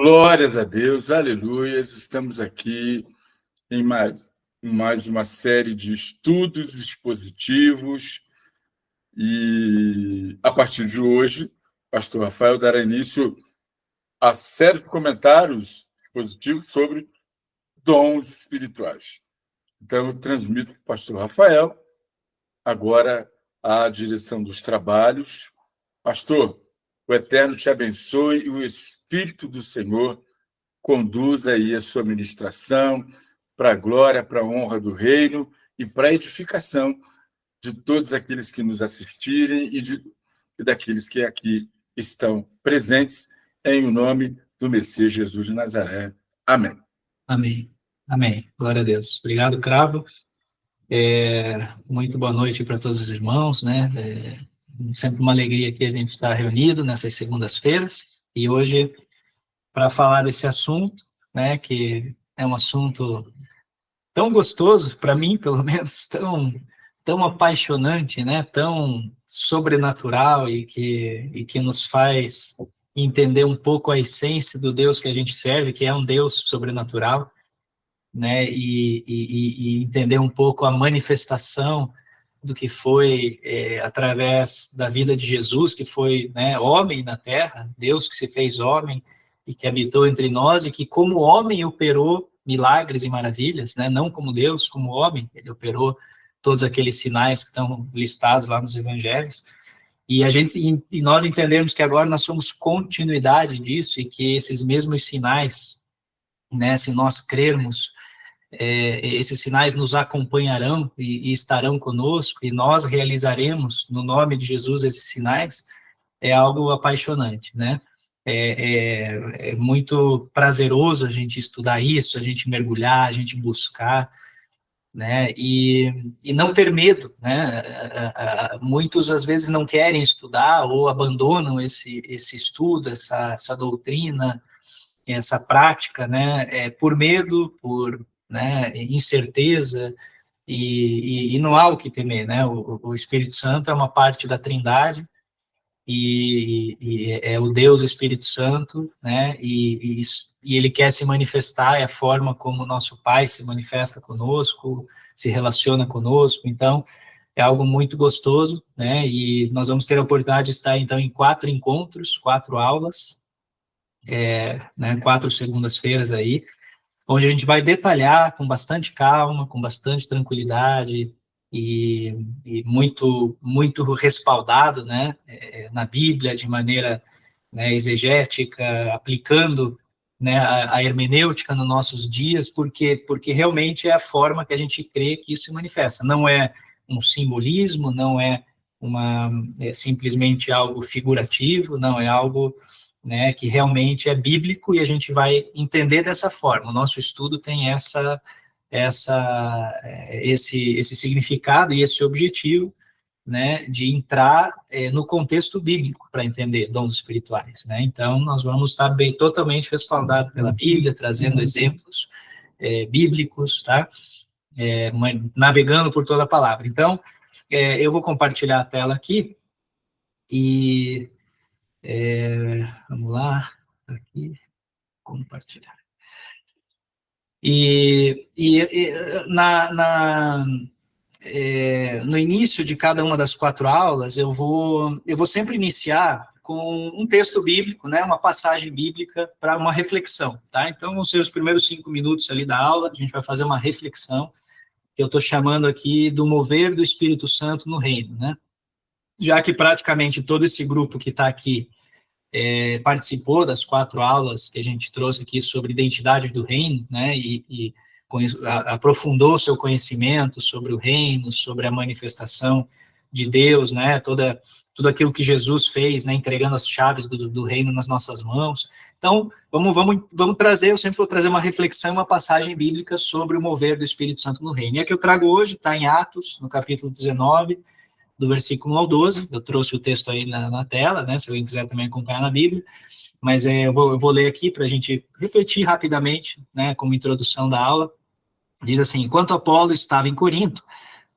Glórias a Deus, aleluias. Estamos aqui em mais uma série de estudos expositivos e, a partir de hoje, pastor Rafael dará início a série de comentários expositivos sobre dons espirituais. Então, eu transmito para o pastor Rafael agora a direção dos trabalhos. Pastor, o Eterno te abençoe e o Espírito do Senhor conduza aí a sua ministração para a glória, para a honra do reino e para a edificação de todos aqueles que nos assistirem e daqueles que aqui estão presentes, em o nome do Messias Jesus de Nazaré. Amém. Amém. Amém. Glória a Deus. Obrigado, Cravo. Muito boa noite para todos os irmãos, né? Sempre uma alegria aqui a gente estar reunido nessas segundas-feiras e hoje para falar desse assunto, né? Que é um assunto tão gostoso para mim, pelo menos, tão apaixonante, né? Tão sobrenatural e que nos faz entender um pouco a essência do Deus que a gente serve, que é um Deus sobrenatural, né? E entender um pouco a manifestação do que foi através da vida de Jesus, que foi, né, homem na terra, Deus que se fez homem e que habitou entre nós e que como homem operou milagres e maravilhas, né? Não como Deus, como homem, ele operou todos aqueles sinais que estão listados lá nos evangelhos. E nós entendermos que agora nós somos continuidade disso e que esses mesmos sinais, né, se nós crermos, esses sinais nos acompanharão e estarão conosco, e nós realizaremos, no nome de Jesus, esses sinais, é algo apaixonante, né? É muito prazeroso a gente estudar isso, a gente mergulhar, a gente buscar, né? E não ter medo, né? Muitos, às vezes, não querem estudar ou abandonam esse estudo, essa doutrina, essa prática, né? Por medo, por, né, incerteza, e não há o que temer, né? O Espírito Santo é uma parte da Trindade, e é o Deus Espírito Santo, né? E ele quer se manifestar, é a forma como o nosso Pai se manifesta conosco, se relaciona conosco. Então, é algo muito gostoso, né? E nós vamos ter a oportunidade de estar, então, em 4 encontros, 4 aulas, né? 4 segundas-feiras aí, onde a gente vai detalhar com bastante calma, com bastante tranquilidade e muito, muito respaldado, né, na Bíblia, de maneira, né, exegética, aplicando, né, a hermenêutica nos nossos dias, porque realmente é a forma que a gente crê que isso se manifesta. Não é um simbolismo, não é simplesmente algo figurativo, não, é algo, né, que realmente é bíblico e a gente vai entender dessa forma. O nosso estudo tem esse significado e esse objetivo, né, de entrar no contexto bíblico para entender dons espirituais, né? Então, nós vamos estar totalmente respaldados pela Bíblia, trazendo exemplos bíblicos, tá? Navegando por toda a palavra. Então, eu vou compartilhar a tela aqui e vamos lá, aqui, compartilhar. No início de cada uma das 4 aulas, eu vou sempre iniciar com um texto bíblico, né, uma passagem bíblica para uma reflexão, tá? Então, vão ser os primeiros 5 minutos ali da aula, a gente vai fazer uma reflexão, que eu estou chamando aqui do mover do Espírito Santo no reino, né? Já que praticamente todo esse grupo que está aqui participou das 4 aulas que a gente trouxe aqui sobre identidade do reino, né, e aprofundou seu conhecimento sobre o reino, sobre a manifestação de Deus, né, tudo aquilo que Jesus fez, né, entregando as chaves do reino nas nossas mãos. Então, vamos trazer, eu sempre vou trazer uma reflexão, uma passagem bíblica sobre o mover do Espírito Santo no reino. E a que eu trago hoje está em Atos, no capítulo 19, do versículo 1 ao 12, eu trouxe o texto aí na tela, né, se alguém quiser também acompanhar na Bíblia, mas eu vou ler aqui para a gente refletir rapidamente, né, como introdução da aula. Diz assim: enquanto Apolo estava em Corinto,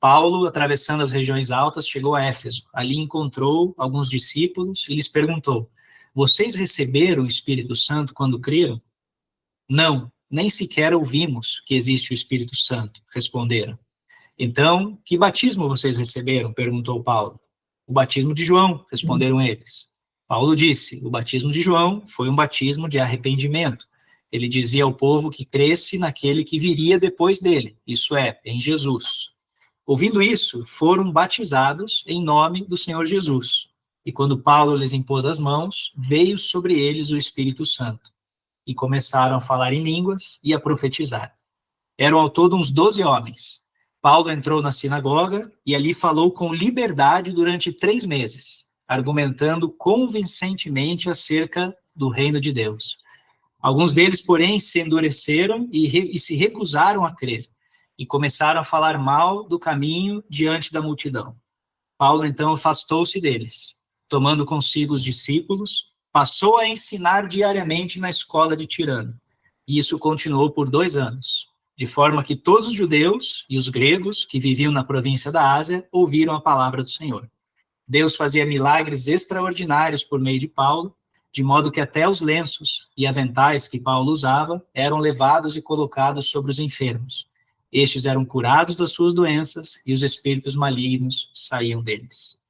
Paulo, atravessando as regiões altas, chegou a Éfeso. Ali encontrou alguns discípulos e lhes perguntou: vocês receberam o Espírito Santo quando creram? Não, nem sequer ouvimos que existe o Espírito Santo, responderam. Então, que batismo vocês receberam? Perguntou Paulo. O batismo de João, responderam eles. Paulo disse, o batismo de João foi um batismo de arrependimento. Ele dizia ao povo que cresce naquele que viria depois dele, isso é, em Jesus. Ouvindo isso, foram batizados em nome do Senhor Jesus. E quando Paulo lhes impôs as mãos, veio sobre eles o Espírito Santo. E começaram a falar em línguas e a profetizar. Eram ao todo uns 12 homens. Paulo entrou na sinagoga e ali falou com liberdade durante 3 meses, argumentando convincentemente acerca do reino de Deus. Alguns deles, porém, se endureceram e se recusaram a crer, e começaram a falar mal do caminho diante da multidão. Paulo, então, afastou-se deles, tomando consigo os discípulos, passou a ensinar diariamente na escola de Tirano, e isso continuou por 2 anos, de forma que todos os judeus e os gregos que viviam na província da Ásia ouviram a palavra do Senhor. Deus fazia milagres extraordinários por meio de Paulo, de modo que até os lenços e aventais que Paulo usava eram levados e colocados sobre os enfermos. Estes eram curados das suas doenças e os espíritos malignos saíam deles.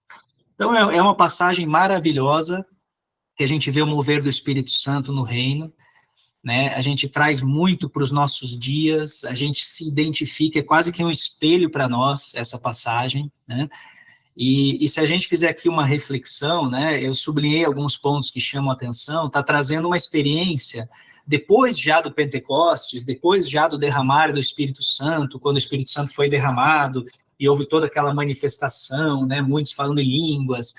Então é uma passagem maravilhosa que a gente vê o mover do Espírito Santo no reino, né? A gente traz muito para os nossos dias, a gente se identifica, é quase que um espelho para nós essa passagem, né? E se a gente fizer aqui uma reflexão, né, eu sublinhei alguns pontos que chamam a atenção, está trazendo uma experiência, depois já do Pentecostes, depois já do derramar do Espírito Santo, quando o Espírito Santo foi derramado, e houve toda aquela manifestação, né, muitos falando em línguas,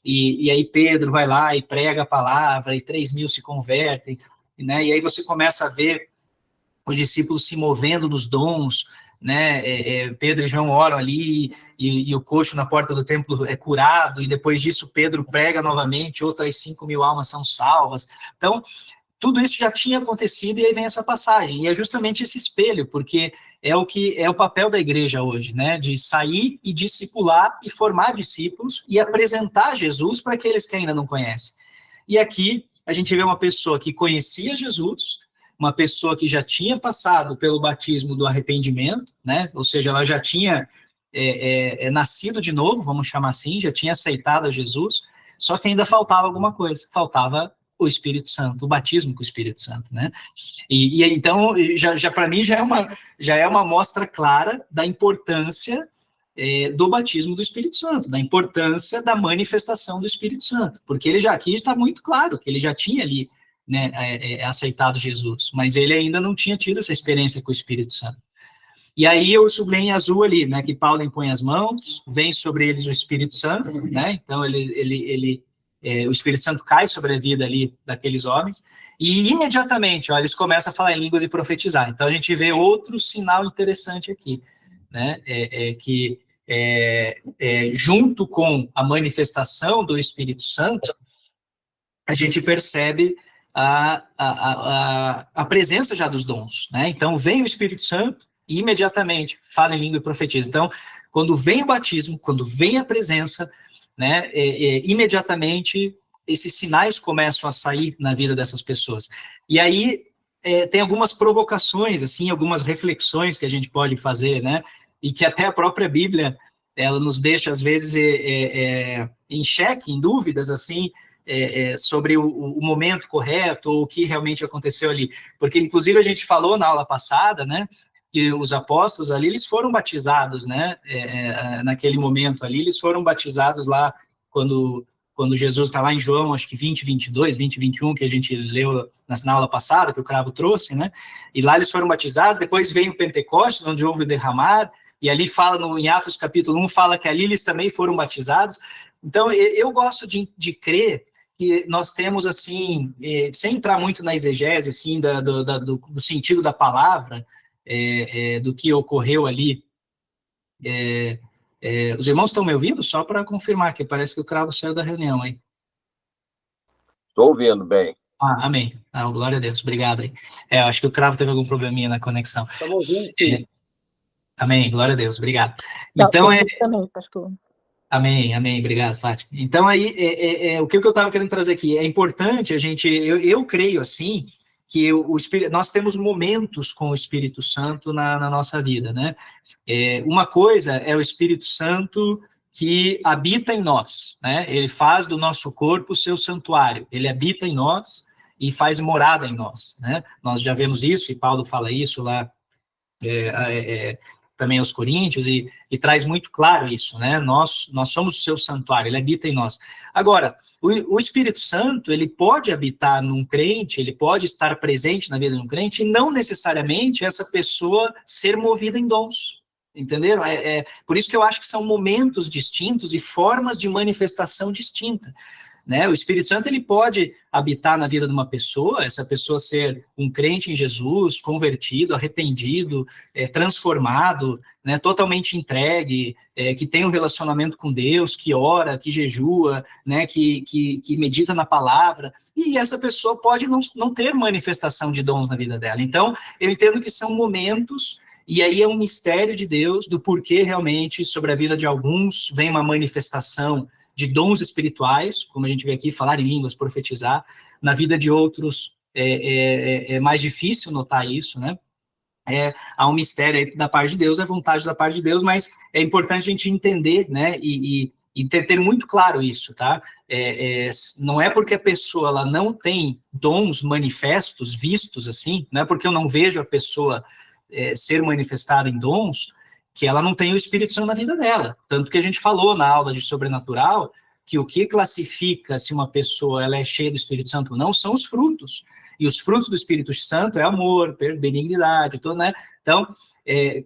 e aí Pedro vai lá e prega a palavra, e 3.000 se convertem, né, e aí você começa a ver os discípulos se movendo nos dons, né, Pedro e João oram ali, e o coxo na porta do templo é curado, e depois disso Pedro prega novamente, outras 5.000 almas são salvas. Então, tudo isso já tinha acontecido, e aí vem essa passagem, e é justamente esse espelho, porque é o papel da igreja hoje, né, de sair e discipular e formar discípulos e apresentar Jesus para aqueles que ainda não conhecem. E aqui a gente vê uma pessoa que conhecia Jesus, uma pessoa que já tinha passado pelo batismo do arrependimento, né? Ou seja, ela já tinha nascido de novo, vamos chamar assim, já tinha aceitado a Jesus, só que ainda faltava alguma coisa, faltava o Espírito Santo, o batismo com o Espírito Santo, né? E então, já para mim, já é uma mostra clara da importância do batismo do Espírito Santo, da importância da manifestação do Espírito Santo, porque ele já aqui está muito claro que ele já tinha ali, né, aceitado Jesus, mas ele ainda não tinha tido essa experiência com o Espírito Santo. E aí eu sublinhei em azul ali, né, que Paulo impõe as mãos, vem sobre eles o Espírito Santo, né, então o Espírito Santo cai sobre a vida ali daqueles homens, e imediatamente, ó, eles começam a falar em línguas e profetizar. Então a gente vê outro sinal interessante aqui, né, que junto com a manifestação do Espírito Santo, a gente percebe a presença já dos dons, né? Então, vem o Espírito Santo e imediatamente fala em língua e profetiza. Então, quando vem o batismo, quando vem a presença, né, imediatamente esses sinais começam a sair na vida dessas pessoas. E aí, tem algumas provocações, assim, algumas reflexões que a gente pode fazer, né? E que até a própria Bíblia, ela nos deixa, às vezes, em xeque, em dúvidas, assim, sobre o momento correto, ou o que realmente aconteceu ali. Porque, inclusive, a gente falou na aula passada, né, que os apóstolos ali, eles foram batizados, né, naquele momento ali, eles foram batizados lá, quando Jesus está lá em João, acho que 20, 22, 20, 21, que a gente leu na aula passada, que o Cravo trouxe, né, e lá eles foram batizados, depois veio o Pentecostes, onde houve o derramar, e ali fala, em Atos capítulo 1, fala que ali eles também foram batizados. Então, eu gosto de crer que nós temos, assim, sem entrar muito na exegese, assim, do sentido da palavra, do que ocorreu ali. Os irmãos estão me ouvindo? Só para confirmar, que parece que o Cravo saiu da reunião aí. Estou ouvindo bem. Amém. Glória a Deus, obrigado aí. Acho que o Cravo teve algum probleminha na conexão. Estamos ouvindo, sim. Amém, glória a Deus, obrigado. Não, Então, também, pastor. Amém, amém, obrigado, Fátima. Então, aí, o que eu estava querendo trazer aqui, é importante a gente, eu creio assim, que nós temos momentos com o Espírito Santo na nossa vida, né? Uma coisa é o Espírito Santo que habita em nós, né? Ele faz do nosso corpo o seu santuário, ele habita em nós e faz morada em nós, né? Nós já vemos isso, e Paulo fala isso lá também aos Coríntios, e traz muito claro isso, né? Nós somos o seu santuário, ele habita em nós. Agora, o Espírito Santo, ele pode habitar num crente, ele pode estar presente na vida de um crente, e não necessariamente essa pessoa ser movida em dons. Entenderam? Por isso que eu acho que são momentos distintos e formas de manifestação distinta. Né? O Espírito Santo ele pode habitar na vida de uma pessoa, essa pessoa ser um crente em Jesus, convertido, arrependido, transformado, né? Totalmente entregue, que tem um relacionamento com Deus, que ora, que jejua, né? que medita na palavra, e essa pessoa pode não ter manifestação de dons na vida dela. Então, eu entendo que são momentos, e aí é um mistério de Deus, do porquê realmente sobre a vida de alguns vem uma manifestação de dons espirituais, como a gente vê aqui, falar em línguas, profetizar. Na vida de outros é mais difícil notar isso, né? Há um mistério aí da parte de Deus, é vontade da parte de Deus, mas é importante a gente entender, né? E ter muito claro isso, tá? Não é porque a pessoa ela não tem dons manifestos, vistos assim, não é porque eu não vejo a pessoa ser manifestada em dons, que ela não tem o Espírito Santo na vida dela. Tanto que a gente falou na aula de sobrenatural que o que classifica se uma pessoa ela é cheia do Espírito Santo ou não são os frutos. E os frutos do Espírito Santo é amor, benignidade, tudo, né? Então,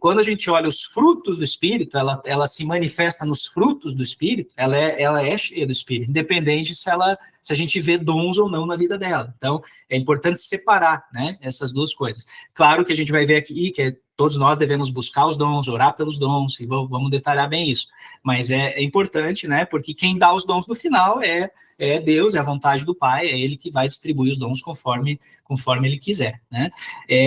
quando a gente olha os frutos do Espírito, ela se manifesta nos frutos do Espírito, ela é cheia do Espírito, independente se a gente vê dons ou não na vida dela. Então, é importante separar, né, essas duas coisas. Claro que a gente vai ver aqui que todos nós devemos buscar os dons, orar pelos dons, e vamos detalhar bem isso. Mas é importante, né, porque quem dá os dons no final é Deus, é a vontade do Pai, é Ele que vai distribuir os dons conforme Ele quiser, né?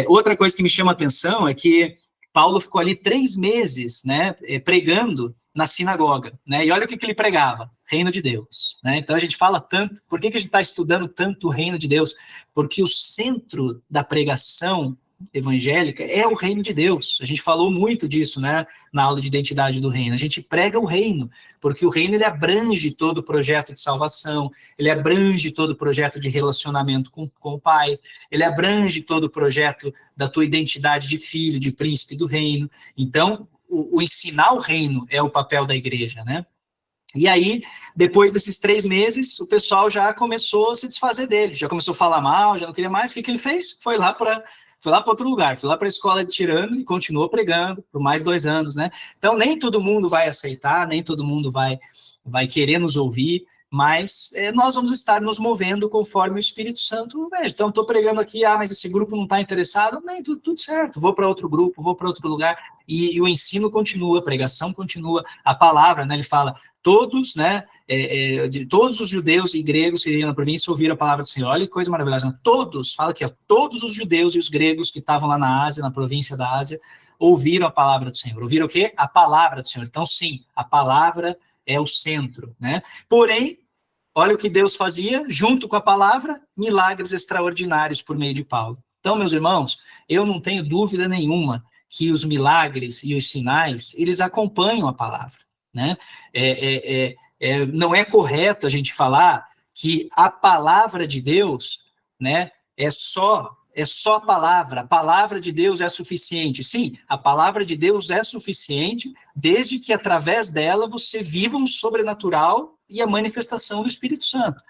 Outra coisa que me chama a atenção é que Paulo ficou ali 3 meses, né, pregando na sinagoga, né? E olha o que ele pregava: reino de Deus, né? Então a gente fala tanto, por que a gente está estudando tanto o reino de Deus? Porque o centro da pregação evangélica é o reino de Deus. A gente falou muito disso, né, na aula de identidade do reino. A gente prega o reino, porque o reino ele abrange todo o projeto de salvação, ele abrange todo o projeto de relacionamento com o Pai, ele abrange todo o projeto da tua identidade de filho, de príncipe do reino. Então, o ensinar o reino é o papel da igreja, né? E aí, depois desses 3 meses, o pessoal já começou a se desfazer dele, já começou a falar mal, já não queria mais. O que ele fez? Foi lá para outro lugar, foi lá para a escola de Tirano e continuou pregando por mais 2 anos, né? Então, nem todo mundo vai aceitar, nem todo mundo vai querer nos ouvir, mas nós vamos estar nos movendo conforme o Espírito Santo veja. Então, estou pregando aqui, mas esse grupo não está interessado, bem, tudo certo, vou para outro grupo, vou para outro lugar, e o ensino continua, a pregação continua, a palavra, né, ele fala, todos, né, todos os judeus e gregos que viviam na província ouviram a palavra do Senhor. Olha que coisa maravilhosa, né? Todos, fala aqui, ó, todos os judeus e os gregos que estavam lá na Ásia, na província da Ásia, ouviram a palavra do Senhor. Ouviram o quê? A palavra do Senhor. Então, sim, a palavra é o centro, né? Porém, olha o que Deus fazia, junto com a palavra, milagres extraordinários por meio de Paulo. Então, meus irmãos, eu não tenho dúvida nenhuma que os milagres e os sinais, eles acompanham a palavra, né? Não é correto a gente falar que a palavra de Deus, né, é só a palavra de Deus é suficiente. Sim, a palavra de Deus é suficiente, desde que através dela você viva um sobrenatural e a manifestação do Espírito Santo,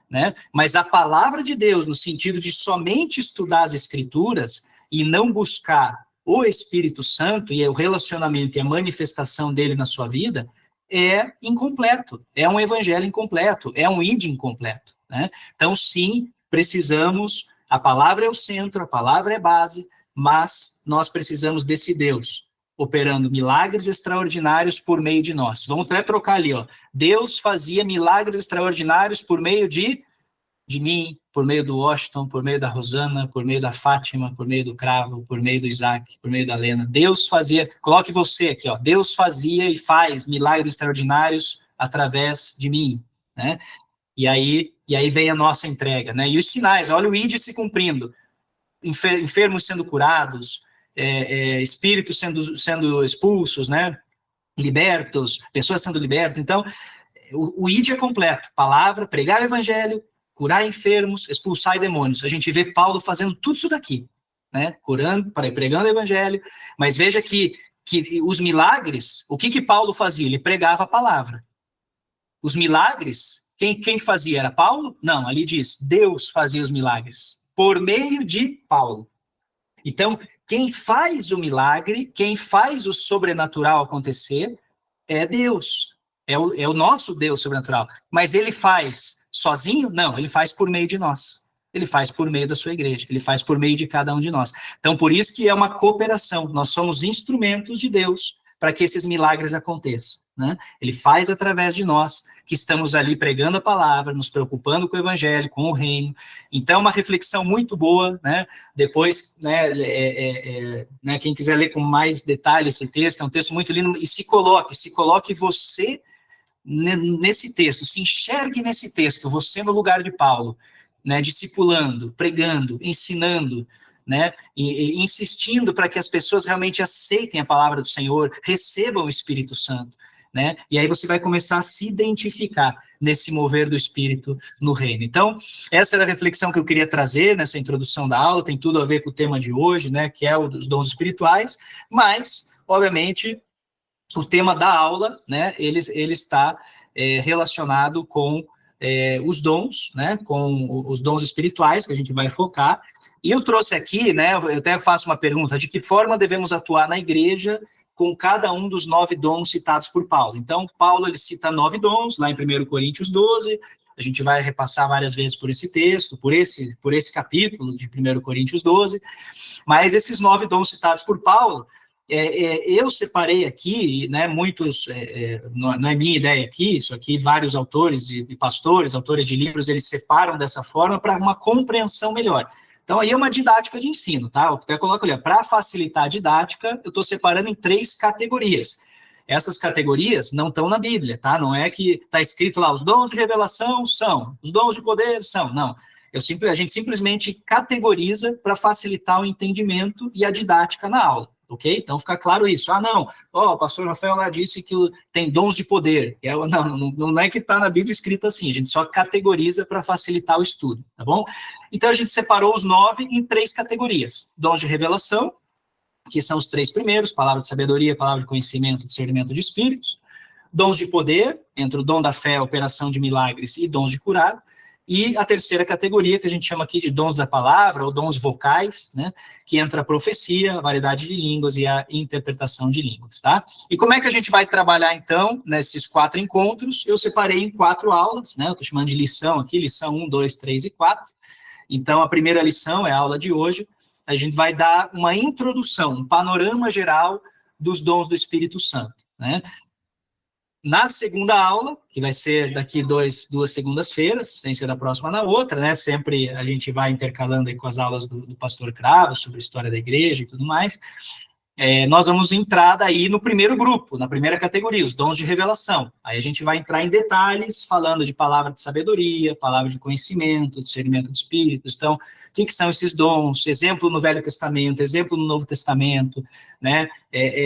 né? Mas a palavra de Deus, no sentido de somente estudar as Escrituras e não buscar o Espírito Santo e o relacionamento e a manifestação dele na sua vida, é incompleto, é um evangelho incompleto, é um id incompleto, né? Então, sim, precisamos, a palavra é o centro, a palavra é base, mas nós precisamos desse Deus operando milagres extraordinários por meio de nós. Vamos até trocar ali, ó. Deus fazia milagres extraordinários por meio de mim, por meio do Washington, por meio da Rosana, por meio da Fátima, por meio do Cravo, por meio do Isaac, por meio da Lena. Deus fazia, coloque você aqui, ó. Deus fazia e faz milagres extraordinários através de mim, né? E aí vem a nossa entrega, né? E os sinais, olha o ID se cumprindo, enfermos sendo curados, espíritos sendo expulsos, né? Libertos, pessoas sendo libertas. Então, o ID é completo, palavra, pregar o evangelho, curar enfermos, expulsar demônios. A gente vê Paulo fazendo tudo isso daqui, né? Curando, pregando o evangelho, mas veja que os milagres, o que Paulo fazia? Ele pregava a palavra. Os milagres, quem fazia? Era Paulo? Não, ali diz, Deus fazia os milagres, por meio de Paulo. Então, quem faz o milagre, quem faz o sobrenatural acontecer, é Deus. É o nosso Deus sobrenatural. Mas ele faz sozinho? Não, ele faz por meio de nós. Ele faz por meio da sua igreja. Ele faz por meio de cada um de nós. Então, por isso que é uma cooperação. Nós somos instrumentos de Deus para que esses milagres aconteçam, né? Ele faz através de nós, que estamos ali pregando a palavra, nos preocupando com o evangelho, com o reino. Então, uma reflexão muito boa, né? Depois, né, quem quiser ler com mais detalhe esse texto, é um texto muito lindo, e se coloque você nesse texto, se enxergue nesse texto, você no lugar de Paulo, né, discipulando, pregando, ensinando, né, e insistindo para que as pessoas realmente aceitem a palavra do Senhor, recebam o Espírito Santo, né, e aí você vai começar a se identificar nesse mover do Espírito no reino. Então, essa era a reflexão que eu queria trazer nessa introdução da aula, tem tudo a ver com o tema de hoje, né, que é o dos dons espirituais, mas, obviamente, o tema da aula, né, ele está relacionado com os dons, né, com os dons espirituais, que a gente vai focar. E eu trouxe aqui, né, eu até faço uma pergunta, de que forma devemos atuar na igreja com cada um dos 9 dons citados por Paulo. Então, Paulo, ele cita 9 dons, lá em 1 Coríntios 12, a gente vai repassar várias vezes por esse texto, por esse capítulo de 1 Coríntios 12, mas esses 9 dons citados por Paulo, eu separei aqui, né, muitos, não é minha ideia aqui, isso aqui vários autores e pastores, autores de livros, eles separam dessa forma para uma compreensão melhor. Então, aí é uma didática de ensino, tá? Eu até coloco ali, para facilitar a didática, eu estou separando em 3 categorias. Essas categorias não estão na Bíblia, tá? Não é que está escrito lá, os dons de revelação são, os dons de poder são, não. A gente simplesmente categoriza para facilitar o entendimento e a didática na aula. Ok? Então, fica claro isso. Não, o pastor Rafael lá disse que tem dons de poder. Não é que está na Bíblia escrito assim, a gente só categoriza para facilitar o estudo, tá bom? Então, a gente separou os 9 em 3 categorias. Dons de revelação, que são os 3 primeiros, palavra de sabedoria, palavra de conhecimento, discernimento de espíritos. Dons de poder, entre o dom da fé, operação de milagres e dons de curar. E a terceira categoria, que a gente chama aqui de dons da palavra, ou dons vocais, né, que entra a profecia, a variedade de línguas e a interpretação de línguas, tá? E como é que a gente vai trabalhar, então, nesses 4 encontros? Eu separei em 4 aulas, né, eu estou chamando de lição aqui, lição 1, 2, 3 e 4. Então, a primeira lição é a aula de hoje, a gente vai dar uma introdução, um panorama geral dos dons do Espírito Santo, né? Na segunda aula, que vai ser daqui 2 segundas-feiras, sem ser da próxima na outra, né? Sempre a gente vai intercalando aí com as aulas do pastor Cravo, sobre a história da igreja e tudo mais. Nós vamos entrar daí no primeiro grupo, na primeira categoria, os dons de revelação. Aí a gente vai entrar em detalhes, falando de palavra de sabedoria, palavra de conhecimento, discernimento de espíritos. Então, o que são esses dons? Exemplo no Velho Testamento, exemplo no Novo Testamento, né?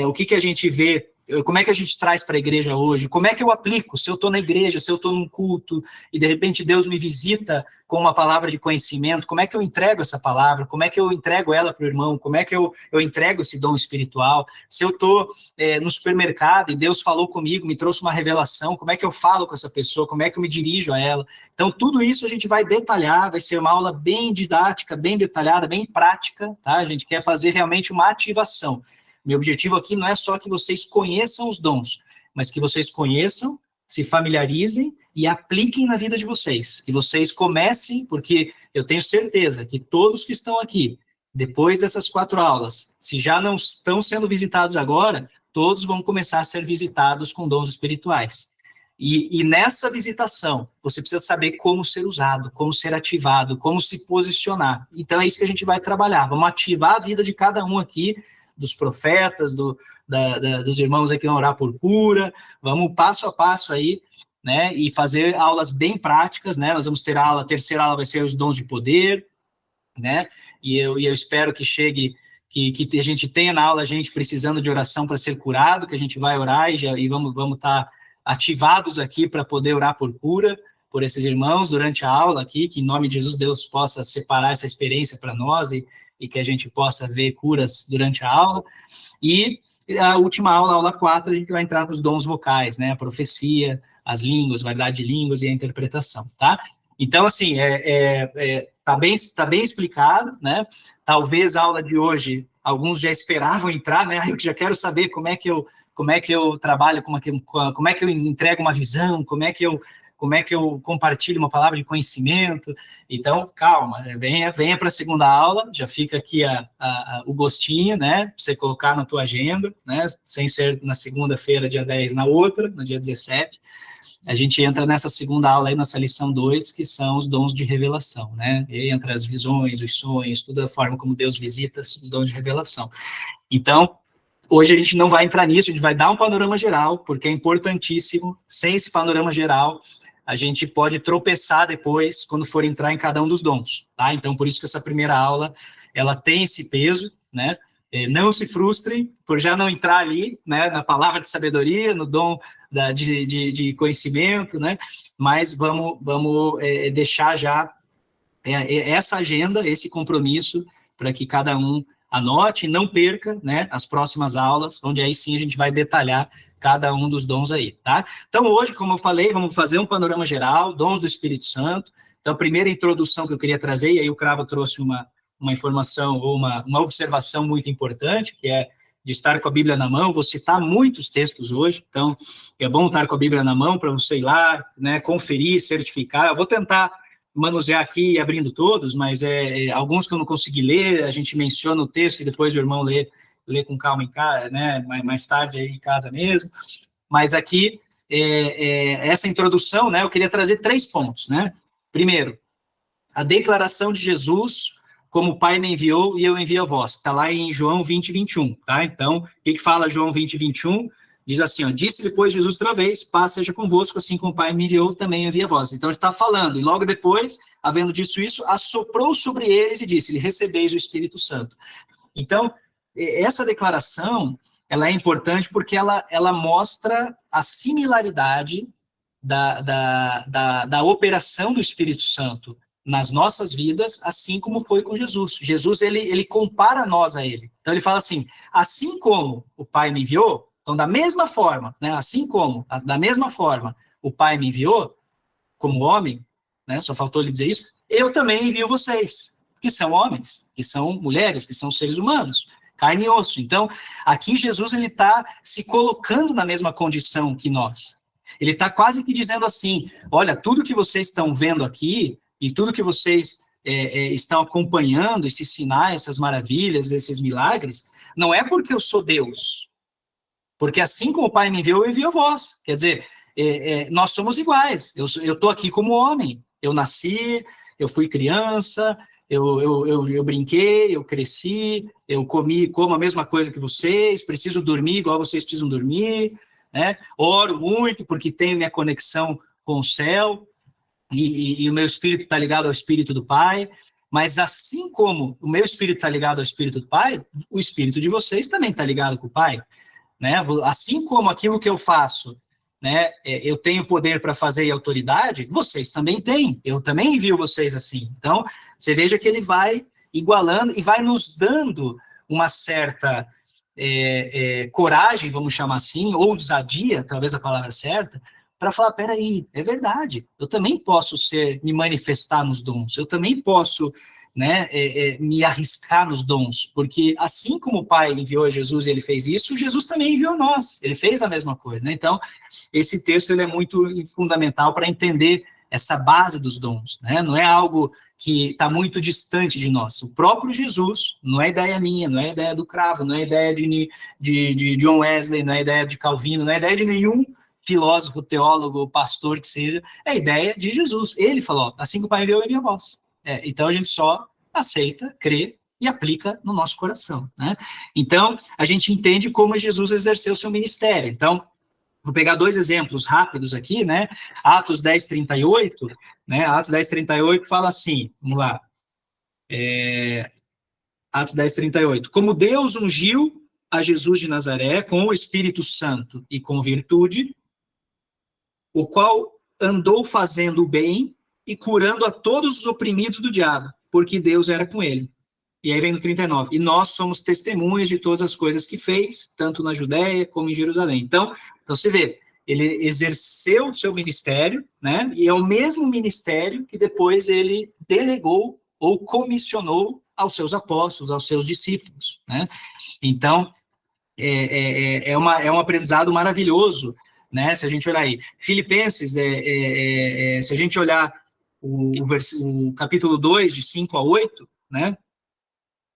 O que a gente vê, como é que a gente traz para a igreja hoje? Como é que eu aplico? Se eu estou na igreja, se eu estou num culto, e de repente Deus me visita com uma palavra de conhecimento, como é que eu entrego essa palavra? Como é que eu entrego ela para o irmão? Como é que eu entrego esse dom espiritual? Se eu estou no supermercado e Deus falou comigo, me trouxe uma revelação, como é que eu falo com essa pessoa? Como é que eu me dirijo a ela? Então, tudo isso a gente vai detalhar, vai ser uma aula bem didática, bem detalhada, bem prática, tá? A gente quer fazer realmente uma ativação. Meu objetivo aqui não é só que vocês conheçam os dons, mas que vocês conheçam, se familiarizem e apliquem na vida de vocês. Que vocês comecem, porque eu tenho certeza que todos que estão aqui, depois dessas 4 aulas, se já não estão sendo visitados agora, todos vão começar a ser visitados com dons espirituais. E nessa visitação, você precisa saber como ser usado, como ser ativado, como se posicionar. Então é isso que a gente vai trabalhar. Vamos ativar a vida de cada um aqui, dos profetas, dos irmãos aí que vão orar por cura. Vamos passo a passo aí, né, e fazer aulas bem práticas, né? Nós vamos ter a terceira aula vai ser os dons de poder, né? E eu espero que chegue, que a gente tenha na aula gente precisando de oração para ser curado, que a gente vai orar e vamos estar ativados aqui para poder orar por cura por esses irmãos durante a aula aqui, que em nome de Jesus Deus possa separar essa experiência para nós e que a gente possa ver curas durante a aula. E a última aula, a aula 4, a gente vai entrar nos dons vocais, né? A profecia, as línguas, variedade de línguas e a interpretação, tá? Então, assim, tá bem explicado, né? Talvez a aula de hoje, alguns já esperavam entrar, né? Eu já quero saber como é que eu trabalho, como é que eu entrego uma visão, como é que eu compartilho uma palavra de conhecimento. Então, calma, venha para a segunda aula, já fica aqui o gostinho, né? Pra você colocar na tua agenda, né? Sem ser na segunda-feira, dia 10, na outra, no dia 17. A gente entra nessa segunda aula aí, nessa lição 2, que são os dons de revelação, né? E entre as visões, os sonhos, toda a forma como Deus visita os dons de revelação. Então, hoje a gente não vai entrar nisso, a gente vai dar um panorama geral, porque é importantíssimo. Sem esse panorama geral, a gente pode tropeçar depois, quando for entrar em cada um dos dons, tá? Então, por isso que essa primeira aula, ela tem esse peso, né? Não se frustrem por já não entrar ali, né, na palavra de sabedoria, no dom de conhecimento, né? Mas vamos deixar já essa agenda, esse compromisso, para que cada um anote e não perca, né, as próximas aulas, onde aí sim a gente vai detalhar cada um dos dons aí, tá? Então, hoje, como eu falei, vamos fazer um panorama geral, dons do Espírito Santo. Então, a primeira introdução que eu queria trazer, e aí o Cravo trouxe uma informação ou uma observação muito importante, que é de estar com a Bíblia na mão. Vou citar muitos textos hoje, então é bom estar com a Bíblia na mão para você ir lá, né, conferir, certificar. Eu vou tentar manusear aqui abrindo todos, mas alguns que eu não consegui ler, a gente menciona o texto e depois o irmão lê com calma em casa, né, mais tarde aí em casa mesmo. Mas aqui, essa introdução, né, eu queria trazer 3 pontos, né? Primeiro, a declaração de Jesus como o Pai me enviou e eu envio a vós. Está lá em João 20, 21, tá? Então, o que fala João 20, 21? Diz assim, ó, disse depois Jesus outra vez, paz seja convosco, assim como o Pai me enviou, também envia a vós. Então, ele está falando, e logo depois, havendo dito isso, assoprou sobre eles e disse, recebeis o Espírito Santo. Então, essa declaração, ela é importante porque ela mostra a similaridade da operação do Espírito Santo nas nossas vidas, assim como foi com Jesus. Jesus, ele compara nós a ele. Então, ele fala assim, assim como o Pai me enviou, então, da mesma forma, né, da mesma forma, o Pai me enviou, como homem, né, só faltou ele dizer isso, eu também envio vocês, que são homens, que são mulheres, que são seres humanos, carne e osso. Então, aqui Jesus, ele está se colocando na mesma condição que nós. Ele está quase que dizendo assim, olha, tudo que vocês estão vendo aqui, e tudo que vocês estão acompanhando, esses sinais, essas maravilhas, esses milagres, não é porque eu sou Deus. Porque assim como o Pai me enviou, eu envio a vós. Quer dizer, nós somos iguais. Eu estou aqui como homem. Eu nasci, eu fui criança, eu brinquei, eu cresci, eu como a mesma coisa que vocês, preciso dormir igual vocês precisam dormir, né? Oro muito porque tenho minha conexão com o céu. E o meu espírito está ligado ao espírito do Pai, mas assim como o meu espírito está ligado ao espírito do Pai, o espírito de vocês também está ligado com o Pai, né? Assim como aquilo que eu faço, né, eu tenho poder para fazer e autoridade, vocês também têm, eu também envio vocês assim. Então, você veja que ele vai igualando e vai nos dando uma certa coragem, vamos chamar assim, ou ousadia, talvez a palavra certa, para falar, peraí, é verdade, eu também posso me manifestar nos dons, eu também posso, né, me arriscar nos dons, porque assim como o Pai enviou a Jesus e ele fez isso, Jesus também enviou a nós, ele fez a mesma coisa, né? Então, esse texto ele é muito fundamental para entender essa base dos dons, né? Não é algo que está muito distante de nós. O próprio Jesus, não é ideia minha, não é ideia do Cravo, não é ideia de John Wesley, não é ideia de Calvino, não é ideia de nenhum filósofo, teólogo, pastor que seja, é a ideia de Jesus. Ele falou, assim que o Pai enviou, eu envio a vós. Então a gente só aceita, crê e aplica no nosso coração, né? Então, a gente entende como Jesus exerceu seu ministério. Então, vou pegar 2 exemplos rápidos aqui, né? Atos 10:38, né? Atos 10:38 fala assim, vamos lá. Atos 10:38. Como Deus ungiu a Jesus de Nazaré com o Espírito Santo e com virtude, o qual andou fazendo o bem e curando a todos os oprimidos do diabo, porque Deus era com ele. E aí vem no 39. E nós somos testemunhas de todas as coisas que fez, tanto na Judéia como em Jerusalém. Então você vê, ele exerceu o seu ministério, né? E é o mesmo ministério que depois ele delegou ou comissionou aos seus apóstolos, aos seus discípulos, né? Então, é um aprendizado maravilhoso, né? Se a gente olhar aí, Filipenses, se a gente olhar o capítulo 2, de 5 a 8, né?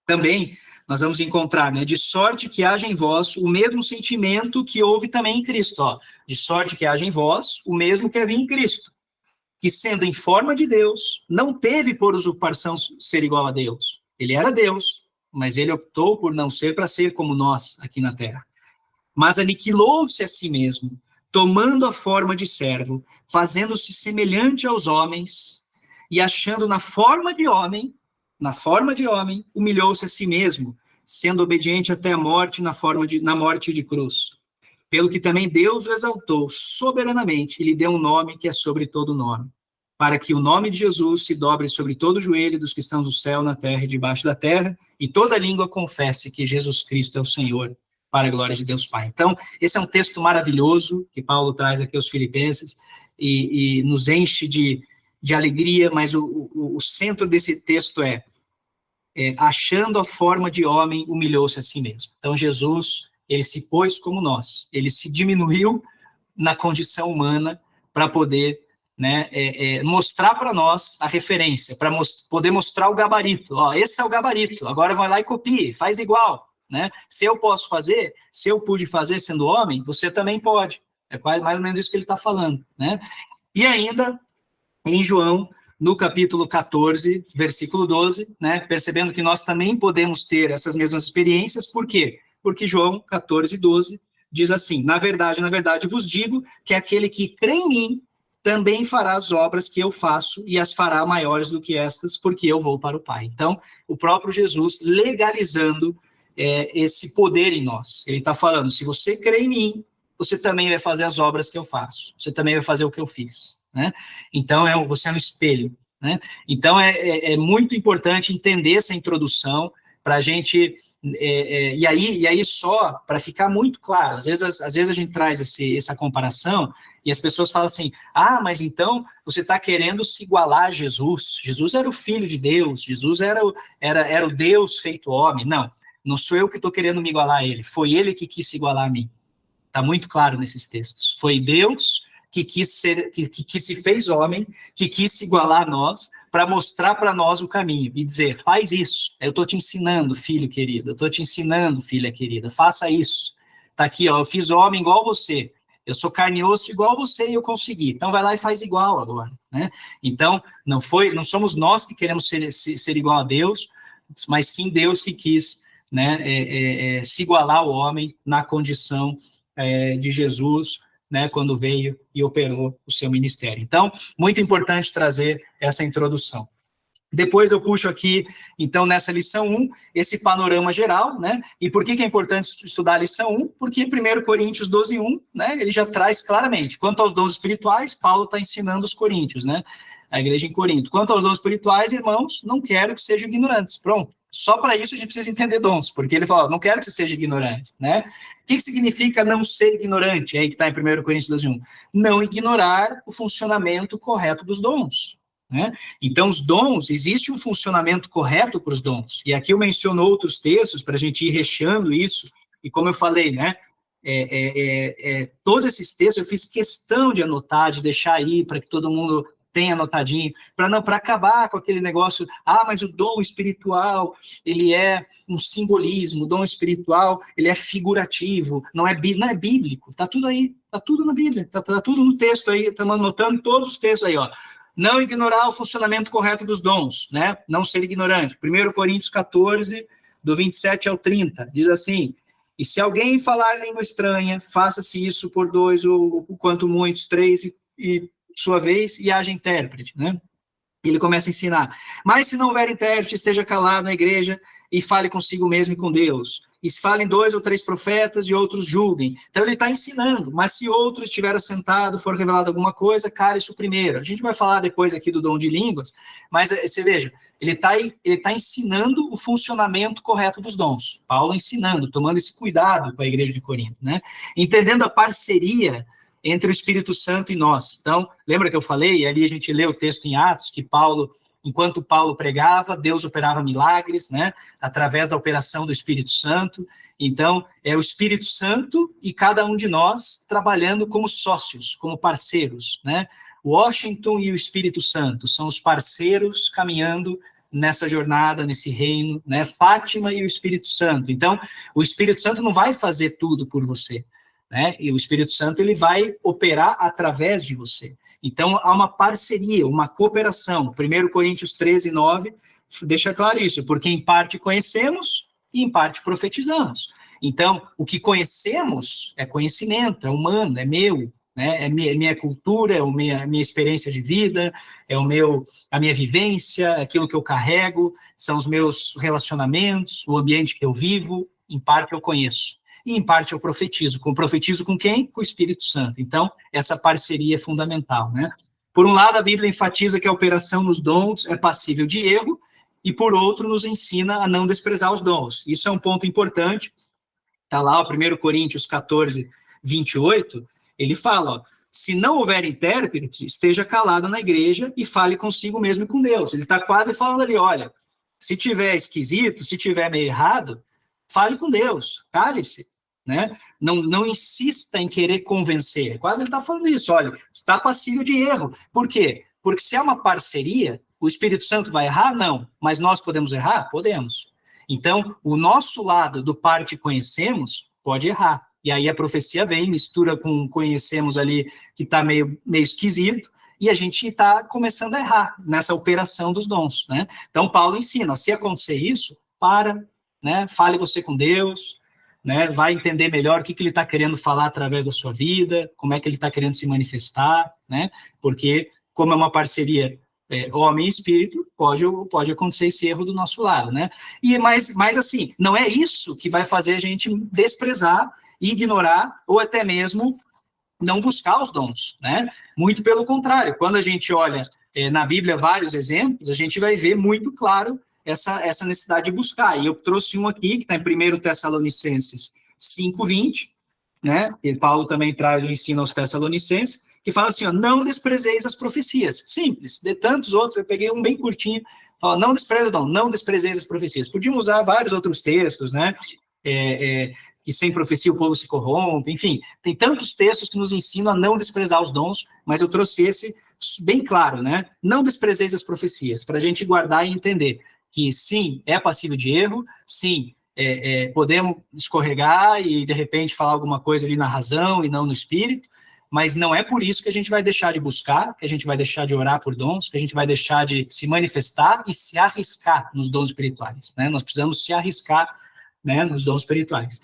Também nós vamos encontrar, né? De sorte que haja em vós o mesmo sentimento que houve também em Cristo, ó. De sorte que haja em vós o mesmo que havia em Cristo, que sendo em forma de Deus, não teve por usurpação ser igual a Deus. Ele era Deus, mas ele optou por não ser para ser como nós aqui na terra. Mas aniquilou-se a si mesmo, tomando a forma de servo, fazendo-se semelhante aos homens, e achando na forma de homem, humilhou-se a si mesmo, sendo obediente até a morte na morte de cruz. Pelo que também Deus o exaltou soberanamente e lhe deu um nome que é sobre todo nome, para que o nome de Jesus se dobre sobre todo o joelho dos que estão no céu, na terra e debaixo da terra, e toda língua confesse que Jesus Cristo é o Senhor, para a glória de Deus Pai. Então, esse é um texto maravilhoso que Paulo traz aqui aos Filipenses e nos enche de alegria, mas o centro desse texto é achando a forma de homem, humilhou-se a si mesmo. Então, Jesus, ele se pôs como nós, ele se diminuiu na condição humana para poder, né, mostrar para nós a referência, para poder mostrar o gabarito. Ó, esse é o gabarito, agora vai lá e copie, faz igual, né? Se eu posso fazer, se eu pude fazer sendo homem, você também pode. É quase mais ou menos isso que ele está falando, né? E ainda, em João, no capítulo 14, versículo 12, né, percebendo que nós também podemos ter essas mesmas experiências, por quê? Porque João 14, 12 diz assim: na verdade vos digo que aquele que crê em mim também fará as obras que eu faço e as fará maiores do que estas, porque eu vou para o Pai. Então, o próprio Jesus legalizando esse poder em nós. Ele está falando, se você crê em mim, você também vai fazer as obras que eu faço, você também vai fazer o que eu fiz, né? Então, você é um espelho, né? Então, é muito importante entender essa introdução para a gente... E aí só, para ficar muito claro, às vezes a gente traz essa comparação e as pessoas falam assim, mas então você está querendo se igualar a Jesus. Jesus era o Filho de Deus, Jesus era o Deus feito homem. Não sou eu que estou querendo me igualar a ele, foi ele que quis se igualar a mim. Está muito claro nesses textos. Foi Deus que se fez homem, que quis se igualar a nós, para mostrar para nós o caminho e dizer, faz isso, eu estou te ensinando, filho querido, eu estou te ensinando, filha querida, faça isso. Está aqui, ó, eu fiz homem igual você, eu sou carne e osso igual você e eu consegui, então vai lá e faz igual agora, né? Então, não somos nós que queremos ser igual a Deus, mas sim Deus que quis, né, se igualar ao homem na condição de Jesus, né, quando veio e operou o seu ministério. Então, muito importante trazer essa introdução. Depois eu puxo aqui, então, nessa lição 1, esse panorama geral, né? E por que é importante estudar a lição 1? Porque 1 Coríntios 12:1, né, ele já traz claramente. Quanto aos dons espirituais, Paulo está ensinando os coríntios, né? A igreja em Corinto. Quanto aos dons espirituais, irmãos, não quero que sejam ignorantes. Pronto. Só para isso a gente precisa entender dons, porque ele fala, não quero que você seja ignorante, né? O que significa não ser ignorante? É aí que está em 1 Coríntios 12:1. Não ignorar o funcionamento correto dos dons, né? Então, os dons, existe um funcionamento correto para os dons. E aqui eu menciono outros textos para a gente ir recheando isso. E como eu falei, né? Todos esses textos eu fiz questão de anotar, de deixar aí para que todo mundo tenha anotadinho, para acabar com aquele negócio, mas o dom espiritual, ele é um simbolismo, o dom espiritual, ele é figurativo, não é bíblico, tá tudo aí, tá tudo na Bíblia, tá tudo no texto aí, estamos anotando todos os textos aí, ó. não ignorar o funcionamento correto dos dons, né? Não ser ignorante. 1 Coríntios 14, do 27 ao 30, diz assim: e se alguém falar língua estranha, faça-se isso por 2 ou quanto muitos, 3, e sua vez, e haja intérprete, né? Ele começa a ensinar. Mas se não houver intérprete, esteja calado na igreja e fale consigo mesmo e com Deus. E se falem 2 ou 3 profetas e outros julguem. Então ele está ensinando, mas se outro estiver assentado, for revelado alguma coisa, cale-se o primeiro. A gente vai falar depois aqui do dom de línguas, mas você veja, ele tá ensinando o funcionamento correto dos dons. Paulo ensinando, tomando esse cuidado com a igreja de Corinto, né? Entendendo a parceria entre o Espírito Santo e nós. Então, lembra que eu falei, e ali a gente lê o texto em Atos, que Paulo, enquanto Paulo pregava, Deus operava milagres, né, através da operação do Espírito Santo. Então, é o Espírito Santo e cada um de nós trabalhando como sócios, como parceiros, né? Washington e o Espírito Santo são os parceiros caminhando nessa jornada, nesse reino, né? Fátima e o Espírito Santo. Então, o Espírito Santo não vai fazer tudo por você, né? E o Espírito Santo ele vai operar através de você. Então, há uma parceria, uma cooperação. 1 Coríntios 13, 9, deixa claro isso, porque em parte conhecemos e em parte profetizamos. Então, o que conhecemos é conhecimento, é humano, é meu, né? É minha cultura, é a minha experiência de vida, é a minha vivência, aquilo que eu carrego, são os meus relacionamentos, o ambiente que eu vivo, em parte eu conheço. E, em parte, eu profetizo. Profetizo com quem? Com o Espírito Santo. Então, essa parceria é fundamental, né? Por um lado, a Bíblia enfatiza que a operação nos dons é passível de erro, e, por outro, nos ensina a não desprezar os dons. Isso é um ponto importante. Está lá, o 1 Coríntios 14, 28, ele fala, ó, se não houver intérprete, esteja calado na igreja e fale consigo mesmo e com Deus. Ele está quase falando ali, olha, se tiver esquisito, se tiver meio errado, fale com Deus, cale-se, né? Não insista em querer convencer. Quase ele está falando isso, olha, está passível de erro. Por quê? Porque se é uma parceria, o Espírito Santo vai errar? Não. Mas nós podemos errar? Podemos. Então, o nosso lado do parte conhecemos pode errar. E aí a profecia vem, mistura com conhecemos ali, que está meio esquisito, e a gente está começando a errar nessa operação dos dons, né? Então, Paulo ensina, ó, se acontecer isso, né? Fale você com Deus, né? Vai entender melhor o que ele está querendo falar através da sua vida, como é que ele está querendo se manifestar, né? Porque, como é uma parceria homem e espírito, pode acontecer esse erro do nosso lado, né? Mas assim, não é isso que vai fazer a gente desprezar, ignorar, ou até mesmo não buscar os dons, né? Muito pelo contrário, quando a gente olha na Bíblia vários exemplos, a gente vai ver muito claro essa necessidade de buscar. E eu trouxe um aqui, que está em 1 Tessalonicenses 5:20, né? E Paulo também traz o ensino aos Tessalonicenses, que fala assim, ó, não desprezeis as profecias. Simples, de tantos outros, eu peguei um bem curtinho, ó, não desprezeis as profecias. Podíamos usar vários outros textos, né? Que sem profecia o povo se corrompe, enfim, tem tantos textos que nos ensinam a não desprezar os dons, mas eu trouxe esse bem claro, né? Não desprezeis as profecias, para a gente guardar e entender que sim, é passível de erro, sim, podemos escorregar e de repente falar alguma coisa ali na razão e não no espírito, mas não é por isso que a gente vai deixar de buscar, que a gente vai deixar de orar por dons, que a gente vai deixar de se manifestar e se arriscar nos dons espirituais, né? Nós precisamos se arriscar, né, nos dons espirituais.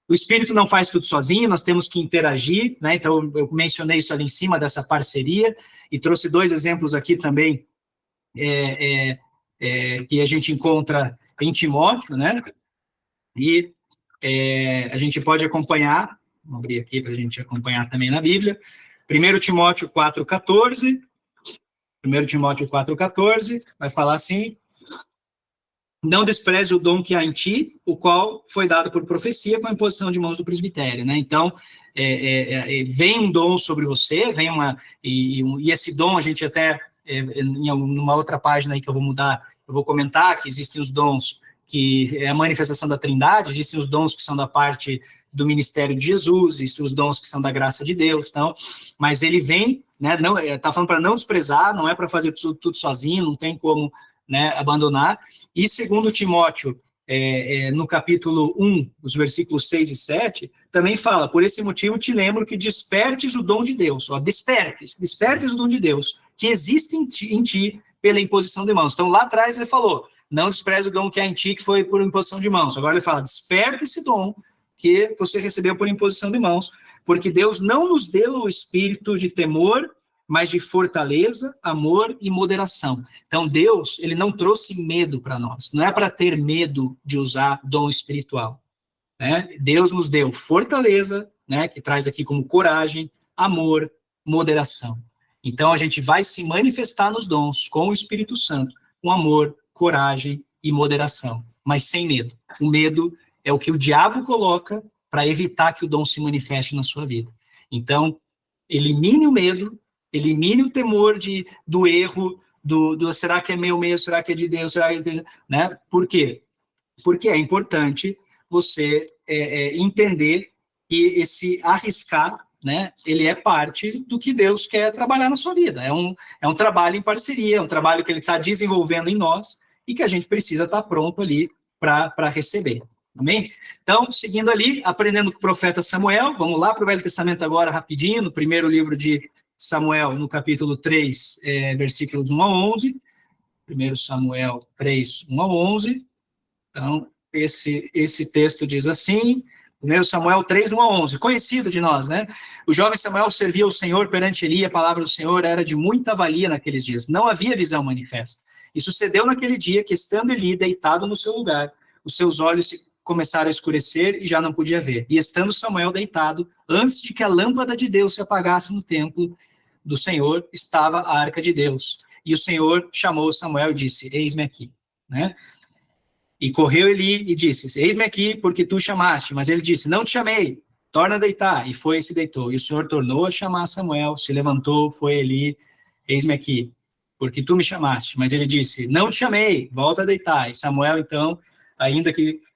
O Espírito não faz tudo sozinho, nós temos que interagir, né? Então, eu mencionei isso ali em cima dessa parceria, e trouxe 2 exemplos aqui também, que a gente encontra em Timóteo, né? E a gente pode acompanhar, vou abrir aqui para a gente acompanhar também na Bíblia, 1 Timóteo 4,14, 1 Timóteo 4,14, vai falar assim, não despreze o dom que há em ti, o qual foi dado por profecia com a imposição de mãos do presbitério, né? Então, vem um dom sobre você, e esse dom a gente até, em uma outra página aí que eu vou mudar, eu vou comentar que existem os dons que é a manifestação da Trindade, existem os dons que são da parte do ministério de Jesus, existem os dons que são da graça de Deus, então, mas ele vem, né? Não, tá falando para não desprezar, não é para fazer tudo sozinho, não tem como, né, abandonar. E segundo Timóteo, no capítulo 1, os versículos 6 e 7, também fala, por esse motivo te lembro que despertes o dom de Deus, ó, despertes o dom de Deus, que existe em ti pela imposição de mãos. Então, lá atrás ele falou, não despreze o dom que há em ti, que foi por imposição de mãos. Agora ele fala, desperta esse dom que você recebeu por imposição de mãos, porque Deus não nos deu o espírito de temor, mas de fortaleza, amor e moderação. Então, Deus, ele não trouxe medo para nós. Não é para ter medo de usar dom espiritual, né? Deus nos deu fortaleza, né, que traz aqui como coragem, amor, moderação. Então, a gente vai se manifestar nos dons com o Espírito Santo, com amor, coragem e moderação, mas sem medo. O medo é o que o diabo coloca para evitar que o dom se manifeste na sua vida. Então, elimine o medo, elimine o temor do erro, do será que é meu mesmo, será que é de Deus, será que é, né? Por quê? Porque é importante você entender que esse arriscar, né, ele é parte do que Deus quer trabalhar na sua vida. É um trabalho em parceria, é um trabalho que ele está desenvolvendo em nós e que a gente precisa estar pronto ali para receber. Amém? Então, seguindo ali, aprendendo com o profeta Samuel, vamos lá para o Velho Testamento agora, rapidinho, no primeiro livro de Samuel, no capítulo 3, versículos 1 a 11. 1 Samuel 3, 1 a 11. Então, esse texto diz assim, 1 Samuel 3, 1 a 11, conhecido de nós, né? O jovem Samuel servia o Senhor perante Eli, a palavra do Senhor era de muita valia naqueles dias, não havia visão manifesta. E sucedeu naquele dia que, estando Eli deitado no seu lugar, os seus olhos começaram a escurecer e já não podia ver. E estando Samuel deitado, antes de que a lâmpada de Deus se apagasse no templo do Senhor, estava a arca de Deus. E o Senhor chamou Samuel e disse, eis-me aqui, né? E correu Eli e disse, eis-me aqui, porque tu chamaste. Mas ele disse, não te chamei, torna a deitar. E foi e se deitou. E o Senhor tornou a chamar Samuel, se levantou, foi Eli, eis-me aqui, porque tu me chamaste. Mas ele disse, não te chamei, volta a deitar. E Samuel, então,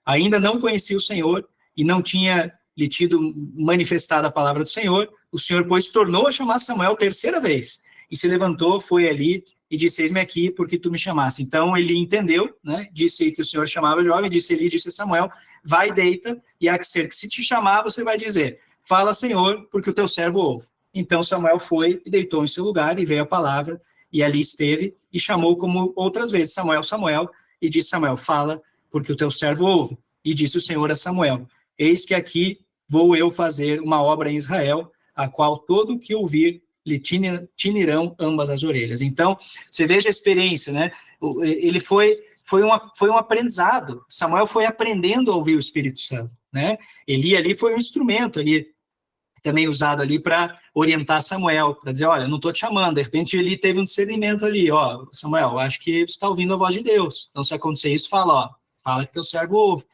ainda não conhecia o Senhor e não tinha lhe tido manifestado a palavra do Senhor, o Senhor, pois, tornou a chamar Samuel terceira vez. E se levantou, foi ali e disse, eis-me aqui, porque tu me chamaste. Então, ele entendeu, né? Disse que o Senhor chamava o jovem, disse a Samuel, vai, deita, e há que ser que se te chamar, você vai dizer, fala, Senhor, porque o teu servo ouve. Então, Samuel foi e deitou em seu lugar, e veio a palavra, e ali esteve, e chamou como outras vezes, Samuel, Samuel, e disse Samuel, fala, porque o teu servo ouve. E disse o Senhor a Samuel, eis que aqui vou eu fazer uma obra em Israel, a qual todo o que ouvir lhe tinirão ambas as orelhas. Então, você veja a experiência, né? Ele foi um aprendizado. Samuel foi aprendendo a ouvir o Espírito Santo, né? Eli ali foi um instrumento ali, também usado ali para orientar Samuel, para dizer, olha, não estou te chamando. De repente, Eli teve um discernimento ali, ó, Samuel, acho que você está ouvindo a voz de Deus. Então, se acontecer isso, fala que teu servo ouve.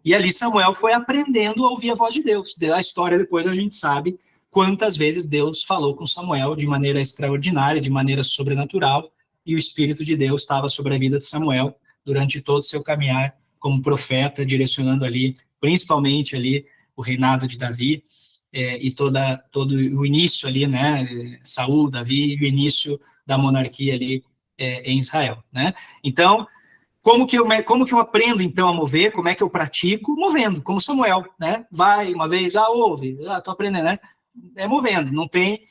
E ali Samuel foi aprendendo a ouvir a voz de Deus. A história depois a gente sabe quantas vezes Deus falou com Samuel de maneira extraordinária, de maneira sobrenatural, e o Espírito de Deus estava sobre a vida de Samuel durante todo o seu caminhar como profeta, direcionando ali, principalmente ali, o reinado de Davi, e todo o início ali, né, Saul, Davi, e o início da monarquia ali em Israel, né? Então, como que eu aprendo, então, a mover? Como é que eu pratico? Movendo, como Samuel, né? Vai, uma vez, ouve, tô aprendendo, né? Movendo, não tem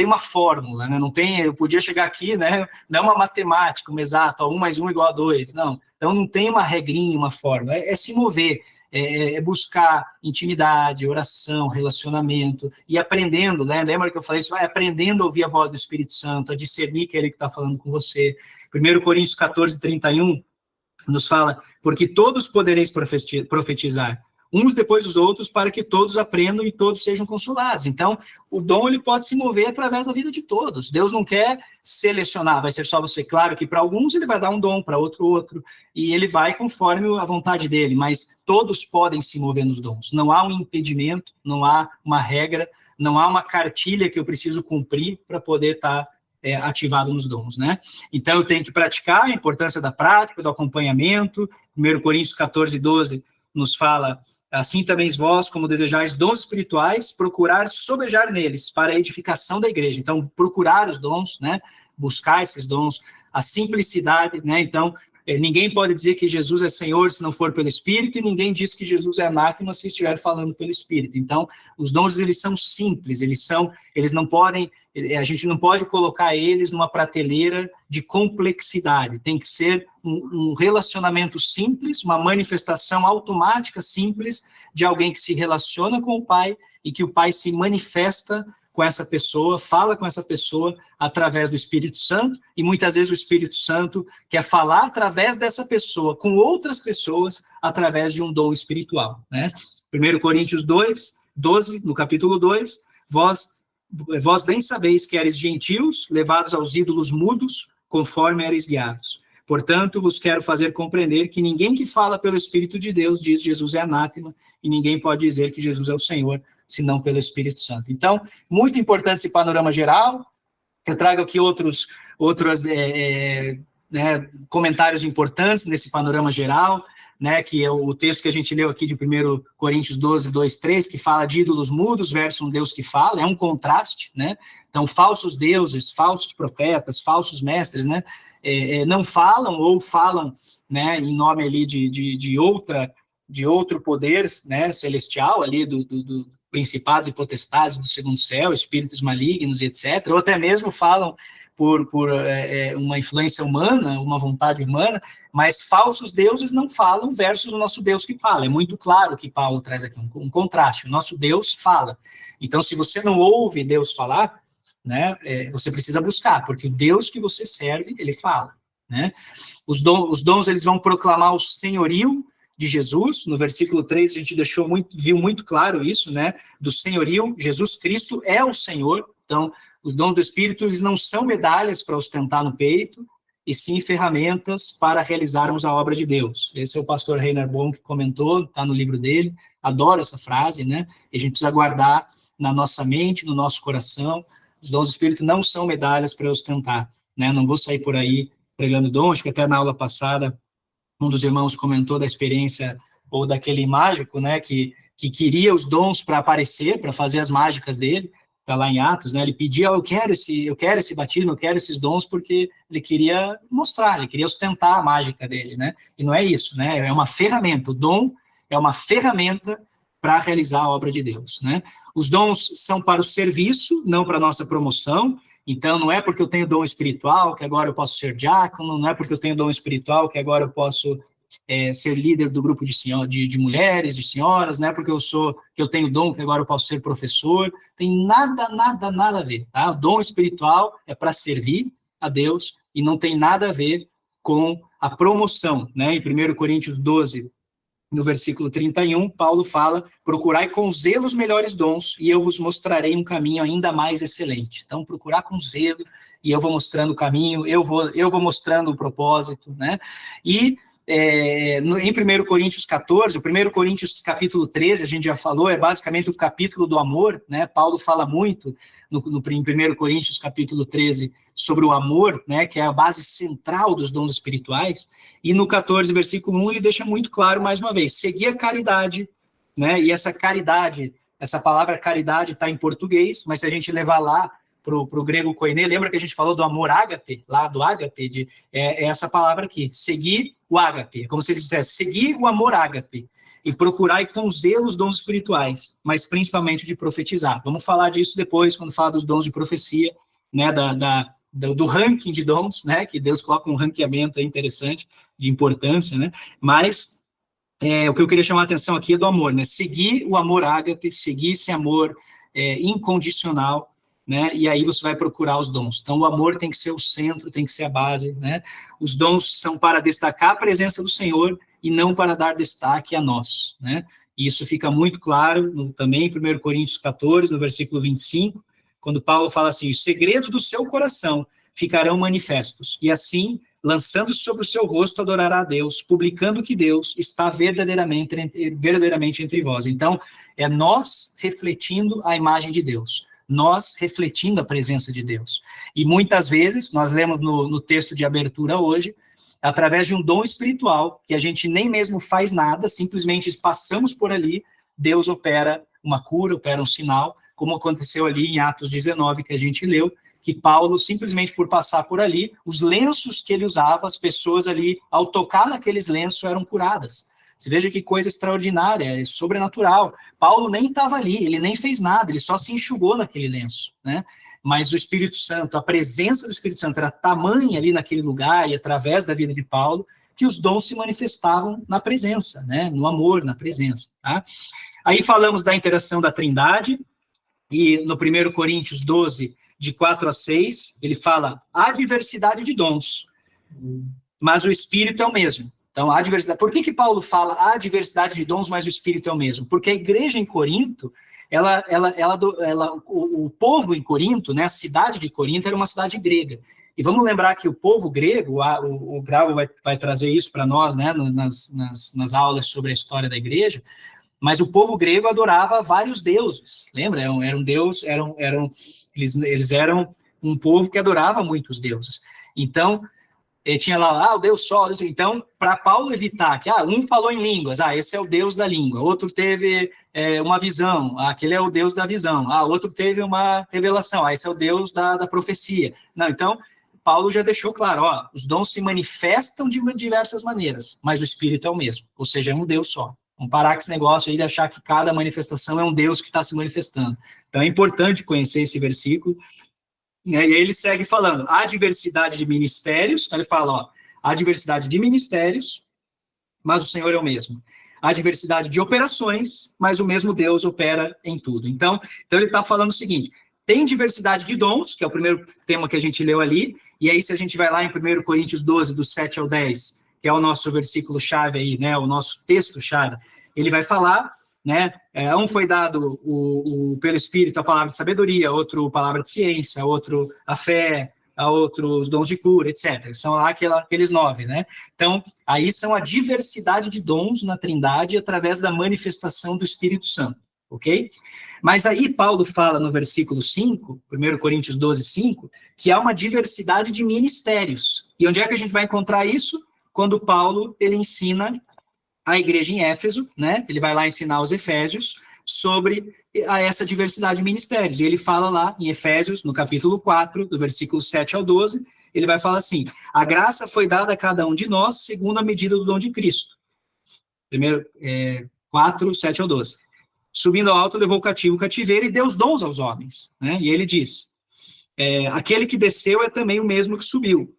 uma fórmula, né? Não tem, eu podia chegar aqui, né? Não é uma matemática, um exato, 1 mais 1 igual a 2, não. Então, não tem uma regrinha, uma fórmula, é se mover, é buscar intimidade, oração, relacionamento, e aprendendo, né? Lembra que eu falei isso? Vai aprendendo a ouvir a voz do Espírito Santo, a discernir que é ele que está falando com você. 1 Coríntios 14, 31, nos fala, porque todos podereis profetizar, uns depois dos outros, para que todos aprendam e todos sejam consolados. Então, o dom ele pode se mover através da vida de todos. Deus não quer selecionar, vai ser só você. Claro que para alguns ele vai dar um dom, para outro, e ele vai conforme a vontade dele, mas todos podem se mover nos dons. Não há um impedimento, não há uma regra, não há uma cartilha que eu preciso cumprir para poder estar ativado nos dons, né? Então, eu tenho que praticar a importância da prática, do acompanhamento. 1 Coríntios 14, 12 nos fala, assim também vós, como desejais dons espirituais, procurar sobejar neles para a edificação da igreja. Então, procurar os dons, né? Buscar esses dons, a simplicidade, né? Então, ninguém pode dizer que Jesus é Senhor se não for pelo Espírito, e ninguém diz que Jesus é anátema se estiver falando pelo Espírito. Então, os dons, eles são simples, eles não podem, a gente não pode colocar eles numa prateleira de complexidade, tem que ser um relacionamento simples, uma manifestação automática simples de alguém que se relaciona com o Pai e que o Pai se manifesta com essa pessoa, fala com essa pessoa através do Espírito Santo, e muitas vezes o Espírito Santo quer falar através dessa pessoa com outras pessoas através de um dom espiritual, né? 1 Coríntios 2, 12, no capítulo 2, vós bem sabeis que eres gentios, levados aos ídolos mudos, conforme eres guiados. Portanto, vos quero fazer compreender que ninguém que fala pelo Espírito de Deus diz Jesus é anátema, e ninguém pode dizer que Jesus é o Senhor, senão pelo Espírito Santo. Então, muito importante esse panorama geral. Eu trago aqui outros comentários importantes nesse panorama geral, né, que é o texto que a gente leu aqui de 1 Coríntios 12, 2, 3, que fala de ídolos mudos versus um Deus que fala, é um contraste, né? Então, falsos deuses, falsos profetas, falsos mestres, né, não falam ou falam, né, em nome ali de outro poder, né, celestial, ali do principados e potestades do segundo céu, espíritos malignos, etc., ou até mesmo falam por uma influência humana, uma vontade humana, mas falsos deuses não falam versus o nosso Deus que fala. É muito claro que Paulo traz aqui um contraste. O nosso Deus fala. Então, se você não ouve Deus falar, né, você precisa buscar, porque o Deus que você serve, ele fala, né? Os dons, eles vão proclamar o senhorio de Jesus. No versículo 3, a gente viu muito claro isso, né, do senhorio. Jesus Cristo é o Senhor. Então, o dom do Espírito, eles não são medalhas para ostentar no peito, e sim ferramentas para realizarmos a obra de Deus. Esse é o pastor Reiner Bon que comentou, está no livro dele, adoro essa frase, né? E a gente precisa guardar na nossa mente, no nosso coração. Os dons do Espírito não são medalhas para ostentar, né? Não vou sair por aí pregando dom. Acho que até na aula passada um dos irmãos comentou da experiência, ou daquele mágico, né, que queria os dons para aparecer, para fazer as mágicas dele. Está lá em Atos, né? Ele pedia, eu quero esse batismo, eu quero esses dons, porque ele queria mostrar, ele queria ostentar a mágica dele, né? E não é isso, né? É uma ferramenta. O dom é uma ferramenta para realizar a obra de Deus, né? Os dons são para o serviço, não para a nossa promoção. Então, não é porque eu tenho dom espiritual que agora eu posso ser diácono, não é porque eu tenho dom espiritual que agora eu posso ser líder do grupo de mulheres, de senhoras, não é porque eu tenho dom que agora eu posso ser professor. Tem nada a ver, tá? O dom espiritual é para servir a Deus e não tem nada a ver com a promoção, né? Em 1 Coríntios 12, no versículo 31, Paulo fala, procurai com zelo os melhores dons, e eu vos mostrarei um caminho ainda mais excelente. Então, procurar com zelo, e eu vou mostrando o caminho, eu vou mostrando o propósito, né? E em 1 Coríntios 14, o 1 Coríntios capítulo 13, a gente já falou, é basicamente o capítulo do amor, né? Paulo fala muito no 1 Coríntios capítulo 13 sobre o amor, né? Que é a base central dos dons espirituais. E no 14, versículo 1, ele deixa muito claro, mais uma vez, seguir a caridade, né? E essa caridade, essa palavra caridade está em português, mas se a gente levar lá para o grego koiné, lembra que a gente falou do amor ágape, lá do ágape, é essa palavra aqui, seguir o ágape, é como se ele dissesse, seguir o amor ágape, e procurar com zelo os dons espirituais, mas principalmente de profetizar. Vamos falar disso depois, quando falar dos dons de profecia, né, do ranking de dons, né, que Deus coloca um ranqueamento interessante, de importância, né, mas o que eu queria chamar a atenção aqui é do amor, né, seguir o amor ágape, seguir esse amor incondicional, né, e aí você vai procurar os dons. Então, o amor tem que ser o centro, tem que ser a base, né, os dons são para destacar a presença do Senhor e não para dar destaque a nós, né, e isso fica muito claro também em 1 Coríntios 14, no versículo 25, quando Paulo fala assim, os segredos do seu coração ficarão manifestos, e assim, lançando-se sobre o seu rosto, adorará a Deus, publicando que Deus está verdadeiramente entre vós. Então, é nós refletindo a imagem de Deus, nós refletindo a presença de Deus. E muitas vezes, nós lemos no texto de abertura hoje, através de um dom espiritual, que a gente nem mesmo faz nada, simplesmente passamos por ali, Deus opera uma cura, opera um sinal, como aconteceu ali em Atos 19, que a gente leu, que Paulo, simplesmente por passar por ali, os lenços que ele usava, as pessoas ali, ao tocar naqueles lenços, eram curadas. Você veja que coisa extraordinária, é sobrenatural. Paulo nem estava ali, ele nem fez nada, ele só se enxugou naquele lenço, né? Mas o Espírito Santo, a presença do Espírito Santo era tamanha ali naquele lugar e através da vida de Paulo, que os dons se manifestavam na presença, né? No amor, na presença, tá? Aí falamos da interação da Trindade, e no 1 Coríntios 12, de 4 a 6, ele fala, há diversidade de dons, mas o Espírito é o mesmo. Então, há diversidade. Por que Paulo fala há diversidade de dons, mas o Espírito é o mesmo? Porque a igreja em Corinto, o povo em Corinto, né, a cidade de Corinto era uma cidade grega. E vamos lembrar que o povo grego, o Gravo vai trazer isso para nós, né, nas aulas sobre a história da igreja, mas o povo grego adorava vários deuses, lembra? Eles eram um povo que adorava muitos deuses. Então, tinha lá, o Deus Sol. Então, para Paulo evitar que, um falou em línguas, esse é o Deus da língua, outro teve uma visão, aquele é o Deus da visão, outro teve uma revelação, esse é o Deus da profecia. Não, então, Paulo já deixou claro, os dons se manifestam de diversas maneiras, mas o Espírito é o mesmo, ou seja, é um Deus só. Vamos parar com esse negócio aí de achar que cada manifestação é um Deus que está se manifestando. Então, é importante conhecer esse versículo. E aí ele segue falando, há diversidade de ministérios, então ele fala, há diversidade de ministérios, mas o Senhor é o mesmo. Há diversidade de operações, mas o mesmo Deus opera em tudo. Então ele está falando o seguinte, tem diversidade de dons, que é o primeiro tema que a gente leu ali, e aí se a gente vai lá em 1 Coríntios 12, do 7 ao 10, que é o nosso versículo-chave aí, né, o nosso texto-chave, ele vai falar, né, um foi dado pelo Espírito a palavra de sabedoria, outro a palavra de ciência, outro a fé, a outro os dons de cura, etc. São lá aqueles 9, né? Então, aí são a diversidade de dons na Trindade através da manifestação do Espírito Santo, ok? Mas aí Paulo fala no versículo 5, 1 Coríntios 12, 5, que há uma diversidade de ministérios. E onde é que a gente vai encontrar isso? Quando Paulo, ele ensina a igreja em Éfeso, né? Ele vai lá ensinar aos Efésios sobre essa diversidade de ministérios. E ele fala lá em Efésios, no capítulo 4, do versículo 7 ao 12, ele vai falar assim, a graça foi dada a cada um de nós segundo a medida do dom de Cristo. Primeiro, 4, 7 ao 12. Subindo ao alto, levou o cativo o cativeiro e deu os dons aos homens, né? E ele diz, aquele que desceu é também o mesmo que subiu,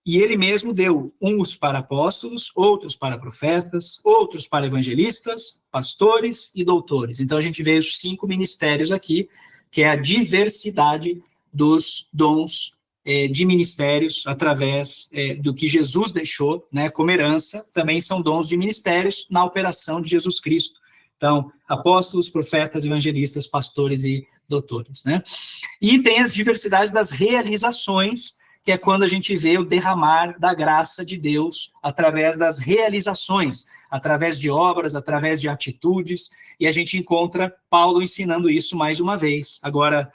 e ele mesmo deu uns para apóstolos, outros para profetas, outros para evangelistas, pastores e doutores. Então, a gente vê os 5 ministérios aqui, que é a diversidade dos dons de ministérios através do que Jesus deixou, né, como herança, também são dons de ministérios na operação de Jesus Cristo. Então, apóstolos, profetas, evangelistas, pastores e doutores, né? E tem as diversidades das realizações, que é quando a gente vê o derramar da graça de Deus através das realizações, através de obras, através de atitudes, e a gente encontra Paulo ensinando isso mais uma vez, agora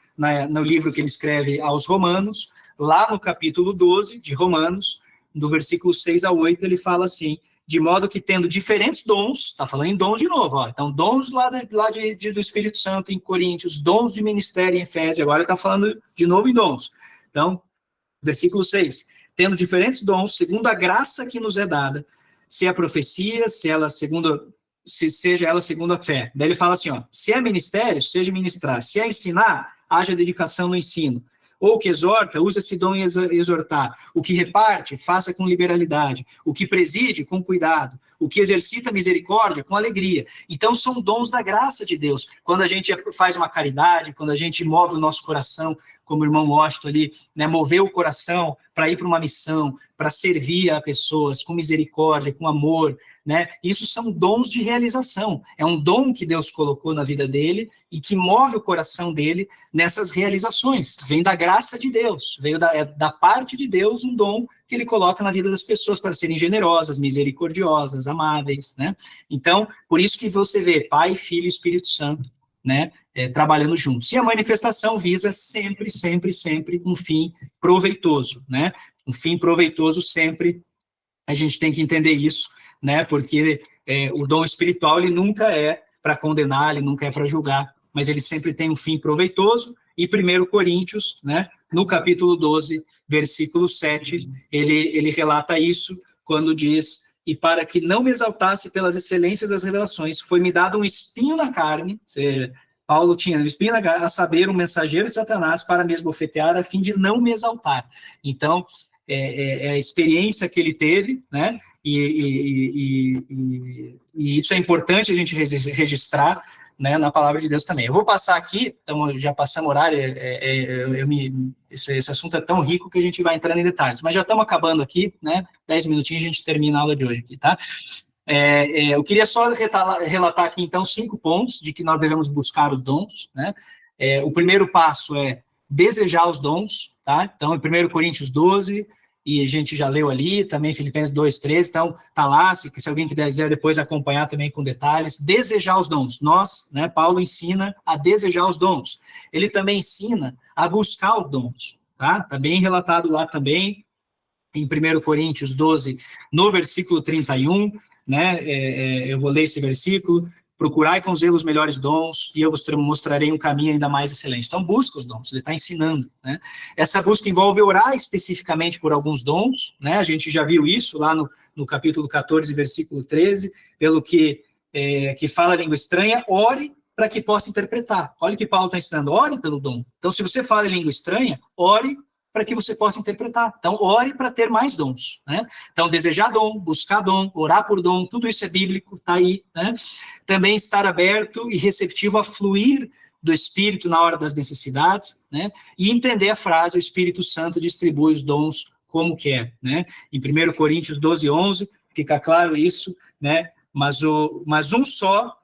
no livro que ele escreve aos Romanos, lá no capítulo 12 de Romanos, do versículo 6 a 8, ele fala assim, de modo que tendo diferentes dons, está falando em dons de novo, então dons do Espírito Santo em Coríntios, dons de ministério em Efésios, agora ele está falando de novo em dons. Então, versículo 6, tendo diferentes dons, segundo a graça que nos é dada, se é profecia, seja ela segundo a fé. Daí ele fala assim, se é ministério, seja ministrar, se é ensinar, haja dedicação no ensino. Ou que exorta, usa esse dom em exortar. O que reparte, faça com liberalidade. O que preside, com cuidado. O que exercita misericórdia, com alegria. Então, são dons da graça de Deus. Quando a gente faz uma caridade, quando a gente move o nosso coração, como o irmão Washington ali, né, mover o coração para ir para uma missão, para servir a pessoas com misericórdia, com amor, né? Isso são dons de realização. É um dom que Deus colocou na vida dele e que move o coração dele nessas realizações. Vem da graça de Deus, veio da parte de Deus um dom que ele coloca na vida das pessoas para serem generosas, misericordiosas, amáveis, né? Então, por isso que você vê Pai, Filho e Espírito Santo, né, trabalhando juntos. E a manifestação visa sempre, sempre, sempre um fim proveitoso, né? Um fim proveitoso sempre, a gente tem que entender isso, né? Porque o dom espiritual, ele nunca é para condenar, ele nunca é para julgar, mas ele sempre tem um fim proveitoso, e 1 Coríntios, né, no capítulo 12, versículo 7, ele relata isso quando diz: e para que não me exaltasse pelas excelências das revelações, foi-me dado um espinho na carne, ou seja, Paulo tinha um espinho na carne, a saber, um mensageiro de Satanás para me esbofetear, a fim de não me exaltar. Então, é a experiência que ele teve, né? E isso é importante a gente registrar, né, na palavra de Deus também. Eu vou passar aqui, então já passamos o horário, esse assunto é tão rico que a gente vai entrando em detalhes, mas já estamos acabando aqui, né, 10 minutinhos a gente termina a aula de hoje aqui, tá? Eu queria só relatar aqui, então, 5 pontos de que nós devemos buscar os dons, né? O primeiro passo é desejar os dons, tá? Então, em 1 Coríntios 12, e a gente já leu ali, também Filipenses 2:13, então tá lá, se alguém quiser depois acompanhar também com detalhes, desejar os dons. Nós, né, Paulo ensina a desejar os dons. Ele também ensina a buscar os dons, tá? Tá bem relatado lá também, em 1 Coríntios 12, no versículo 31, né, eu vou ler esse versículo: procurai com zelo os melhores dons, e eu vos mostrarei um caminho ainda mais excelente. Então, busca os dons, ele está ensinando, né? Essa busca envolve orar especificamente por alguns dons, né? A gente já viu isso lá no capítulo 14, versículo 13, pelo que fala língua estranha, ore para que possa interpretar. Olha o que Paulo está ensinando, ore pelo dom. Então, se você fala língua estranha, ore para que você possa interpretar. Então, ore para ter mais dons, né? Então, desejar dom, buscar dom, orar por dom, tudo isso é bíblico, está aí, né? Também estar aberto e receptivo a fluir do Espírito na hora das necessidades, né? E entender a frase: o Espírito Santo distribui os dons como quer, né? Em 1 Coríntios 12:11, fica claro isso, né? Mas um só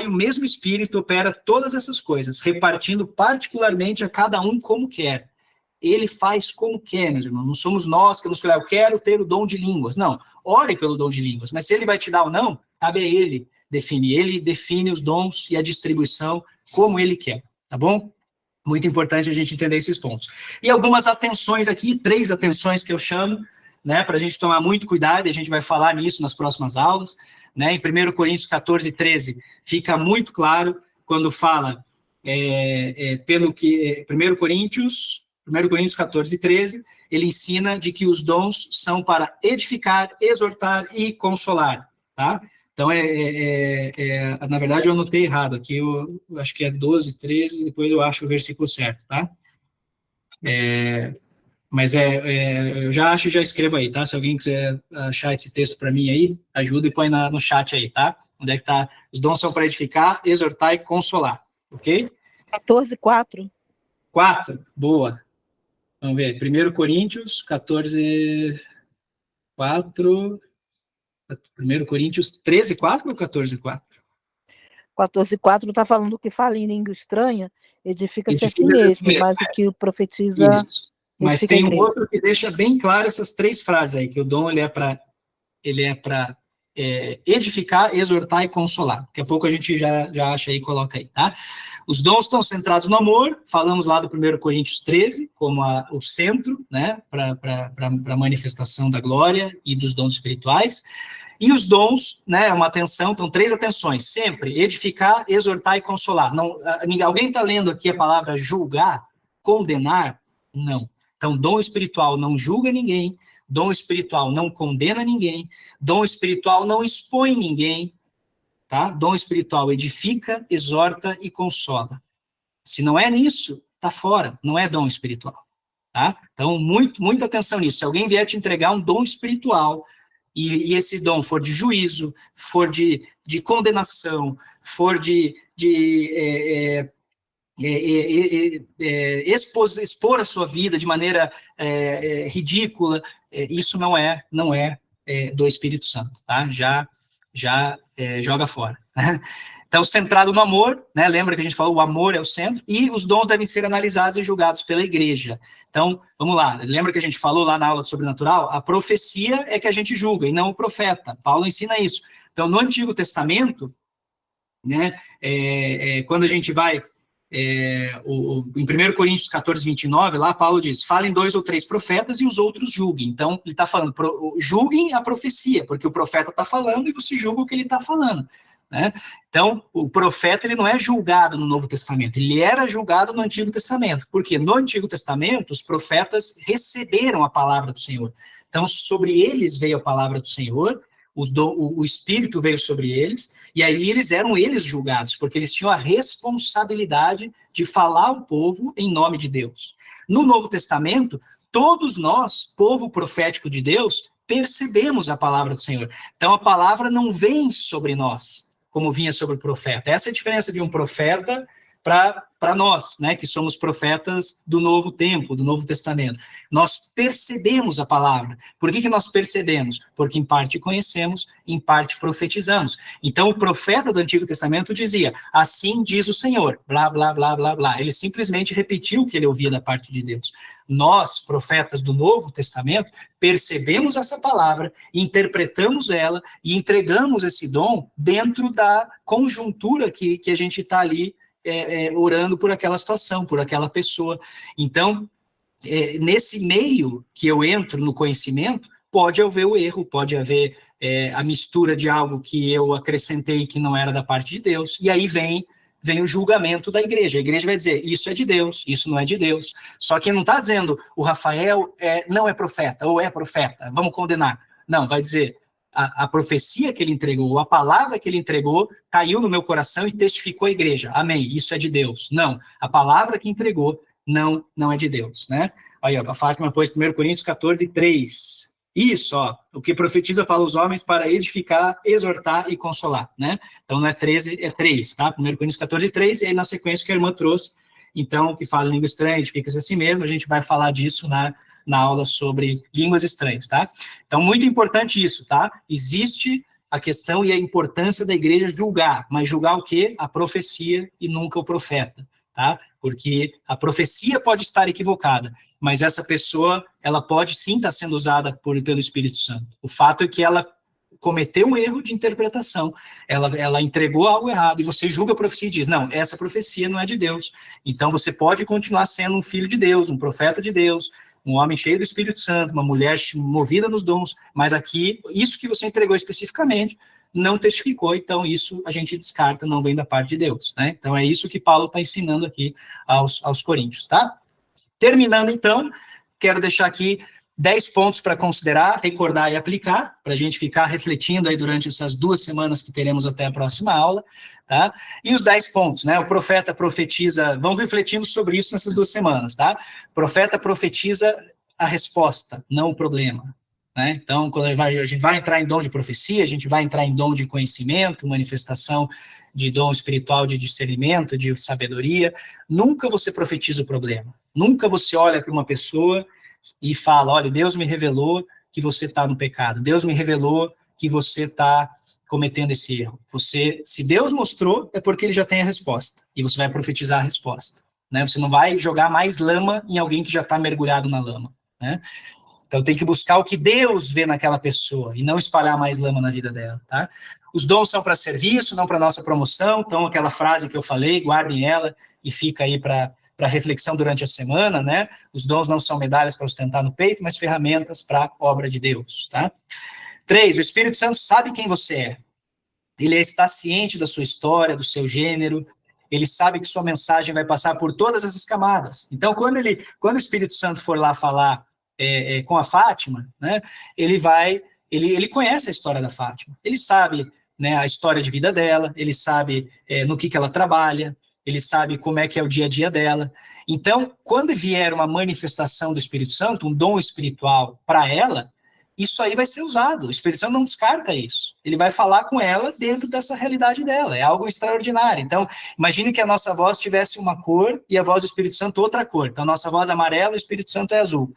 e o mesmo Espírito opera todas essas coisas, repartindo particularmente a cada um como quer. Ele faz como quer, meus irmãos. Não somos nós que vamos escolher: eu quero ter o dom de línguas. Não, ore pelo dom de línguas, mas se ele vai te dar ou não, cabe a ele definir. Ele define os dons e a distribuição como ele quer, tá bom? Muito importante a gente entender esses pontos. E algumas atenções aqui, 3 atenções que eu chamo, né, para a gente tomar muito cuidado, e a gente vai falar nisso nas próximas aulas, né? Em 1 Coríntios 14:13, fica muito claro quando fala, 1 Coríntios 14:13, ele ensina de que os dons são para edificar, exortar e consolar, tá? Então, na verdade, eu anotei errado aqui, eu acho que é 12:13, depois eu acho o versículo certo, tá? Mas eu já acho e já escrevo aí, tá? Se alguém quiser achar esse texto para mim aí, ajuda e põe no chat aí, tá? Onde é que tá? Os dons são para edificar, exortar e consolar, ok? 14:4. 4, boa. Vamos ver, 1 Coríntios 14:4, 1 Coríntios 13:4 ou 14:4? 14:4 está falando que fala em língua estranha, edifica-se a si mesmo, mas o que profetiza... Isso. Mas tem um outro que deixa bem claro essas 3 frases aí, que o dom ele é para edificar, exortar e consolar. Daqui a pouco a gente já acha aí e coloca aí, tá? Os dons estão centrados no amor, falamos lá do 1 Coríntios 13, como o centro, né, para a manifestação da glória e dos dons espirituais. E os dons, né, uma atenção, então 3 atenções, sempre: edificar, exortar e consolar. Não, alguém está lendo aqui a palavra julgar, condenar? Não. Então, dom espiritual não julga ninguém, dom espiritual não condena ninguém, dom espiritual não expõe ninguém, tá? Dom espiritual edifica, exorta e consola. Se não é nisso, tá fora, não é dom espiritual, tá? Então, muita atenção nisso. Se alguém vier te entregar um dom espiritual, e esse dom for de juízo, for de condenação, for expor a sua vida de maneira ridícula, isso não é do Espírito Santo, tá? Já joga fora, né? Então, centrado no amor, né? Lembra que a gente falou, o amor é o centro, e os dons devem ser analisados e julgados pela igreja. Então, vamos lá, lembra que a gente falou lá na aula de sobrenatural? A profecia é que a gente julga, e não o profeta. Paulo ensina isso. Então, no Antigo Testamento, né, quando a gente vai em 1 Coríntios 14:29, lá Paulo diz: falem 2 ou 3 profetas e os outros julguem. Então, ele está falando, julguem a profecia, porque o profeta está falando e você julga o que ele está falando. né? Então, o profeta ele não é julgado no Novo Testamento, ele era julgado no Antigo Testamento, porque no Antigo Testamento os profetas receberam a palavra do Senhor. Então, sobre eles veio a palavra do Senhor, o Espírito veio sobre eles, e aí eram eles julgados, porque eles tinham a responsabilidade de falar ao povo em nome de Deus. No Novo Testamento, todos nós, povo profético de Deus, percebemos a palavra do Senhor. Então, a palavra não vem sobre nós, como vinha sobre o profeta. Essa é a diferença de um profeta para nós, né, que somos profetas do Novo Tempo, do Novo Testamento. Nós percebemos a palavra. Por que nós percebemos? Porque em parte conhecemos, em parte profetizamos. Então, o profeta do Antigo Testamento dizia, assim diz o Senhor, blá, blá, blá, blá, blá. Ele simplesmente repetiu o que ele ouvia da parte de Deus. Nós, profetas do Novo Testamento, percebemos essa palavra, interpretamos ela e entregamos esse dom dentro da conjuntura que a gente está ali orando por aquela situação, por aquela pessoa. Então, nesse meio que eu entro no conhecimento, pode haver o erro, pode haver a mistura de algo que eu acrescentei que não era da parte de Deus, e aí vem o julgamento da igreja. A igreja vai dizer, isso é de Deus, isso não é de Deus. Só que não está dizendo, o Rafael não é profeta, ou é profeta, vamos condenar. Não, vai dizer, a profecia que ele entregou, a palavra que ele entregou, caiu no meu coração e testificou a igreja. Amém, isso é de Deus. Não, a palavra que entregou não é de Deus, né? Aí, ó, a Fátima põe 1 Coríntios 14, 3. Isso, ó, o que profetiza fala aos homens para edificar, exortar e consolar, né? Então não é 13, é 3, tá? 1 Coríntios 14, 3, e aí na sequência que a irmã trouxe, então, o que fala língua estranha, edifica-se a si mesmo, a gente vai falar disso na aula sobre línguas estranhas, tá? Então, muito importante isso, tá? Existe a questão e a importância da igreja julgar, mas julgar o quê? A profecia e nunca o profeta, tá? Porque a profecia pode estar equivocada, mas essa pessoa, ela pode sim estar sendo usada pelo Espírito Santo. O fato é que ela cometeu um erro de interpretação, ela entregou algo errado, e você julga a profecia e diz, não, essa profecia não é de Deus. Então, você pode continuar sendo um filho de Deus, um profeta de Deus, um homem cheio do Espírito Santo, uma mulher movida nos dons, mas aqui, isso que você entregou especificamente, não testificou, então isso a gente descarta, não vem da parte de Deus, né? Então é isso que Paulo está ensinando aqui aos coríntios, tá? Terminando então, quero deixar aqui 10 pontos para considerar, recordar e aplicar, para a gente ficar refletindo aí durante essas 2 semanas que teremos até a próxima aula, tá? E os 10 pontos, né? O profeta profetiza, vamos refletindo sobre isso nessas 2 semanas, tá? O profeta profetiza a resposta, não o problema, né? Então, quando a gente vai entrar em dom de profecia, a gente vai entrar em dom de conhecimento, manifestação de dom espiritual, de discernimento, de sabedoria, nunca você profetiza o problema, nunca você olha para uma pessoa e fala, olha, Deus me revelou que você está no pecado, Deus me revelou que você está cometendo esse erro. Se Deus mostrou, é porque ele já tem a resposta, e você vai profetizar a resposta, né? Você não vai jogar mais lama em alguém que já está mergulhado na lama, né? Então tem que buscar o que Deus vê naquela pessoa, e não espalhar mais lama na vida dela, tá? Os dons são para serviço, não para nossa promoção, então aquela frase que eu falei, guardem ela, e fica aí para reflexão durante a semana, né? Os dons não são medalhas para ostentar no peito, mas ferramentas para a obra de Deus, tá? 3, o Espírito Santo sabe quem você é. Ele está ciente da sua história, do seu gênero, ele sabe que sua mensagem vai passar por todas essas camadas. Então, quando o Espírito Santo for lá falar com a Fátima, né, ele conhece a história da Fátima, ele sabe, né, a história de vida dela, ele sabe no que ela trabalha, ele sabe como é que é o dia a dia dela. Então, quando vier uma manifestação do Espírito Santo, um dom espiritual para ela, isso aí vai ser usado. O Espírito Santo não descarta isso. Ele vai falar com ela dentro dessa realidade dela. É algo extraordinário. Então, imagine que a nossa voz tivesse uma cor e a voz do Espírito Santo outra cor. Então, a nossa voz é amarela e o Espírito Santo é azul.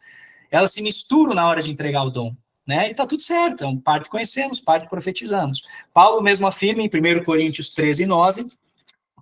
Elas se misturam na hora de entregar o dom, né? E está tudo certo. Então, parte conhecemos, parte profetizamos. Paulo mesmo afirma em 1 Coríntios 13, 9,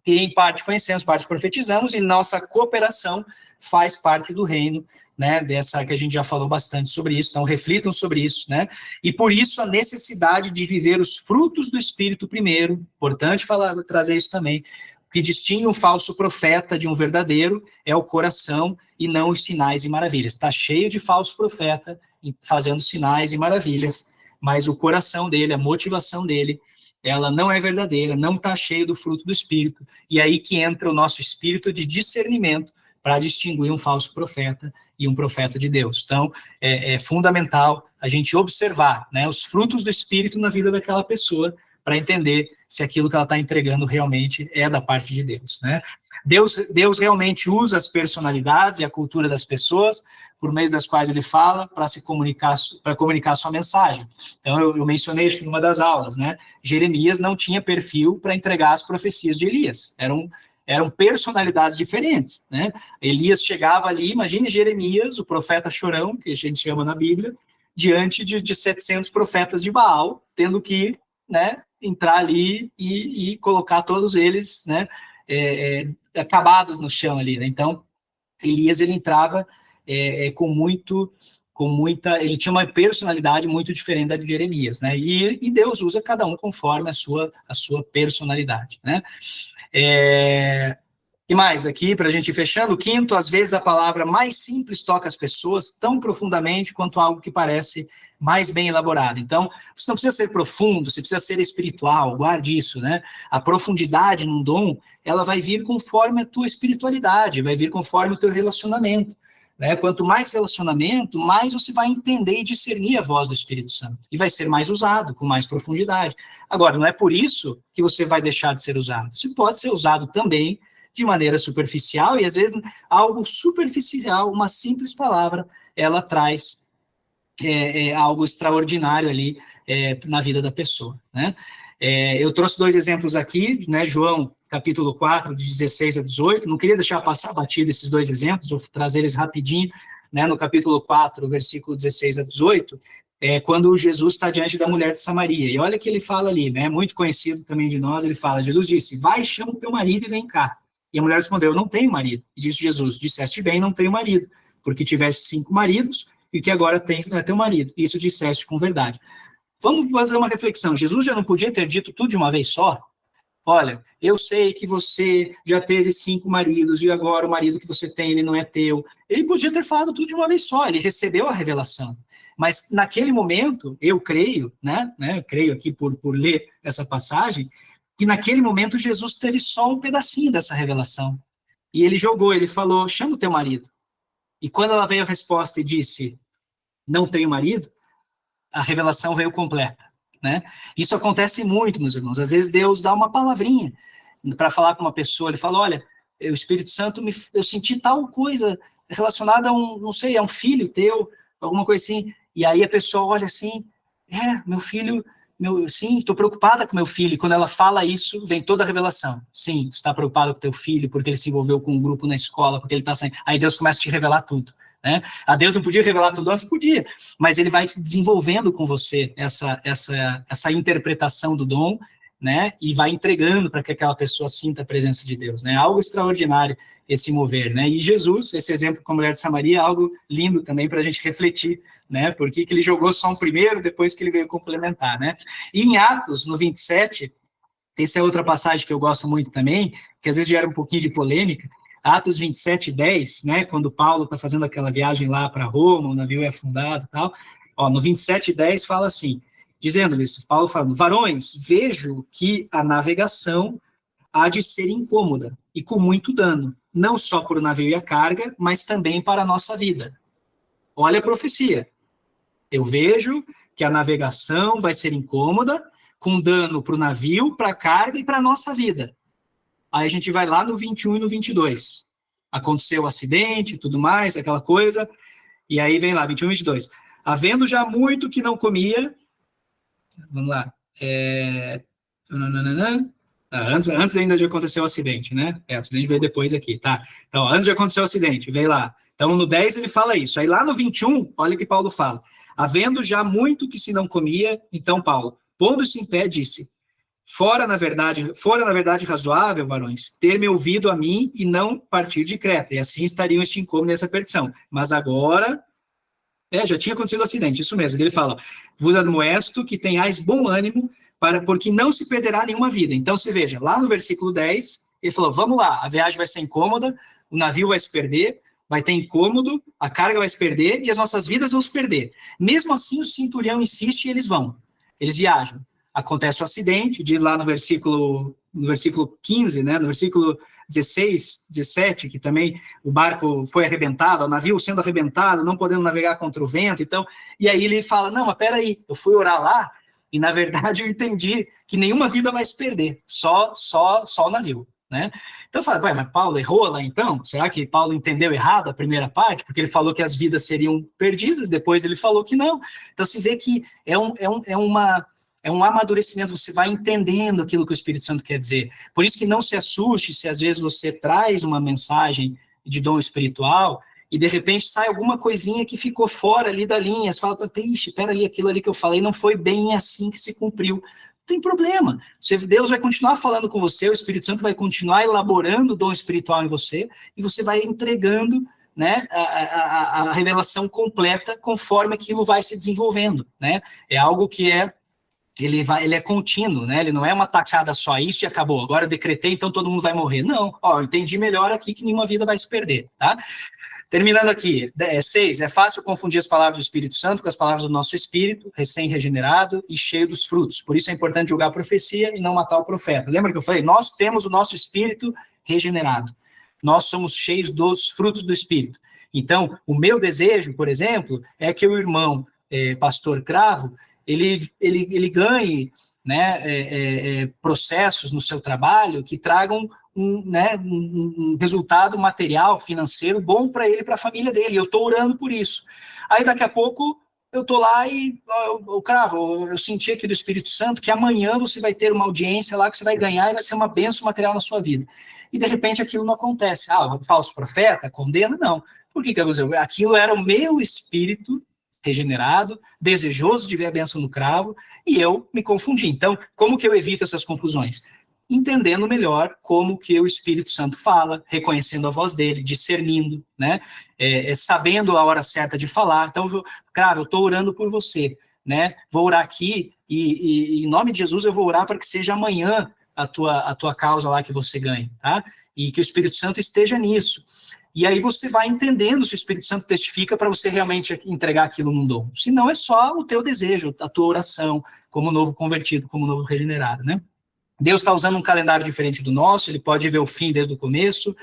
que em parte conhecemos, parte profetizamos, e nossa cooperação faz parte do reino, né, dessa que a gente já falou bastante sobre isso, então reflitam sobre isso, né, e por isso a necessidade de viver os frutos do Espírito primeiro, importante trazer isso também, o que distingue um falso profeta de um verdadeiro é o coração e não os sinais e maravilhas. Está cheio de falso profeta fazendo sinais e maravilhas, mas o coração dele, a motivação dele ela não é verdadeira, não está cheia do fruto do Espírito, e aí que entra o nosso espírito de discernimento para distinguir um falso profeta e um profeta de Deus. Então, é fundamental a gente observar, né, os frutos do Espírito na vida daquela pessoa, para entender se aquilo que ela está entregando realmente é da parte de Deus, né? Deus realmente usa as personalidades e a cultura das pessoas, por meio das quais ele fala, para se comunicar, para comunicar sua mensagem. Então, eu mencionei isso numa das aulas, né? Jeremias não tinha perfil para entregar as profecias de Elias, eram personalidades diferentes, né? Elias chegava ali, imagine Jeremias, o profeta chorão, que a gente chama na Bíblia, diante de 700 profetas de Baal, tendo que, né, entrar ali e colocar todos eles, né, acabados no chão ali, né? Então, Elias, ele entrava ele tinha uma personalidade muito diferente da de Jeremias, né? E Deus usa cada um conforme a sua personalidade, né? E mais aqui, para a gente ir fechando, o quinto, às vezes a palavra mais simples toca as pessoas tão profundamente quanto algo que parece mais bem elaborado. Então, você não precisa ser profundo, você precisa ser espiritual, guarde isso, né? A profundidade num dom, ela vai vir conforme a tua espiritualidade, vai vir conforme o teu relacionamento, né? Quanto mais relacionamento, mais você vai entender e discernir a voz do Espírito Santo, e vai ser mais usado, com mais profundidade. Agora, não é por isso que você vai deixar de ser usado. Você pode ser usado também de maneira superficial, e às vezes algo superficial, uma simples palavra, ela traz algo extraordinário ali na vida da pessoa, né? Eu trouxe 2 exemplos aqui, né? João, capítulo 4, de 16 a 18, não queria deixar passar batido esses 2 exemplos, vou trazer eles rapidinho, né? No capítulo 4, versículo 16 a 18, quando Jesus está diante da mulher de Samaria, e olha que ele fala ali, né? Muito conhecido também de nós, ele fala, Jesus disse, vai, chama o teu marido e vem cá. E a mulher respondeu, não tenho marido. E disse Jesus, disseste bem, não tenho marido, porque tiveste 5 maridos, e que agora tens não é teu marido. Isso disseste com verdade. Vamos fazer uma reflexão. Jesus já não podia ter dito tudo de uma vez só? Olha, eu sei que você já teve 5 maridos, e agora o marido que você tem, ele não é teu. Ele podia ter falado tudo de uma vez só, ele recebeu a revelação. Mas naquele momento, eu creio, né, eu creio aqui por ler essa passagem, que naquele momento Jesus teve só um pedacinho dessa revelação. E ele jogou, ele falou, chama o teu marido. E quando ela veio a resposta e disse, não tenho marido, a revelação veio completa, né? Isso acontece muito, meus irmãos. Às vezes Deus dá uma palavrinha para falar com uma pessoa, ele fala, olha, o Espírito Santo, eu senti tal coisa relacionada a não sei, a um filho teu, alguma coisa assim. E aí a pessoa olha assim, meu filho, sim, estou preocupada com meu filho. E quando ela fala isso, vem toda a revelação. Sim, está preocupada com teu filho, porque ele se envolveu com um grupo na escola, porque ele está saindo. Aí Deus começa a te revelar tudo, né? A Deus não podia revelar tudo antes? Podia, mas ele vai se desenvolvendo com você essa interpretação do dom, né? E vai entregando para que aquela pessoa sinta a presença de Deus, né? Algo extraordinário esse mover, né? E Jesus, esse exemplo com a mulher de Samaria, é algo lindo também para a gente refletir, né? Por que ele jogou só um primeiro, depois que ele veio complementar, né? E em Atos, no 27, essa é outra passagem que eu gosto muito também, que às vezes gera um pouquinho de polêmica, Atos 27, 10, né? Quando Paulo está fazendo aquela viagem lá para Roma, o navio é afundado e tal, no 27, 10 fala assim, dizendo-lhes, Paulo falando, varões, vejo que a navegação há de ser incômoda e com muito dano, não só para o navio e a carga, mas também para a nossa vida. Olha a profecia. Eu vejo que a navegação vai ser incômoda, com dano para o navio, para a carga e para a nossa vida. Aí a gente vai lá no 21 e no 22. Aconteceu o acidente e tudo mais, aquela coisa, e aí vem lá, 21 e 22. Havendo já muito que não comia, vamos lá, antes ainda de acontecer o acidente, né? O acidente veio depois aqui, tá? Então, antes de acontecer o acidente, veio lá. Então, no 10 ele fala isso. Aí lá no 21, olha o que Paulo fala. Havendo já muito que se não comia, então Paulo, pondo-se em pé, disse, fora na verdade razoável, varões, ter me ouvido a mim e não partir de Creta, e assim estariam este incômodo e essa perdição. Mas agora, já tinha acontecido o acidente, isso mesmo. Ele fala, vos admoesto que tenhais bom ânimo, porque não se perderá nenhuma vida. Então, se veja, lá no versículo 10, ele falou, vamos lá, a viagem vai ser incômoda, o navio vai se perder, vai ter incômodo, a carga vai se perder e as nossas vidas vão se perder. Mesmo assim, o centurião insiste e eles vão. Eles viajam. acontece o acidente, diz lá no versículo 15, né, no versículo 16, 17, que também o barco foi arrebentado, o navio sendo arrebentado, não podendo navegar contra o vento, então, e aí ele fala, não, mas peraí, eu fui orar lá, e na verdade eu entendi que nenhuma vida vai se perder, só o navio, né? Então eu falo, mas Paulo errou lá então? Será que Paulo entendeu errado a primeira parte? Porque ele falou que as vidas seriam perdidas, depois ele falou que não. Então se vê que é um amadurecimento, você vai entendendo aquilo que o Espírito Santo quer dizer. Por isso que não se assuste se às vezes você traz uma mensagem de dom espiritual e de repente sai alguma coisinha que ficou fora ali da linha. Você fala, ixi, pera ali, aquilo ali que eu falei não foi bem assim que se cumpriu. Não tem problema. Deus vai continuar falando com você, o Espírito Santo vai continuar elaborando o dom espiritual em você e você vai entregando, né, a revelação completa conforme aquilo vai se desenvolvendo, né? É algo que ele é contínuo, né? Ele não é uma tacada só, isso e acabou. Agora eu decretei, então todo mundo vai morrer. Não, eu entendi melhor aqui que nenhuma vida vai se perder, tá? Terminando aqui, 6, é fácil confundir as palavras do Espírito Santo com as palavras do nosso espírito, recém-regenerado e cheio dos frutos. Por isso é importante julgar a profecia e não matar o profeta. Lembra que eu falei? Nós temos o nosso espírito regenerado. Nós somos cheios dos frutos do espírito. Então, o meu desejo, por exemplo, é que o irmão pastor Cravo, ele ganhe, né, processos no seu trabalho que tragam um resultado material, financeiro bom para ele e para a família dele. Eu estou orando por isso. Aí daqui a pouco eu estou lá e, Cravo, eu senti aqui do Espírito Santo que amanhã você vai ter uma audiência lá que você vai ganhar e vai ser uma bênção material na sua vida. E de repente aquilo não acontece. Falso profeta, condena? Não. Por que aconteceu? Aquilo era o meu espírito regenerado, desejoso de ver a bênção no cravo, e eu me confundi. Então, como que eu evito essas confusões? Entendendo melhor como que o Espírito Santo fala, reconhecendo a voz dele, discernindo, né? Sabendo a hora certa de falar. Então, cara, eu estou orando por você, né? Vou orar aqui e em nome de Jesus eu vou orar para que seja amanhã a tua causa lá que você ganhe, tá? E que o Espírito Santo esteja nisso. E aí você vai entendendo se o Espírito Santo testifica para você realmente entregar aquilo num dom. Se não, é só o teu desejo, a tua oração, como novo convertido, como novo regenerado, né? Deus está usando um calendário diferente do nosso, ele pode ver o fim desde o começo.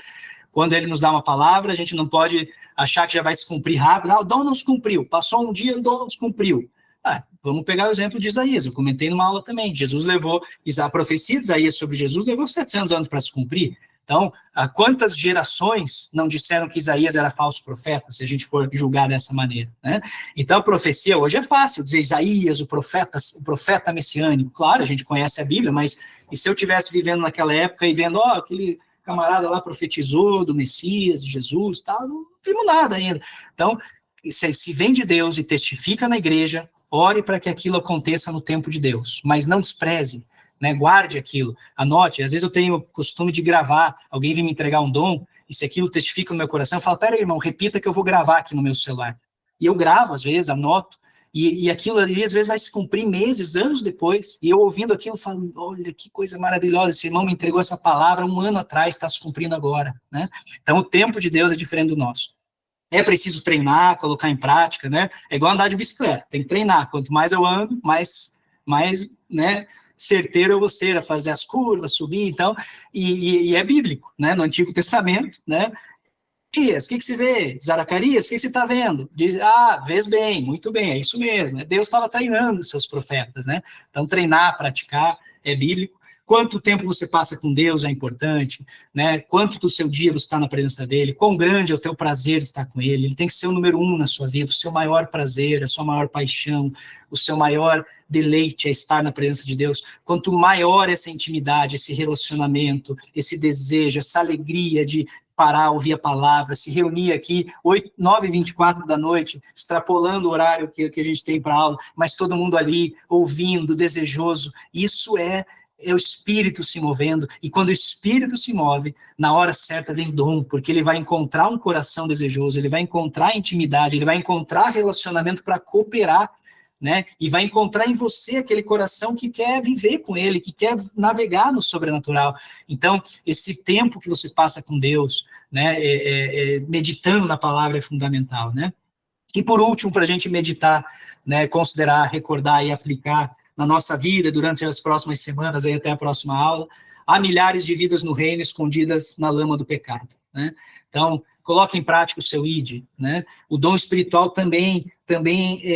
Quando ele nos dá uma palavra, a gente não pode achar que já vai se cumprir rápido. O dom não se cumpriu, passou um dia, o dom não se cumpriu. Vamos pegar o exemplo de Isaías, eu comentei numa aula também. A profecia de Isaías sobre Jesus levou 700 anos para se cumprir. Então, quantas gerações não disseram que Isaías era falso profeta, se a gente for julgar dessa maneira, né? Então, a profecia hoje é fácil, dizer Isaías, o profeta messiânico. Claro, a gente conhece a Bíblia, mas e se eu estivesse vivendo naquela época e vendo, aquele camarada lá profetizou do Messias, de Jesus, não vimos nada ainda. Então, se vem de Deus e testifica na igreja, ore para que aquilo aconteça no tempo de Deus, mas não despreze, né, guarde aquilo, anote. Às vezes eu tenho o costume de gravar, alguém vem me entregar um dom, e se aquilo testifica no meu coração, eu falo, pera aí, irmão, repita que eu vou gravar aqui no meu celular. E eu gravo, às vezes, anoto, e aquilo ali, às vezes, vai se cumprir meses, anos depois, e eu ouvindo aquilo, falo, olha, que coisa maravilhosa, esse irmão me entregou essa palavra 1 ano atrás, está se cumprindo agora, né? Então, o tempo de Deus é diferente do nosso. É preciso treinar, colocar em prática, né? É igual andar de bicicleta, tem que treinar. Quanto mais eu ando, mais né, certeiro eu vou ser a fazer as curvas, subir, então, e é bíblico, né? No Antigo Testamento, né? O que você vê? Zacarias, o que você está vendo? Diz, vês bem, muito bem, é isso mesmo. Deus estava treinando os seus profetas, né? Então, treinar, praticar, é bíblico. Quanto tempo você passa com Deus é importante, né? Quanto do seu dia você está na presença dele, quão grande é o teu prazer de estar com ele. Ele tem que ser o número 1 na sua vida, o seu maior prazer, a sua maior paixão, o seu maior deleite é estar na presença de Deus. Quanto maior essa intimidade, esse relacionamento, esse desejo, essa alegria de parar, ouvir a palavra, se reunir aqui 9h24 da noite, extrapolando o horário que a gente tem para aula, mas todo mundo ali ouvindo, desejoso, isso é o Espírito se movendo, e quando o Espírito se move, na hora certa vem dom, porque ele vai encontrar um coração desejoso, ele vai encontrar intimidade, ele vai encontrar relacionamento para cooperar, né? E vai encontrar em você aquele coração que quer viver com ele, que quer navegar no sobrenatural. Então, esse tempo que você passa com Deus, né, meditando na palavra é fundamental, né? E por último, para a gente meditar, né, considerar, recordar e aplicar na nossa vida, durante as próximas semanas, aí até a próxima aula. Há milhares de vidas no reino escondidas na lama do pecado, né? Então, coloque em prática o seu ID, né? O dom espiritual também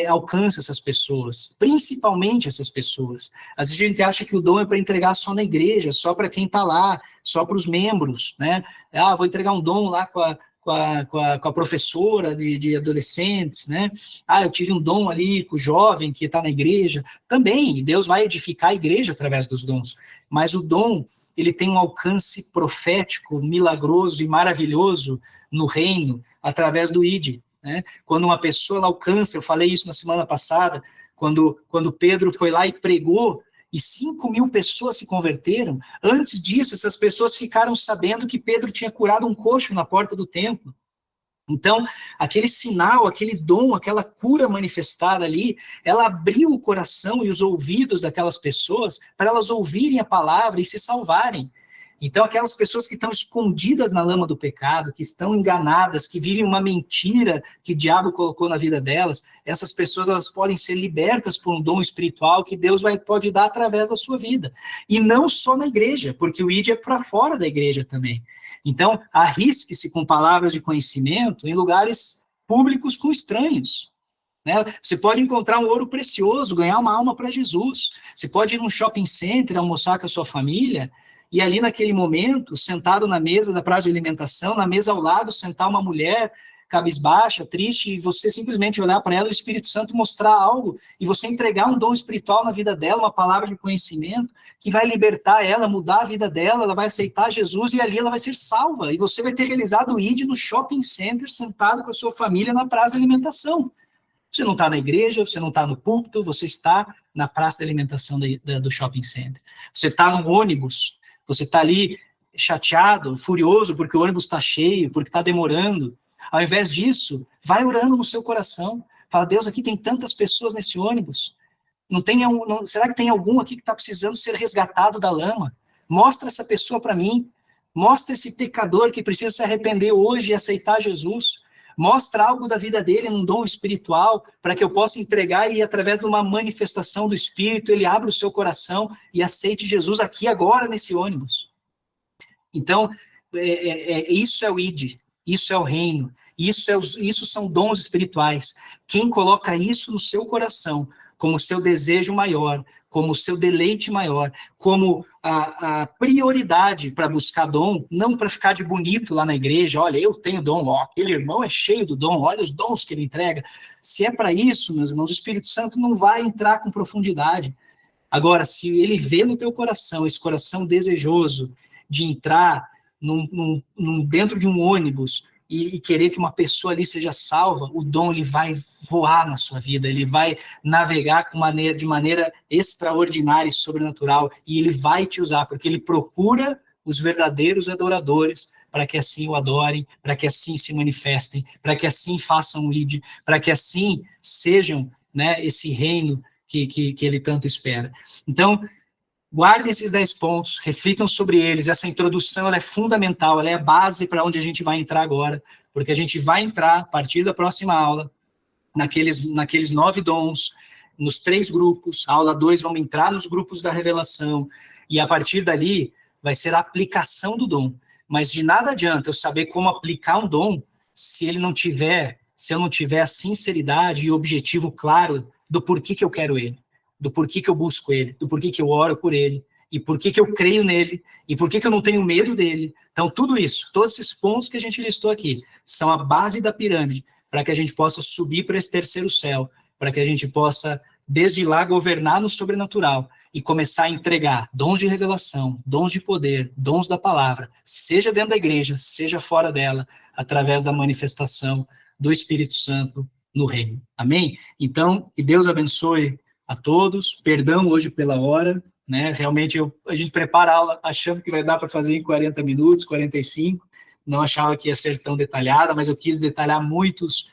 alcança essas pessoas, principalmente essas pessoas. Às vezes a gente acha que o dom é para entregar só na igreja, só para quem está lá, só para os membros, né? Ah, vou entregar um dom lá com a professora de adolescentes, né? Ah, eu tive um dom ali com o jovem que está na igreja. Também, Deus vai edificar a igreja através dos dons. Mas o dom, ele tem um alcance profético, milagroso e maravilhoso no reino, através do ID, né? Quando uma pessoa ela alcança, eu falei isso na semana passada, quando Pedro foi lá e pregou, e 5.000 pessoas se converteram. Antes disso, essas pessoas ficaram sabendo que Pedro tinha curado um coxo na porta do templo. Então, aquele sinal, aquele dom, aquela cura manifestada ali, ela abriu o coração e os ouvidos daquelas pessoas para elas ouvirem a palavra e se salvarem. Então, aquelas pessoas que estão escondidas na lama do pecado, que estão enganadas, que vivem uma mentira que o diabo colocou na vida delas, essas pessoas elas podem ser libertas por um dom espiritual que Deus pode dar através da sua vida. E não só na igreja, porque o ID é para fora da igreja também. Então, arrisque-se com palavras de conhecimento em lugares públicos com estranhos. Né? Você pode encontrar um ouro precioso, ganhar uma alma para Jesus. Você pode ir num shopping center, almoçar com a sua família, e ali naquele momento, sentado na mesa da praça de alimentação, na mesa ao lado, sentar uma mulher cabisbaixa, triste, e você simplesmente olhar para ela, o Espírito Santo mostrar algo, e você entregar um dom espiritual na vida dela, uma palavra de conhecimento, que vai libertar ela, mudar a vida dela, ela vai aceitar Jesus, e ali ela vai ser salva, e você vai ter realizado o ID no shopping center, sentado com a sua família na praça de alimentação. Você não está na igreja, você não está no púlpito, você está na praça de alimentação do shopping center. Você está no ônibus, você está ali chateado, furioso, porque o ônibus está cheio, porque está demorando. Ao invés disso, vai orando no seu coração. Fala, Deus, aqui tem tantas pessoas nesse ônibus. Será que tem algum aqui que está precisando ser resgatado da lama? Mostra essa pessoa para mim. Mostra esse pecador que precisa se arrepender hoje e aceitar Jesus. Mostra algo da vida dele num dom espiritual, para que eu possa entregar e, através de uma manifestação do Espírito, ele abra o seu coração e aceite Jesus aqui, agora, nesse ônibus. Então, isso é o ID, isso é o reino, isso são dons espirituais. Quem coloca isso no seu coração, como seu desejo maior, como seu deleite maior, como a prioridade para buscar dom, não para ficar de bonito lá na igreja, olha, eu tenho dom, ó, aquele irmão é cheio do dom, olha os dons que ele entrega. Se é para isso, meus irmãos, o Espírito Santo não vai entrar com profundidade. Agora, se ele vê no teu coração, esse coração desejoso de entrar dentro de um ônibus e querer que uma pessoa ali seja salva, o dom ele vai voar na sua vida, ele vai navegar de maneira extraordinária e sobrenatural, e ele vai te usar, porque ele procura os verdadeiros adoradores, para que assim o adorem, para que assim se manifestem, para que assim façam o ID, para que assim sejam, né, esse reino que ele tanto espera. Então, guardem esses 10 pontos, reflitam sobre eles. Essa introdução ela é fundamental, ela é a base para onde a gente vai entrar agora, porque a gente vai entrar, a partir da próxima aula, naqueles 9 dons, nos 3 grupos. A aula 2 vamos entrar nos grupos da revelação, e a partir dali vai ser a aplicação do dom. Mas de nada adianta eu saber como aplicar um dom se eu não tiver a sinceridade e o objetivo claro do porquê que eu quero ele, do porquê que eu busco ele, do porquê que eu oro por ele, e porquê que eu creio nele, e porquê que eu não tenho medo dele. Então, tudo isso, todos esses pontos que a gente listou aqui, são a base da pirâmide, para que a gente possa subir para esse terceiro céu, para que a gente possa, desde lá, governar no sobrenatural, e começar a entregar dons de revelação, dons de poder, dons da palavra, seja dentro da igreja, seja fora dela, através da manifestação do Espírito Santo no reino. Amém? Então, que Deus abençoe a todos, perdão hoje pela hora, né? Realmente a gente prepara a aula achando que vai dar para fazer em 40 minutos, 45, não achava que ia ser tão detalhada, mas eu quis detalhar muitos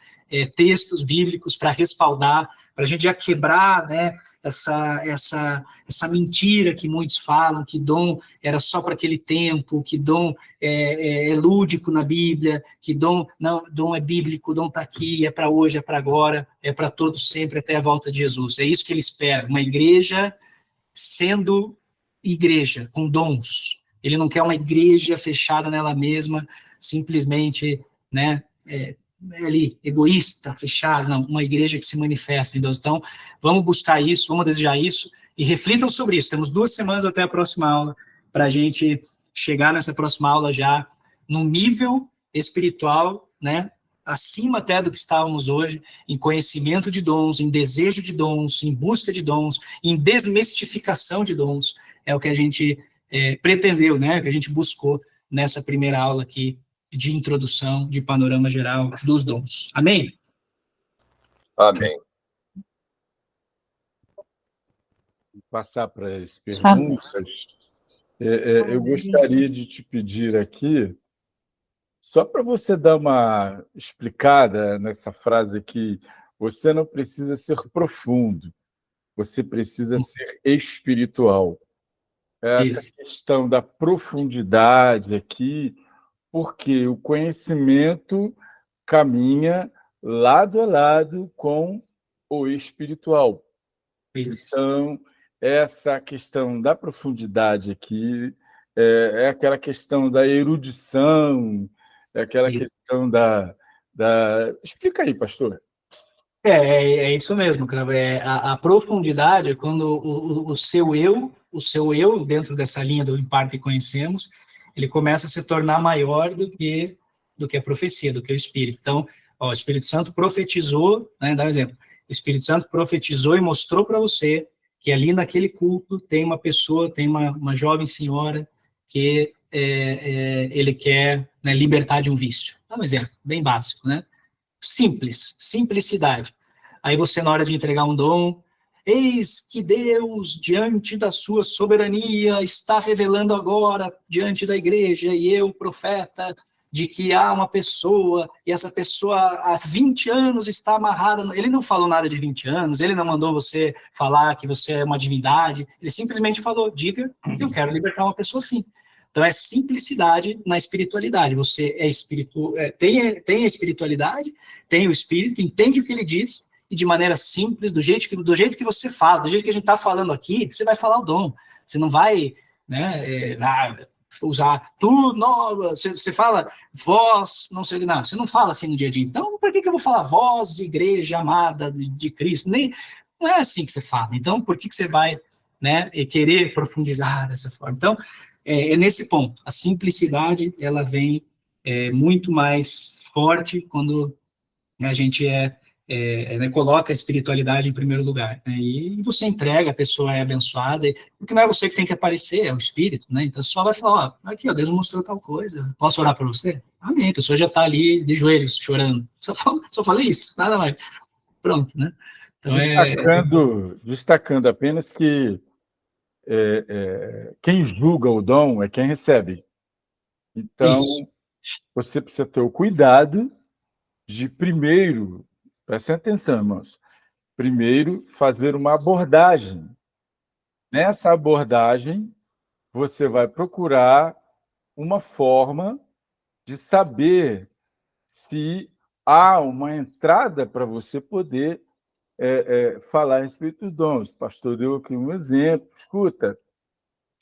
textos bíblicos para respaldar, para a gente já quebrar, né, essa mentira que muitos falam, que dom era só para aquele tempo, que dom é lúdico na Bíblia, que dom é bíblico, dom está aqui, é para hoje, é para agora, é para todos sempre, até a volta de Jesus. É isso que ele espera, uma igreja sendo igreja, com dons. Ele não quer uma igreja fechada nela mesma, simplesmente, né, ali, egoísta, fechada, não, uma igreja que se manifesta em Deus. Então, vamos buscar isso, vamos desejar isso, e reflitam sobre isso. Temos 2 semanas até a próxima aula, para a gente chegar nessa próxima aula já num nível espiritual, né, acima até do que estávamos hoje, em conhecimento de dons, em desejo de dons, em busca de dons, em desmistificação de dons. É o que a gente pretendeu, né, que a gente buscou nessa primeira aula aqui, de introdução, de panorama geral dos dons. Amém? Amém. Vou passar para as perguntas. Eu gostaria de te pedir aqui, só para você dar uma explicada nessa frase aqui, você não precisa ser profundo, você precisa ser espiritual. Essa Isso. questão da profundidade aqui, porque o conhecimento caminha lado a lado com o espiritual. Isso. Então, essa questão da profundidade aqui é aquela questão da erudição, é aquela Isso. questão Explica aí, pastor. É isso mesmo, cara. A profundidade é quando o seu eu, dentro dessa linha do em parte conhecemos, ele começa a se tornar maior do que a profecia, do que o Espírito. Então, o Espírito Santo profetizou, né, dá um exemplo, o Espírito Santo profetizou e mostrou para você que ali naquele culto tem uma pessoa, tem uma jovem senhora que ele quer, né, libertar de um vício. Dá um exemplo, bem básico, né? Simples, simplicidade. Aí você, na hora de entregar um dom, eis que Deus, diante da sua soberania, está revelando agora, diante da igreja, e eu, profeta, de que há uma pessoa, e essa pessoa há 20 anos está amarrada. Ele não falou nada de 20 anos, ele não mandou você falar que você é uma divindade, ele simplesmente falou, diga, eu quero libertar uma pessoa assim. Então, é simplicidade na espiritualidade. Você tem a espiritualidade, tem o espírito, entende o que ele diz, e de maneira simples, do jeito que você fala, do jeito que a gente está falando aqui, você vai falar o dom. Você não vai, né, usar você fala vós, não sei, não, você não fala assim no dia a dia. Então, por que eu vou falar vós, igreja amada de Cristo? Não é assim que você fala. Então, por que você vai, né, querer profundizar dessa forma? Então, nesse ponto. A simplicidade, ela vem muito mais forte quando a gente né, coloca a espiritualidade em primeiro lugar. Né, e você entrega, a pessoa é abençoada, porque não é você que tem que aparecer, é o Espírito, né? Então, só vai falar, ó, aqui, ó, Deus mostrou tal coisa, posso orar para você? Amém, a pessoa já está ali de joelhos, chorando. Só falei isso, nada mais. Pronto, né? Então, Destacando apenas que quem julga o dom é quem recebe. Então, isso. você precisa ter o cuidado de primeiro, prestem atenção, irmãos, primeiro fazer uma abordagem. Nessa abordagem, você vai procurar uma forma de saber se há uma entrada para você poder falar a respeito dos dons. O pastor deu aqui um exemplo. Escuta,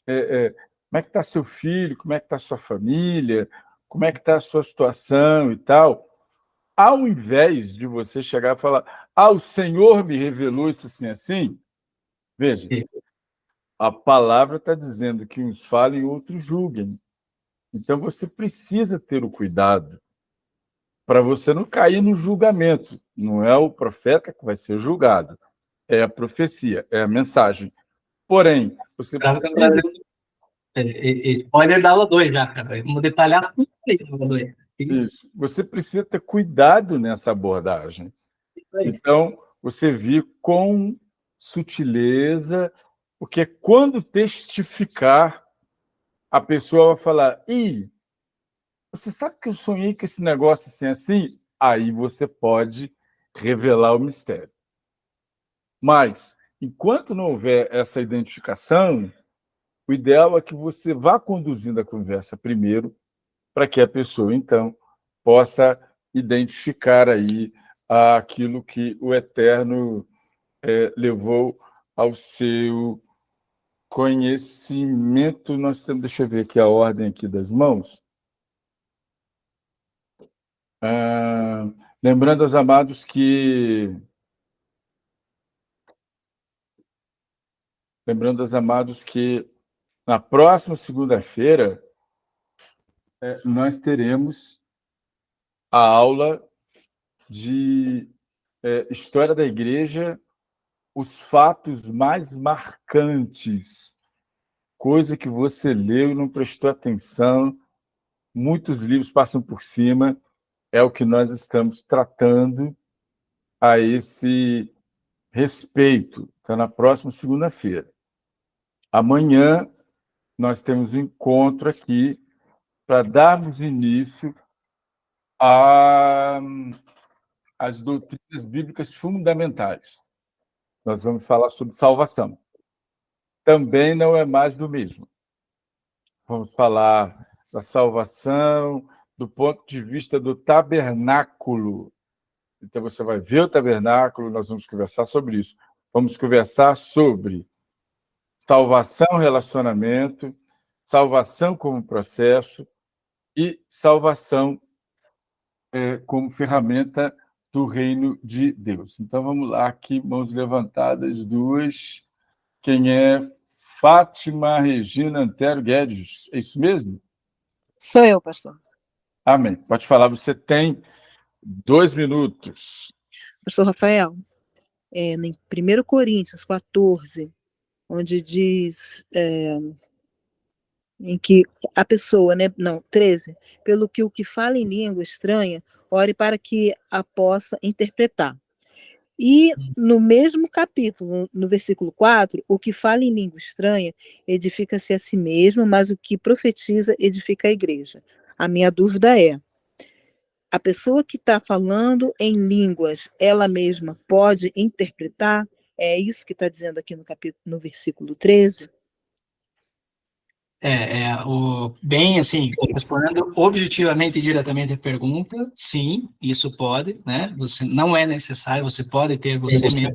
como é que está seu filho? Como é que está sua família? Como é que está a sua situação e tal? Ao invés de você chegar e falar, o Senhor me revelou isso assim, assim, veja, a palavra está dizendo que uns falem e outros julguem. Então, você precisa ter o cuidado para você não cair no julgamento. Não é o profeta que vai ser julgado, é a profecia, é a mensagem. Porém, você precisa... Spoiler da aula 2 já, cara. Vamos detalhar tudo isso na aula 2. Isso. Você precisa ter cuidado nessa abordagem. Então, você vir com sutileza, porque quando testificar, a pessoa vai falar, você sabe que eu sonhei com esse negócio assim, assim? Aí você pode revelar o mistério. Mas, enquanto não houver essa identificação, o ideal é que você vá conduzindo a conversa primeiro, para que a pessoa, então, possa identificar aí aquilo que o Eterno levou ao seu conhecimento. Nós temos, deixa eu ver aqui a ordem aqui das mãos. Lembrando aos amados que na próxima segunda-feira nós teremos a aula de História da Igreja, os fatos mais marcantes, coisa que você leu e não prestou atenção, muitos livros passam por cima, é o que nós estamos tratando a esse respeito. Está na próxima segunda-feira. Amanhã nós temos um encontro aqui para darmos início às doutrinas bíblicas fundamentais. Nós vamos falar sobre salvação. Também não é mais do mesmo. Vamos falar da salvação do ponto de vista do tabernáculo. Então, você vai ver o tabernáculo, nós vamos conversar sobre isso. Vamos conversar sobre salvação, relacionamento, salvação como processo e salvação como ferramenta do reino de Deus. Então, vamos lá, aqui, mãos levantadas, duas. Quem é? Fátima Regina Antero Guedes. É isso mesmo? Sou eu, pastor. Amém. Pode falar, você tem 2 minutos. Pastor Rafael, em 1 Coríntios 14, onde diz em que a pessoa, né? Não, 13, pelo que o que fala em língua estranha, ore para que a possa interpretar. E no mesmo capítulo, no versículo 4, o que fala em língua estranha edifica-se a si mesmo, mas o que profetiza edifica a igreja. A minha dúvida é, a pessoa que está falando em línguas, ela mesma pode interpretar? É isso que está dizendo aqui no versículo 13? Bem, assim, respondendo objetivamente e diretamente a pergunta, sim, isso pode, né? Você não é necessário, você pode ter você mesmo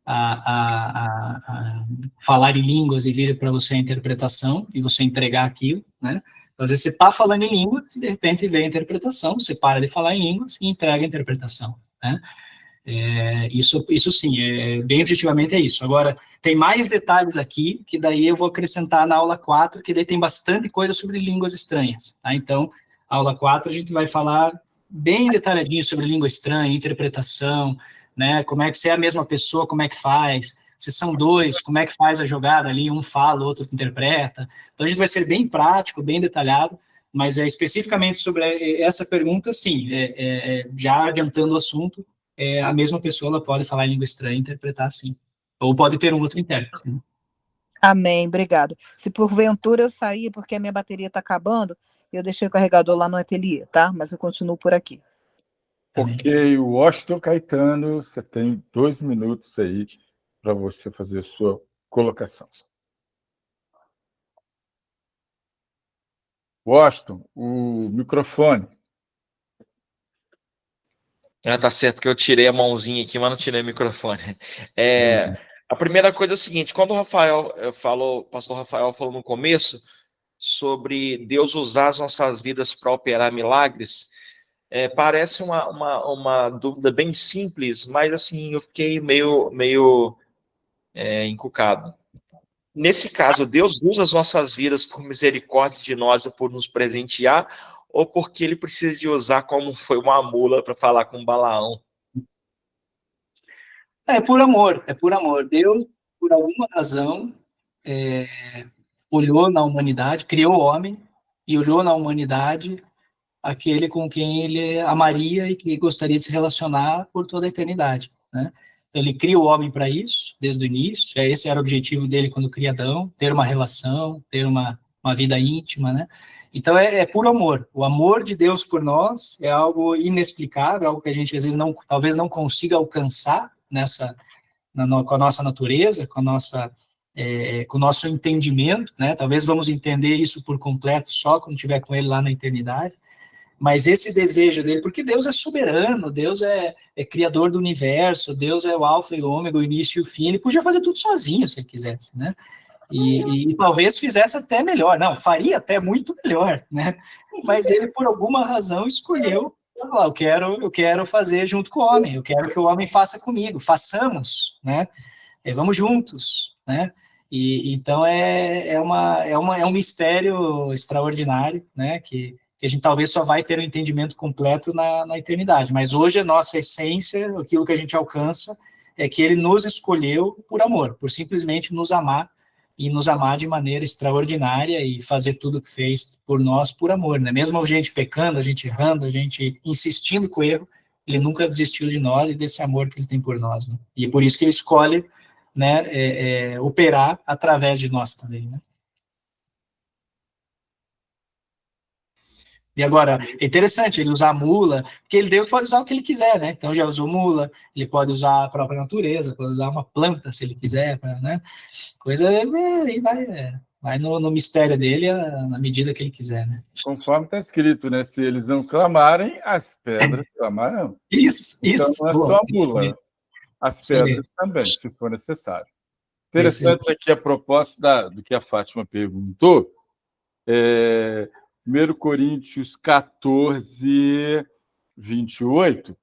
a falar em línguas e vir para você a interpretação e você entregar aquilo, né? Às vezes você está falando em línguas e de repente vem a interpretação, você para de falar em línguas e entrega a interpretação, né? Isso sim, bem objetivamente é isso. Agora, tem mais detalhes aqui, que daí eu vou acrescentar na aula 4, que daí tem bastante coisa sobre línguas estranhas, tá? Então, aula 4 a gente vai falar bem detalhadinho sobre língua estranha, interpretação, né? Como é que se é a mesma pessoa, como é que faz? Se são dois, como é que faz a jogada ali? Um fala, o outro interpreta. Então, a gente vai ser bem prático, bem detalhado, mas especificamente sobre essa pergunta, sim, já adiantando o assunto, a mesma pessoa ela pode falar em língua estranha e interpretar assim. Ou pode ter um outro intérprete. Né? Amém, obrigado. Se porventura eu sair porque a minha bateria está acabando, eu deixei o carregador lá no ateliê, tá? Mas eu continuo por aqui. Ok, Washington Caetano, você tem 2 minutos aí para você fazer a sua colocação. Washington, o microfone. Tá certo que eu tirei a mãozinha aqui, mas não tirei o microfone. A primeira coisa é o seguinte, quando o pastor Rafael falou no começo sobre Deus usar as nossas vidas para operar milagres, parece uma dúvida bem simples, mas assim, eu fiquei meio encucado. Nesse caso, Deus usa as nossas vidas por misericórdia de nós e por nos presentear, ou porque ele precisa de usar como foi uma mula para falar com Balaão? É por amor. Deus, por alguma razão, olhou na humanidade, criou o homem e olhou na humanidade aquele com quem ele amaria e que gostaria de se relacionar por toda a eternidade, né? Ele cria o homem para isso, desde o início, esse era o objetivo dele quando cria Adão, ter uma relação, ter uma vida íntima, né? Então, é por amor. O amor de Deus por nós é algo inexplicável, algo que a gente, às vezes, talvez não consiga alcançar com a nossa natureza, com o nosso entendimento, né? Talvez vamos entender isso por completo só quando estiver com ele lá na eternidade. Mas esse desejo dele, porque Deus é soberano, Deus é criador do universo, Deus é o alfa e o ômega, o início e o fim, ele podia fazer tudo sozinho, se ele quisesse, né? E talvez fizesse até melhor, não, faria até muito melhor, né? Mas ele, por alguma razão, escolheu, eu quero fazer junto com o homem, eu quero que o homem faça comigo, façamos, né? Vamos juntos, né? E então é um mistério extraordinário, né? Que a gente talvez só vai ter um entendimento completo na eternidade. Mas hoje a nossa essência, aquilo que a gente alcança, é que ele nos escolheu por amor, por simplesmente nos amar e nos amar de maneira extraordinária e fazer tudo o que fez por nós por amor, né? Mesmo a gente pecando, a gente errando, a gente insistindo com o erro, ele nunca desistiu de nós e desse amor que ele tem por nós, né? E é por isso que ele escolhe, né, operar através de nós também, né? E agora, é interessante ele usar mula, porque Deus pode usar o que ele quiser, né? Então já usou mula, ele pode usar a própria natureza, pode usar uma planta se ele quiser, né? Coisa aí vai no mistério dele na medida que ele quiser, né? Conforme está escrito, né? Se eles não clamarem, as pedras clamarão. Isso. Então não é só a mula, as pedras também, se for necessário. Interessante aqui a proposta do que a Fátima perguntou. 1 Coríntios 14, 28,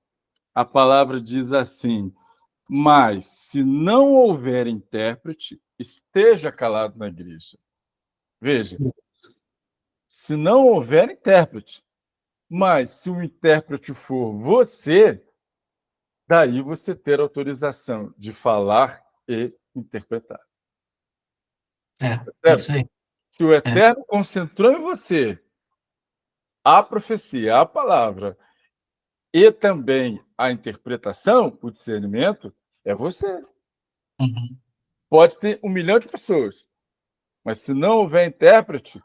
a palavra diz assim: mas se não houver intérprete, esteja calado na igreja. Veja, se não houver intérprete, mas se o intérprete for você, daí você ter autorização de falar e interpretar. Isso aí. Se o Eterno concentrou em você a profecia, a palavra e também a interpretação, o discernimento, é você. Uhum. Pode ter 1 milhão de pessoas, mas se não houver intérprete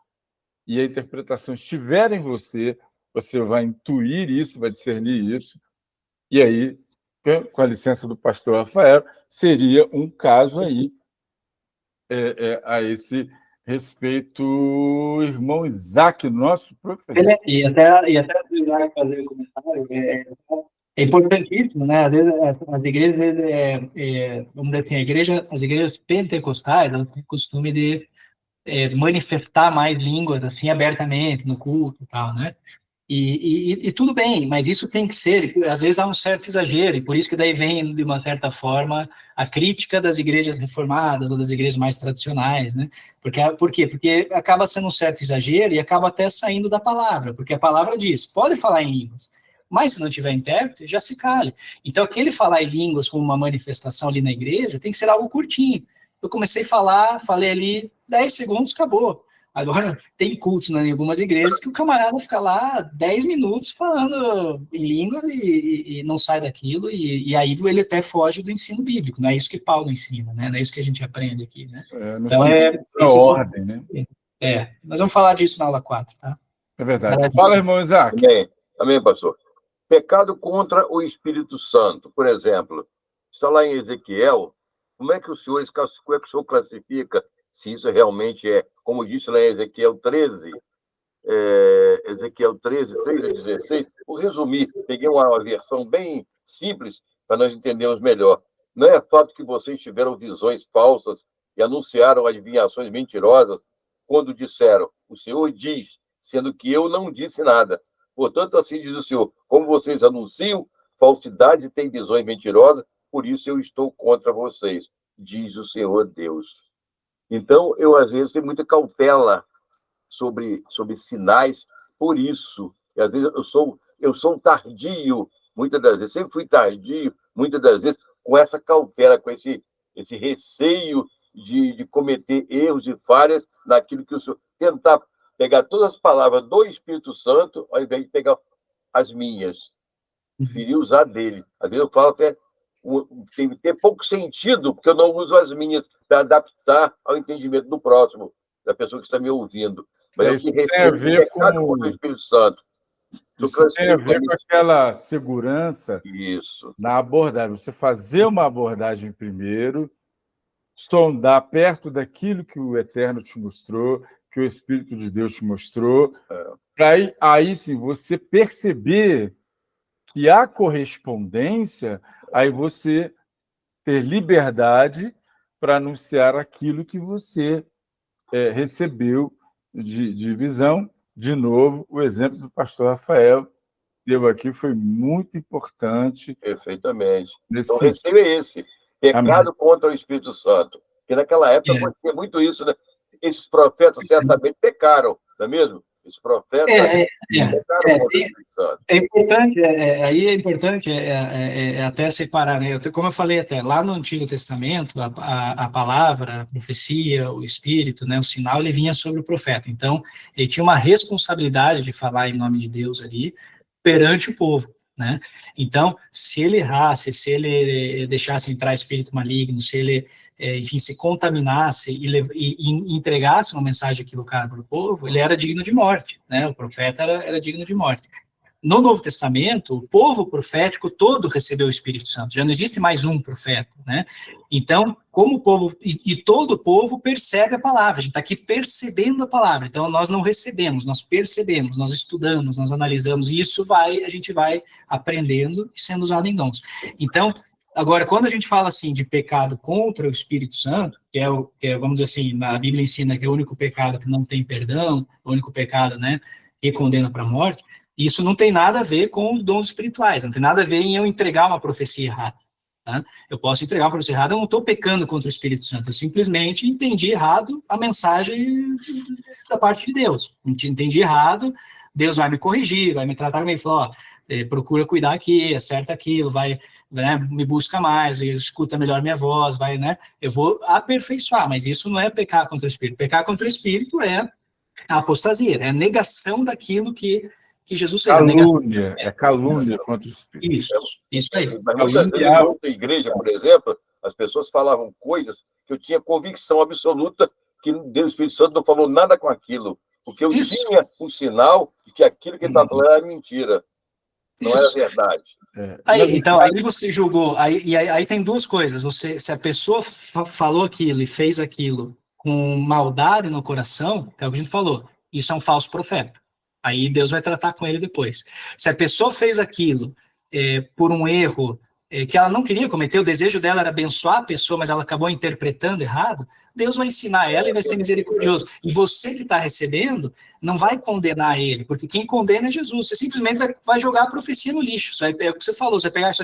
e a interpretação estiver em você, você vai intuir isso, vai discernir isso, e aí, com a licença do pastor Rafael, seria um caso aí a esse respeito, irmão Isaac, nosso professor. E até fazer um comentário, é importantíssimo, né? Às vezes as igrejas, vamos dizer assim, as igrejas pentecostais, elas têm o costume de manifestar mais línguas assim abertamente no culto e tal, né? E tudo bem, mas isso tem que ser, às vezes há um certo exagero, e por isso que daí vem, de uma certa forma, a crítica das igrejas reformadas ou das igrejas mais tradicionais, né? Por quê? Porque acaba sendo um certo exagero e acaba até saindo da palavra, porque a palavra diz, pode falar em línguas, mas se não tiver intérprete, já se cale. Então, aquele falar em línguas como uma manifestação ali na igreja tem que ser algo curtinho. Eu comecei a falar, falei ali 10 segundos, acabou. Agora, tem cultos em algumas igrejas que o camarada fica lá 10 minutos falando em línguas e não sai daquilo, e aí ele até foge do ensino bíblico. Não é isso que Paulo ensina, né? Não é isso que a gente aprende aqui, né? Então, isso ordem, né? Nós vamos falar disso na aula 4, tá? É verdade. Fala, irmão Isaac. Amém, pastor. Pecado contra o Espírito Santo, por exemplo, está lá em Ezequiel. Como é que o senhor classifica se isso realmente é, como disse lá em Ezequiel 13, Ezequiel 13, 3 a 16, vou resumir, peguei uma versão bem simples para nós entendermos melhor. Não é fato que vocês tiveram visões falsas e anunciaram adivinhações mentirosas quando disseram, o Senhor diz, sendo que eu não disse nada. Portanto, assim diz o Senhor, como vocês anunciam falsidades e têm visões mentirosas, por isso eu estou contra vocês, diz o Senhor Deus. Então, eu, às vezes, tenho muita cautela sobre sinais, por isso. E, às vezes, eu sou tardio, muitas das vezes. Sempre fui tardio, muitas das vezes, com essa cautela, com esse receio de cometer erros e falhas naquilo que o Senhor... Tentar pegar todas as palavras do Espírito Santo, ao invés de pegar as minhas. Preferir usar dele. Às vezes, eu falo até... tem que ter pouco sentido, porque eu não uso as minhas para adaptar ao entendimento do próximo, da pessoa que está me ouvindo. Mas eu que recebo o pecado contra o Espírito Santo. Isso tem a ver com aquela segurança Isso. na abordagem. Você fazer uma abordagem primeiro, sondar perto daquilo que o Eterno te mostrou, que o Espírito de Deus te mostrou, para aí sim você perceber que há correspondência, aí você ter liberdade para anunciar aquilo que você recebeu de visão. De novo, o exemplo do pastor Rafael deu aqui foi muito importante. Perfeitamente. Nesse Então, o receio é esse: pecado Amém. contra o Espírito Santo. Porque naquela época acontecia muito isso, né? Esses profetas certamente pecaram, não é mesmo? Esses profetas pecaram contra o Espírito Santo. É importante, aí é importante até separar, né? Como eu falei até, lá no Antigo Testamento, a palavra, a profecia, o Espírito, né, o sinal, ele vinha sobre o profeta. Então, ele tinha uma responsabilidade de falar em nome de Deus ali, perante o povo, né? Então, se ele errasse, se ele deixasse entrar espírito maligno, se ele, enfim, se contaminasse e entregasse uma mensagem equivocada para o povo, ele era digno de morte, né? O profeta era digno de morte. No Novo Testamento, o povo profético todo recebeu o Espírito Santo. Já não existe mais um profeta, né? Então, como o povo, e todo o povo percebe a palavra, a gente está aqui percebendo a palavra. Então, nós não recebemos, nós percebemos, nós estudamos, nós analisamos, e isso a gente vai aprendendo e sendo usado em dons. Então, agora, quando a gente fala assim de pecado contra o Espírito Santo, que é, vamos dizer assim, a Bíblia ensina que é o único pecado que não tem perdão, o único pecado, né, que condena para a morte, isso não tem nada a ver com os dons espirituais, não tem nada a ver em eu entregar uma profecia errada. Tá? Eu posso entregar uma profecia errada, eu não estou pecando contra o Espírito Santo, eu simplesmente entendi errado a mensagem da parte de Deus. Entendi errado, Deus vai me corrigir, vai me tratar bem, falar, procura cuidar aqui, acerta aquilo, vai, né, me busca mais, escuta melhor minha voz, vai, né, eu vou aperfeiçoar, mas isso não é pecar contra o Espírito. Pecar contra o Espírito é a apostasia, é a negação daquilo que Jesus fez. Calúnia contra o Espírito. Isso aí. Mas muitas vezes, na outra igreja, por exemplo, as pessoas falavam coisas que eu tinha convicção absoluta que Deus, o Espírito Santo, não falou nada com aquilo, porque eu tinha um sinal de que aquilo que ele estava falando era mentira, não era verdade. Então, aí você julgou, aí tem duas coisas, se a pessoa falou aquilo e fez aquilo com maldade no coração, que é o que a gente falou, isso é um falso profeta. Aí Deus vai tratar com ele depois. Se a pessoa fez aquilo por um erro que ela não queria cometer, o desejo dela era abençoar a pessoa, mas ela acabou interpretando errado, Deus vai ensinar ela e vai ser misericordioso. E você que está recebendo não vai condenar ele, porque quem condena é Jesus. Você simplesmente vai jogar a profecia no lixo. É o que você falou, você vai pegar isso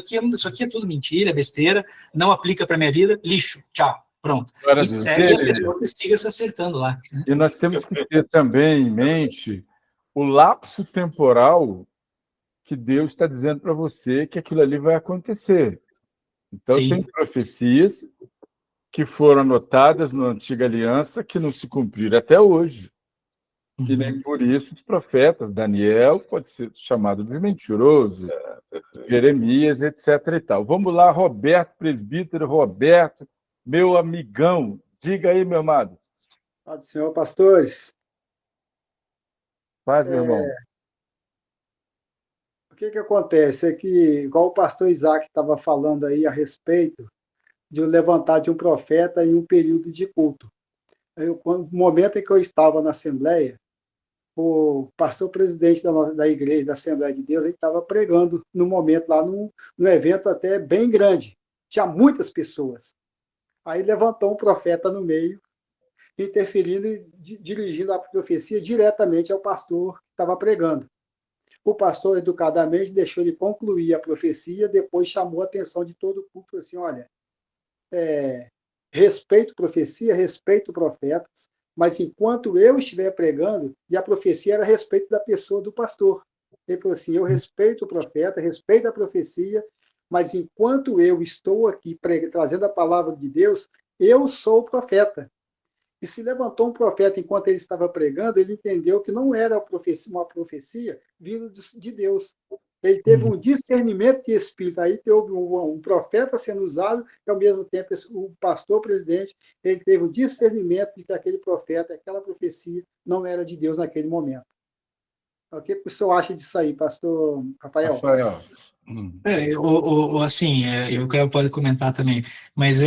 aqui é tudo mentira, é besteira, não aplica para minha vida, lixo, tchau. Pronto. E segue a pessoa que siga se acertando lá. Né? E nós temos que ter também em mente o lapso temporal que Deus está dizendo para você que aquilo ali vai acontecer. Então, Sim. Tem profecias que foram anotadas na Antiga Aliança que não se cumpriram até hoje. E nem por isso os profetas, Daniel pode ser chamado de mentiroso, Jeremias, etc. e tal. Vamos lá, Roberto, presbítero Roberto, meu amigão. Diga aí, meu amado. Paz do Senhor, pastores. Paz, meu irmão. O que acontece é que, igual o pastor Isaac estava falando aí a respeito de levantar de um profeta em um período de culto. No momento em que eu estava na Assembleia, o pastor presidente da igreja, da Assembleia de Deus, ele estava pregando no momento lá, num evento até bem grande. Tinha muitas pessoas. Aí levantou um profeta no meio, interferindo e dirigindo a profecia diretamente ao pastor que estava pregando. O pastor, educadamente, deixou ele concluir a profecia, depois chamou a atenção de todo o culto, falou assim, olha, respeito profecia, respeito profetas, mas enquanto eu estiver pregando, e a profecia era a respeito da pessoa do pastor. Ele falou assim, eu respeito o profeta, respeito a profecia, mas enquanto eu estou aqui trazendo a palavra de Deus, eu sou o profeta. E se levantou um profeta enquanto ele estava pregando, ele entendeu que não era uma profecia vindo de Deus. Ele teve um discernimento de espírito. Aí houve um profeta sendo usado, e ao mesmo tempo o pastor presidente, ele teve um discernimento de que aquele profeta, aquela profecia, não era de Deus naquele momento. O que o senhor acha disso aí, pastor Rafael? Rafael. Assim, eu creio que pode comentar também, mas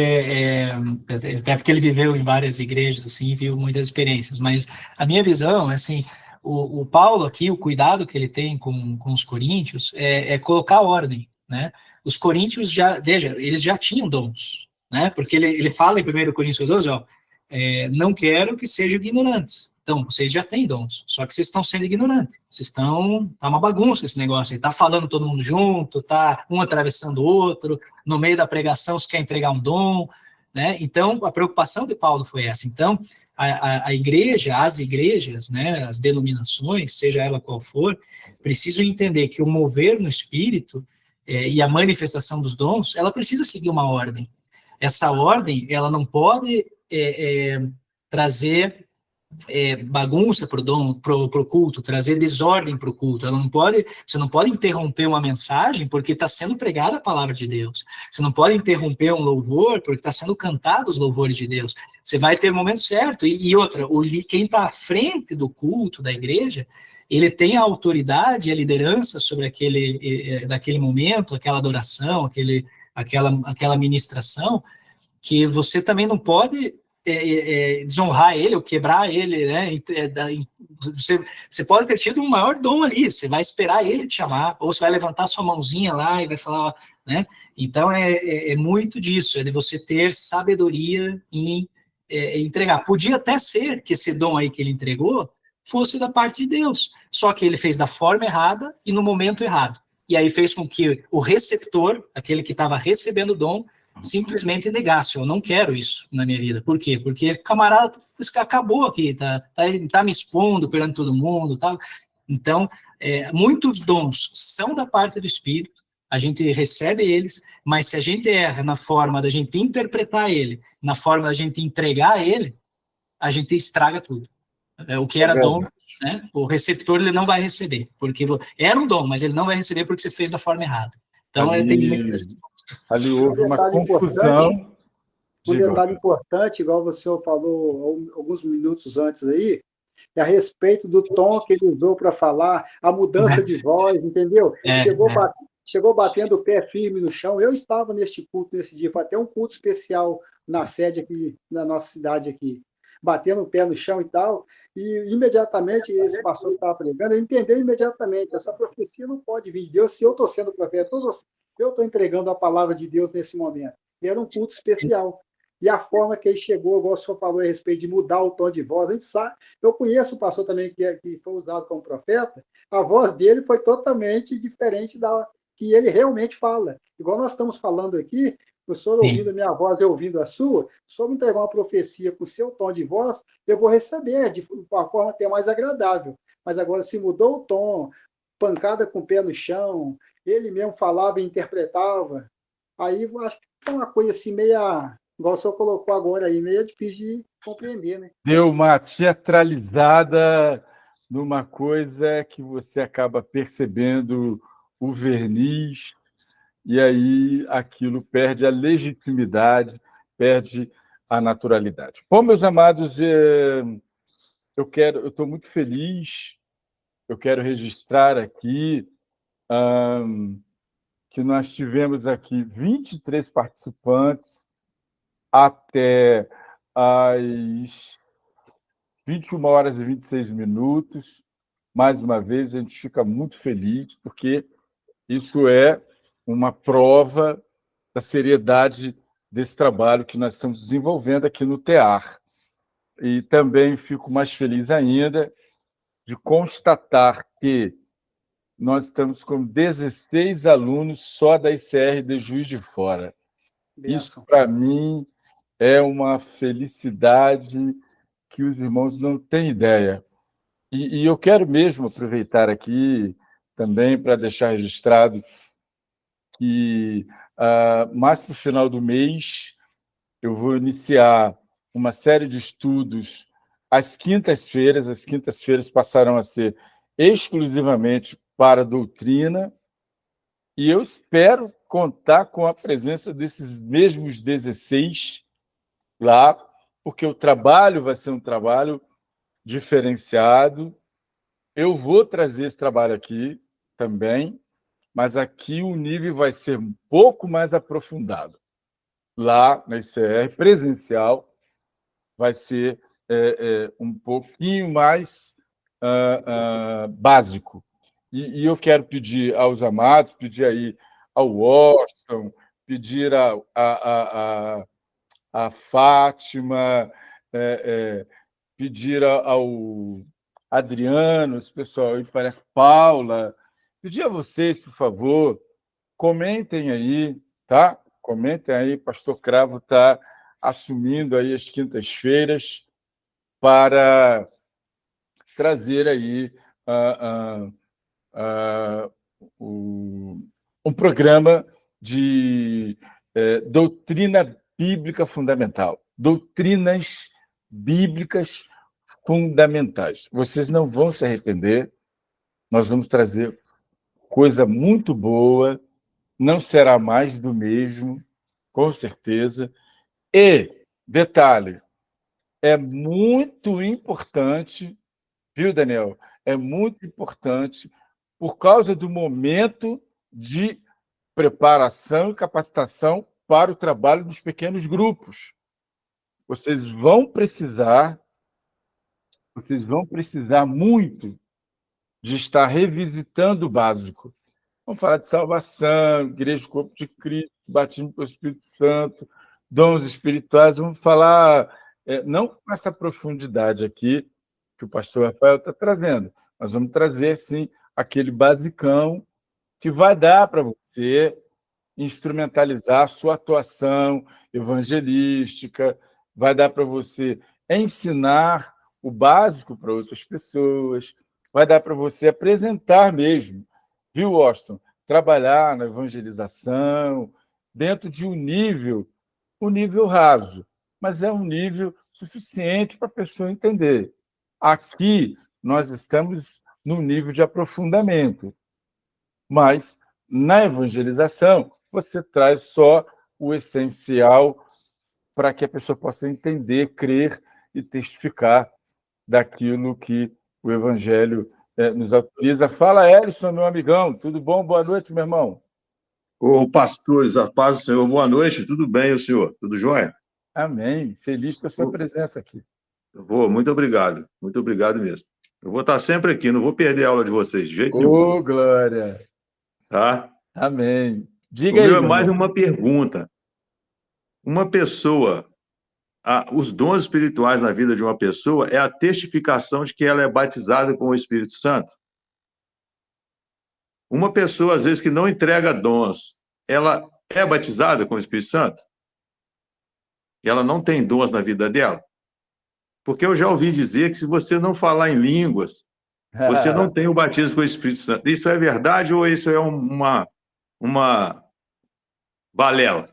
até porque ele viveu em várias igrejas, assim, viu muitas experiências, mas a minha visão, assim, o Paulo aqui, o cuidado que ele tem com os coríntios é colocar ordem, né? Os coríntios veja, eles já tinham dons, né? Porque ele fala em 1 Coríntios 12, ó, não quero que sejam ignorantes. Então, vocês já têm dons, só que vocês estão sendo ignorantes. Tá uma bagunça esse negócio aí. Tá falando todo mundo junto, tá um atravessando o outro, no meio da pregação você quer entregar um dom, né? Então, a preocupação de Paulo foi essa. Então, a igreja, as igrejas, né, as denominações, seja ela qual for, precisam entender que o mover no Espírito e a manifestação dos dons, ela precisa seguir uma ordem. Essa ordem, ela não pode trazer bagunça para o culto, trazer desordem para o culto. Você não pode interromper uma mensagem porque está sendo pregada a palavra de Deus. Você não pode interromper um louvor porque está sendo cantado os louvores de Deus. Você vai ter o momento certo. E outra, quem está à frente do culto da igreja, ele tem a autoridade e a liderança sobre daquele momento, aquela adoração, aquela ministração, que você também não pode desonrar ele ou quebrar ele, né? Você pode ter tido um maior dom ali, você vai esperar ele te chamar, ou você vai levantar sua mãozinha lá e vai falar, né? Então é muito disso, é de você ter sabedoria em entregar. Podia até ser que esse dom aí que ele entregou fosse da parte de Deus, só que ele fez da forma errada e no momento errado. E aí fez com que o receptor, aquele que estava recebendo o dom, simplesmente negasse, eu não quero isso na minha vida. Por quê? Porque o camarada acabou aqui, tá me expondo perante todo mundo, tá? Então, muitos dons são da parte do Espírito, a gente recebe eles, mas se a gente erra na forma da gente interpretar ele, na forma da gente entregar ele, a gente estraga tudo. O que era dom, né? O receptor ele não vai receber, porque era um dom, mas ele não vai receber porque você fez da forma errada. Então, tem muito desse. Ali houve uma confusão. Um detalhe importante, igual o senhor falou alguns minutos antes aí, é a respeito do tom que ele usou para falar, a mudança de voz, entendeu? Chegou batendo o pé firme no chão. Eu estava neste culto nesse dia, foi até um culto especial na sede aqui, na nossa cidade aqui, batendo o pé no chão e tal, e imediatamente esse pastor que estava pregando, ele entendeu imediatamente, essa profecia não pode vir de Deus, se eu estou sendo profeta, eu estou entregando a palavra de Deus nesse momento. E era um culto especial. E a forma que ele chegou, igual o senhor falou a respeito de mudar o tom de voz, a gente sabe, eu conheço o pastor também que foi usado como profeta, a voz dele foi totalmente diferente da que ele realmente fala. Igual nós estamos falando aqui, o senhor ouvindo a minha voz e ouvindo a sua, se o senhor me entregar uma profecia com o seu tom de voz, eu vou receber de uma forma até mais agradável. Mas agora, se mudou o tom, pancada com o pé no chão, ele mesmo falava e interpretava, aí eu acho que é uma coisa assim meia, igual o senhor colocou agora aí, meio difícil de compreender, né? Deu uma teatralizada numa coisa que você acaba percebendo o verniz, e aí aquilo perde a legitimidade, perde a naturalidade. Bom, meus amados, eu estou muito feliz, eu quero registrar aqui que nós tivemos aqui 23 participantes até às 21h26. Mais uma vez, a gente fica muito feliz, porque isso é uma prova da seriedade desse trabalho que nós estamos desenvolvendo aqui no TEAR. E também fico mais feliz ainda de constatar que nós estamos com 16 alunos só da ICR de Juiz de Fora. Isso, para mim, é uma felicidade que os irmãos não têm ideia. E eu quero mesmo aproveitar aqui também para deixar registrado que, mais para o final do mês, eu vou iniciar uma série de estudos às quintas-feiras. As quintas-feiras passarão a ser exclusivamente para a doutrina, e eu espero contar com a presença desses mesmos 16 lá, porque o trabalho vai ser um trabalho diferenciado, eu vou trazer esse trabalho aqui também, mas aqui o nível vai ser um pouco mais aprofundado. Lá na ICR, presencial, vai ser um pouquinho mais básico. E eu quero pedir aos amados, pedir aí ao Washington, pedir a Fátima, pedir ao Adriano, esse pessoal aí, parece Paula, pedir a vocês, por favor, comentem aí, tá? Comentem aí, Pastor Cravo está assumindo aí as quintas-feiras para trazer aí um programa de doutrina bíblica fundamental, doutrinas bíblicas fundamentais. Vocês não vão se arrepender, nós vamos trazer coisa muito boa, não será mais do mesmo, com certeza. E, detalhe, é muito importante, viu, Daniel? É muito importante, por causa do momento de preparação e capacitação para o trabalho dos pequenos grupos. Vocês vão precisar muito de estar revisitando o básico. Vamos falar de salvação, igreja, corpo de Cristo, batismo pelo Espírito Santo, dons espirituais. Vamos falar, não com essa profundidade aqui que o pastor Rafael está trazendo, mas vamos trazer, sim, aquele basicão que vai dar para você instrumentalizar a sua atuação evangelística, vai dar para você ensinar o básico para outras pessoas, vai dar para você apresentar mesmo, viu, Washington? Trabalhar na evangelização dentro de um nível raso, mas é um nível suficiente para a pessoa entender. Aqui nós estamos num nível de aprofundamento, mas na evangelização você traz só o essencial para que a pessoa possa entender, crer e testificar daquilo que o Evangelho nos autoriza. Fala, Elison, meu amigão. Tudo bom? Boa noite, meu irmão. Ô, pastores, a paz do Senhor, boa noite. Tudo bem, o senhor? Tudo jóia? Amém. Feliz com a sua presença aqui. Muito obrigado. Muito obrigado mesmo. Eu vou estar sempre aqui, não vou perder a aula de vocês, de jeito nenhum. Ô, glória. Tá? Amém. Diga O aí, meu é meu mais irmão. uma pergunta. Uma pessoa, os dons espirituais na vida de uma pessoa é a testificação de que ela é batizada com o Espírito Santo? Uma pessoa, às vezes, que não entrega dons, ela é batizada com o Espírito Santo? E ela não tem dons na vida dela? Porque eu já ouvi dizer que se você não falar em línguas, você não tem o batismo com o Espírito Santo. Isso é verdade ou isso é uma balela?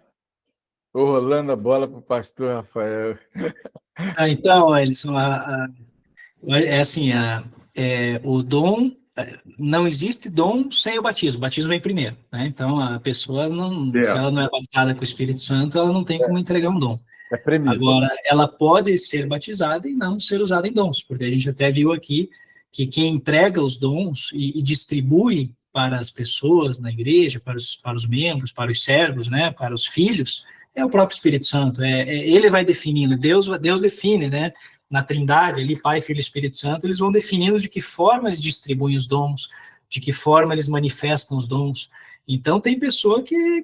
Estou rolando a bola para o pastor Rafael. Então, Elison, é assim, o dom, não existe dom sem o batismo vem primeiro, né? Então, a pessoa, se ela não é batizada com o Espírito Santo, ela não tem como entregar um dom. É premissa. Agora, ela pode ser batizada e não ser usada em dons, porque a gente até viu aqui que quem entrega os dons e distribui para as pessoas na igreja, para os membros, para os servos, né, para os filhos, é o próprio Espírito Santo. Ele vai definindo, Deus define, né, na Trindade, ali, Pai, Filho e Espírito Santo, eles vão definindo de que forma eles distribuem os dons, de que forma eles manifestam os dons. Então, tem pessoa que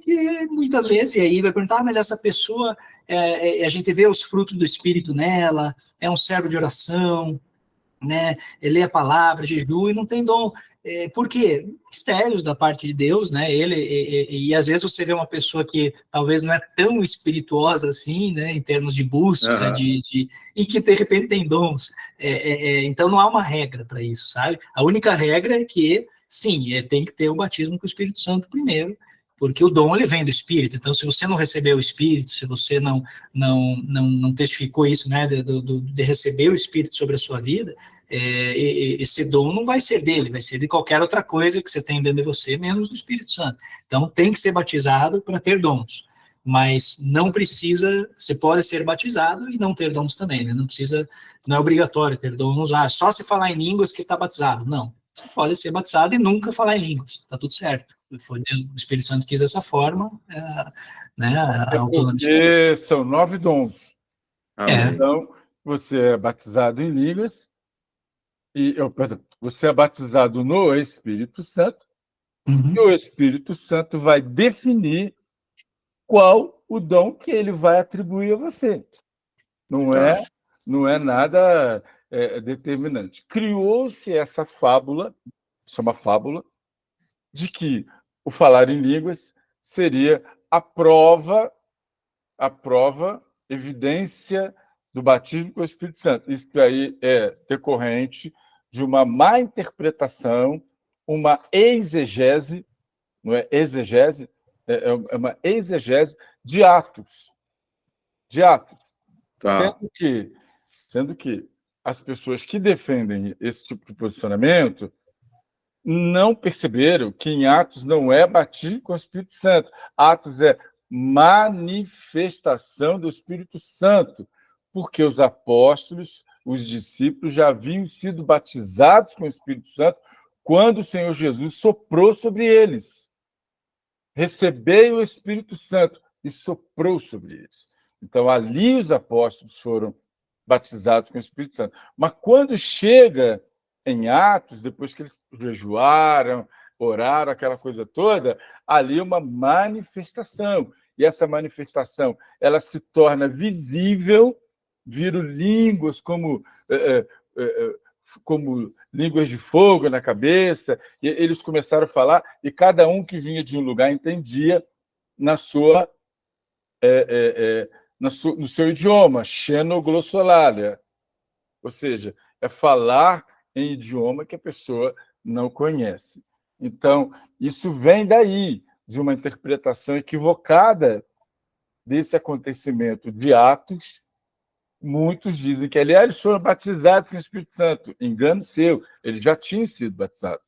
muitas vezes, e aí vai perguntar, mas essa pessoa, a gente vê os frutos do Espírito nela, é um servo de oração, né, lê a palavra, jejum e não tem dom. Por quê? Mistérios da parte de Deus, né? E às vezes você vê uma pessoa que talvez não é tão espirituosa assim, né, em termos de busca, e que de repente tem dons. Então não há uma regra para isso, sabe? A única regra é que, sim, tem que ter o batismo com o Espírito Santo primeiro, porque o dom ele vem do Espírito. Então, se você não recebeu o Espírito, se você não testificou isso, né, de receber o Espírito sobre a sua vida, esse dom não vai ser dele, vai ser de qualquer outra coisa que você tem dentro de você, menos do Espírito Santo. Então, tem que ser batizado para ter dons. mas não precisa, você pode ser batizado e não ter dons também, né? Não precisa, não é obrigatório ter dons, só se falar em línguas que está batizado. Não, você pode ser batizado e nunca falar em línguas, está tudo certo. Foi, o Espírito Santo quis dessa forma, né? Porque são 9 dons. Amém. Então, você é batizado em línguas, perdão, você é batizado no Espírito Santo, Uhum. e o Espírito Santo vai definir qual o dom que ele vai atribuir a você. Não é nada determinante. Criou-se essa fábula, chama fábula, de que o falar em línguas seria a prova, evidência do batismo com o Espírito Santo. Isso aí é decorrente de uma má interpretação, uma exegese, não é exegese, é uma exegese de Atos. Tá. Sendo que as pessoas que defendem esse tipo de posicionamento não perceberam que em Atos não é batismo com o Espírito Santo. Atos é manifestação do Espírito Santo, porque os apóstolos, os discípulos já haviam sido batizados com o Espírito Santo quando o Senhor Jesus soprou sobre eles. Recebei o Espírito Santo e soprou sobre eles. Então, ali os apóstolos foram batizados com o Espírito Santo. Mas quando chega em Atos, depois que eles jejuaram, oraram, aquela coisa toda, ali uma manifestação. E essa manifestação, ela se torna visível, viram línguas como línguas de fogo na cabeça, e eles começaram a falar, e cada um que vinha de um lugar entendia no seu idioma, xenoglossolália, ou seja, é falar em idioma que a pessoa não conhece. Então, isso vem daí, de uma interpretação equivocada desse acontecimento de Atos. Muitos dizem que, aliás, eles foram batizados com o Espírito Santo. Engano seu, eles já tinham sido batizados.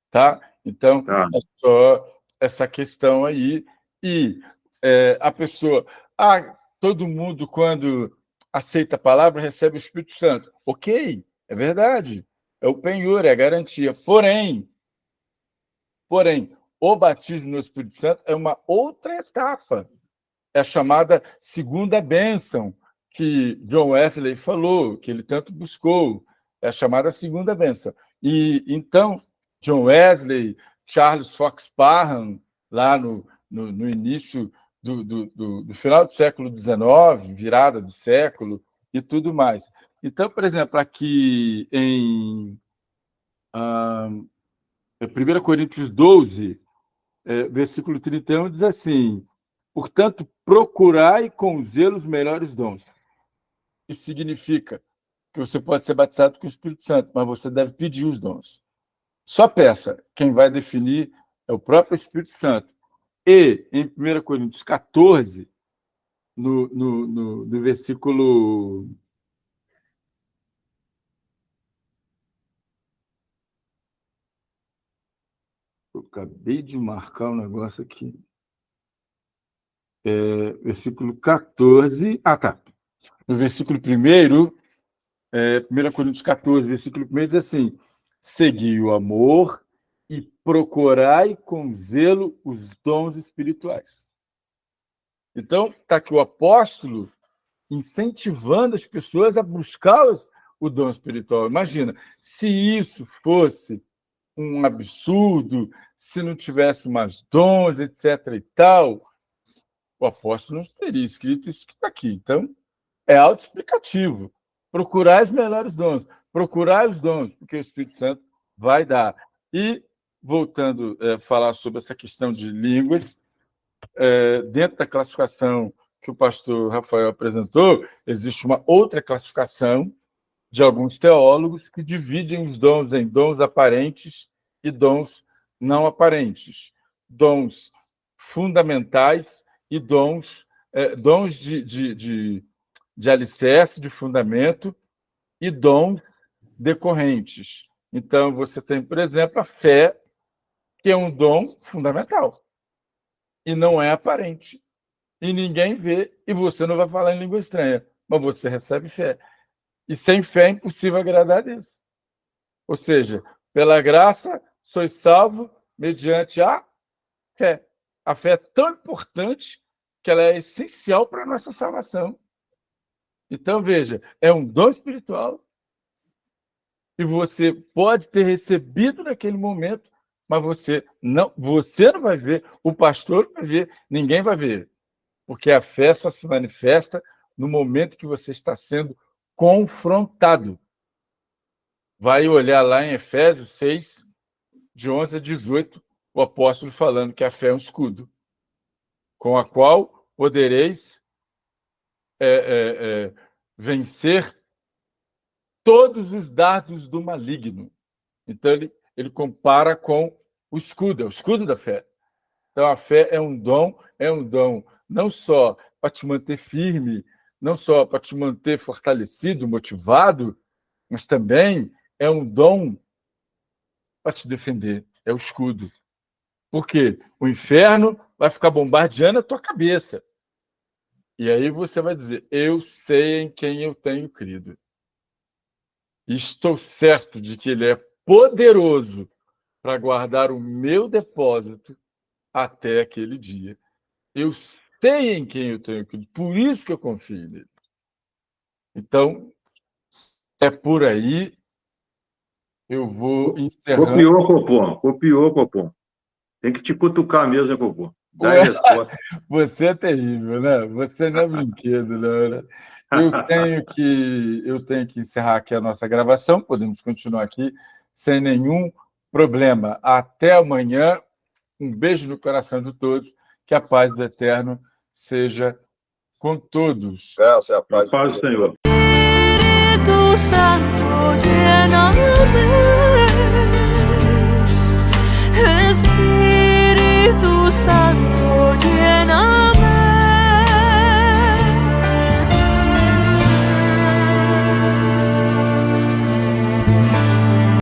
Tá? Então, é só essa questão aí. E a pessoa... todo mundo, quando aceita a palavra, recebe o Espírito Santo. Ok, é verdade. É o penhor, é a garantia. Porém, o batismo no Espírito Santo é uma outra etapa. É a chamada segunda bênção, que John Wesley falou, que ele tanto buscou. É a chamada segunda bênção. E então, John Wesley, Charles Fox Parham, lá no início do final do século XIX, virada do século, e tudo mais. Então, por exemplo, aqui em 1 Coríntios 12, versículo 31, diz assim: portanto, procurai com zelo os melhores dons. Isso significa que você pode ser batizado com o Espírito Santo, mas você deve pedir os dons. Só peça. Quem vai definir é o próprio Espírito Santo. E, em 1 Coríntios 14, no versículo... Eu acabei de marcar um negócio aqui. Versículo 14... tá. No versículo 1, 1 Coríntios 14, versículo 1, diz assim: segui o amor e procurai com zelo os dons espirituais. Então, está aqui o apóstolo incentivando as pessoas a buscar o dom espiritual. Imagina, se isso fosse um absurdo, se não tivesse mais dons, etc. e tal, o apóstolo não teria escrito isso que está aqui. Então, é autoexplicativo. Procurar os melhores dons, procurar os dons, porque o Espírito Santo vai dar. E, voltando a falar sobre essa questão de línguas, dentro da classificação que o pastor Rafael apresentou, existe uma outra classificação de alguns teólogos que dividem os dons em dons aparentes e dons não aparentes, dons fundamentais e dons de alicerce, de fundamento, e dons decorrentes. Então, você tem, por exemplo, a fé, que é um dom fundamental, e não é aparente. e ninguém vê, e você não vai falar em língua estranha, mas você recebe fé. E sem fé é impossível agradar a Deus. Ou seja, pela graça sois salvo mediante a fé. A fé é tão importante que ela é essencial para a nossa salvação. Então, veja, é um dom espiritual que você pode ter recebido naquele momento, mas você não vai ver, o pastor vai ver, ninguém vai ver. Porque a fé só se manifesta no momento que você está sendo confrontado. Vai olhar lá em Efésios 6, de 11 a 18, o apóstolo falando que a fé é um escudo, com a qual podereis vencer todos os dardos do maligno. Então, ele compara com o escudo da fé. Então, a fé é um dom não só para te manter firme, não só para te manter fortalecido, motivado, mas também é um dom para te defender. É o escudo. Por quê? O inferno vai ficar bombardeando a tua cabeça. E aí você vai dizer, eu sei em quem eu tenho crido. E estou certo de que ele é poderoso para guardar o meu depósito até aquele dia. Eu sei em quem eu tenho crido, por isso que eu confio nele. Então, é por aí. Eu vou encerrando. Copiou, Copom. Tem que te cutucar mesmo, Copom. Dá a resposta. Você é terrível, né? Você não é brinquedo, não, né? Eu tenho que encerrar aqui a nossa gravação. Podemos continuar aqui sem nenhum problema. Até amanhã. Um beijo no coração de todos. Que a paz do Eterno seja com todos. Graças a paz. Paz do Senhor. Espíritu Santo, llena de